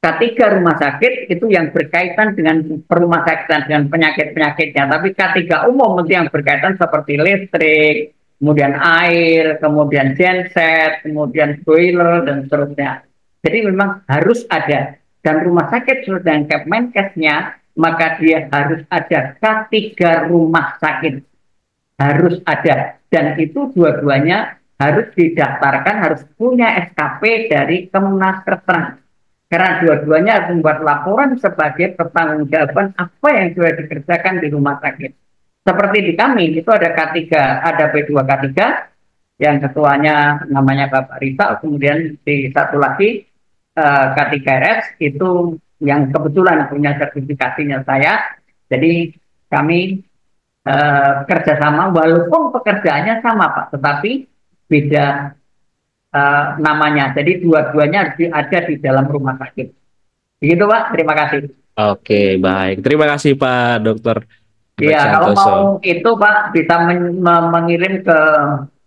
K3 rumah sakit itu yang berkaitan dengan rumah sakit dengan penyakit-penyakitnya. Tapi K3 umum itu yang berkaitan seperti listrik, kemudian air, kemudian genset, kemudian boiler, dan seterusnya. Jadi memang harus ada. Dan rumah sakit sudah dengan Kemenkesnya, maka dia harus ada K3 rumah sakit. Harus ada. Dan itu dua-duanya harus didaftarkan, harus punya SKP dari Kementerian. Karena dua-duanya harus membuat laporan sebagai pertanggungjawaban apa yang sudah dikerjakan di rumah sakit. Seperti di kami, itu ada K3, ada P2K3, yang ketuanya namanya Bapak Rita, kemudian di satu lagi K3RS, itu yang kebetulan punya sertifikasinya saya. Jadi kami kerjasama, walaupun pekerjaannya sama Pak, tetapi beda namanya. Jadi dua-duanya harus ada di dalam rumah sakit. Begitu Pak, terima kasih. Oke, baik. Terima kasih Pak Dokter Efek Iya, kalau mau Santoso. itu Pak bisa mengirim ke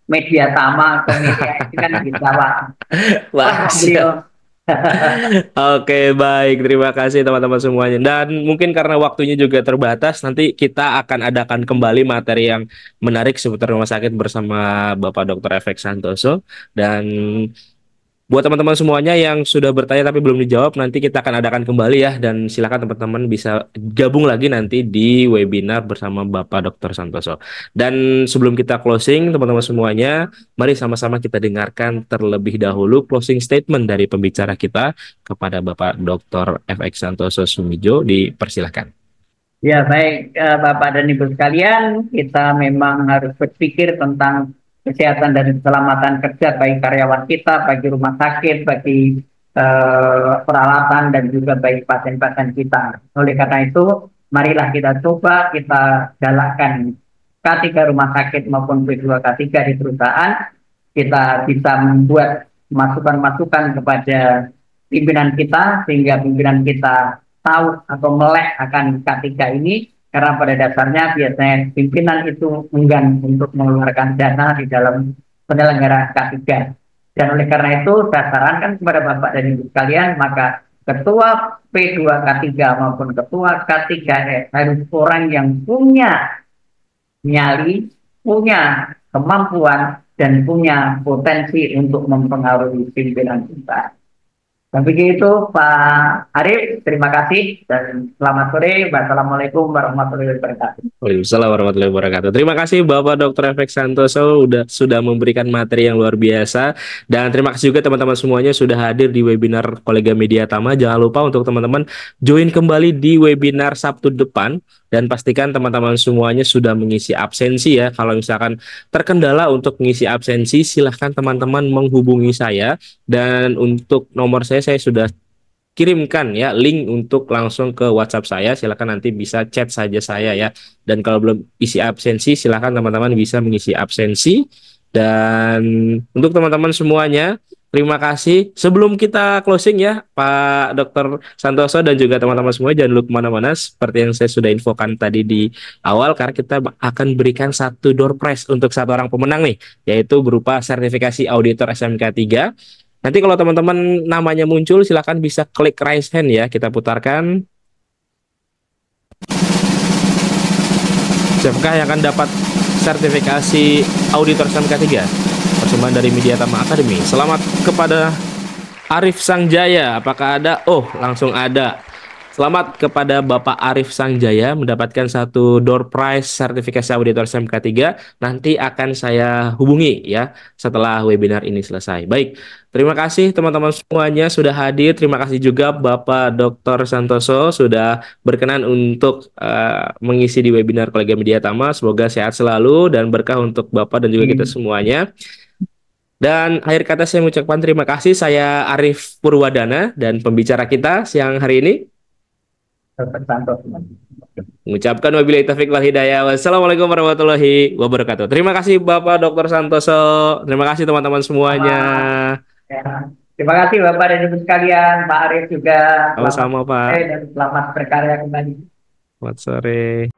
media Tama, ke media ini kan bisa Pak. Wah, Pak siap. beliau. Oke, baik. Terima kasih teman-teman semuanya. Dan mungkin karena waktunya juga terbatas, nanti kita akan adakan kembali materi yang menarik seputar rumah sakit bersama Bapak Dr. Efek Santoso. Dan buat teman-teman semuanya yang sudah bertanya tapi belum dijawab, nanti kita akan adakan kembali ya. Dan silakan teman-teman bisa gabung lagi nanti di webinar bersama Bapak Dr. Santoso. Dan sebelum kita closing, teman-teman semuanya, mari sama-sama kita dengarkan terlebih dahulu closing statement dari pembicara kita kepada Bapak Dr. FX Santoso Sumijo. Dipersilahkan. Ya, baik Bapak dan Ibu sekalian, kita memang harus berpikir tentang kesehatan dan keselamatan kerja bagi karyawan kita, bagi rumah sakit, bagi peralatan dan juga bagi pasien-pasien kita. Oleh karena itu, marilah kita coba kita galakkan K3 rumah sakit maupun P2K3 di perusahaan, kita bisa membuat masukan-masukan kepada pimpinan kita sehingga pimpinan kita tahu atau melek akan K3 ini, karena pada dasarnya biasanya pimpinan itu enggan untuk mengeluarkan dana di dalam penyelenggaraan K3. Dan oleh karena itu saya sarankan kepada Bapak dan Ibu sekalian, maka ketua P2K3 maupun ketua K3S harus orang yang punya nyali, punya kemampuan dan punya potensi untuk mempengaruhi pimpinan kita. Dan begitu Pak Arif, terima kasih dan selamat sore. Wassalamualaikum warahmatullahi wabarakatuh. Waalaikumsalam warahmatullahi wabarakatuh. Terima kasih Bapak Dr. Efek Santoso sudah memberikan materi yang luar biasa, dan terima kasih juga teman-teman semuanya sudah hadir di webinar Kolega Media Tama. Jangan lupa untuk teman-teman join kembali di webinar Sabtu depan, dan pastikan teman-teman semuanya sudah mengisi absensi ya. Kalau misalkan terkendala untuk mengisi absensi, silahkan teman-teman menghubungi saya, dan untuk nomor saya sudah kirimkan ya link untuk langsung ke WhatsApp saya. Silakan nanti bisa chat saja saya ya. Dan kalau belum isi absensi, silakan teman-teman bisa mengisi absensi. Dan untuk teman-teman semuanya, terima kasih. Sebelum kita closing ya, Pak Dr. Santoso dan juga teman-teman semua, jangan lupa kemana-mana. Seperti yang saya sudah infokan tadi di awal, karena kita akan berikan satu door prize untuk satu orang pemenang nih, yaitu berupa sertifikasi auditor SMK 3. Nanti kalau teman-teman namanya muncul, silakan bisa klik raise hand ya. Kita putarkan. Siapakah yang akan dapat sertifikasi auditor SMK 3? Persembahan dari Media Tama Academy. Selamat kepada Arif Sangjaya. Apakah ada? Oh, langsung ada. Selamat kepada Bapak Arif Sangjaya mendapatkan satu door prize sertifikasi auditor SMK 3. Nanti akan saya hubungi ya setelah webinar ini selesai. Baik, terima kasih teman-teman semuanya sudah hadir. Terima kasih juga Bapak Dr. Santoso sudah berkenan untuk mengisi di webinar Kolega Media Tama. Semoga sehat selalu dan berkah untuk Bapak dan juga kita semuanya. Dan akhir kata saya mengucapkan terima kasih. Saya Arif Purwadana dan pembicara kita siang hari ini mengucapkan wabillahi taufiq wal hidayah. Wassalamualaikum warahmatullahi wabarakatuh. Terima kasih Bapak Dr. Santoso. Terima kasih teman-teman semuanya. Ya. Terima kasih Bapak dan Ibu sekalian, Pak Arif juga. Sama-sama Pak. Dan selamat berkarya kembali. Selamat sore.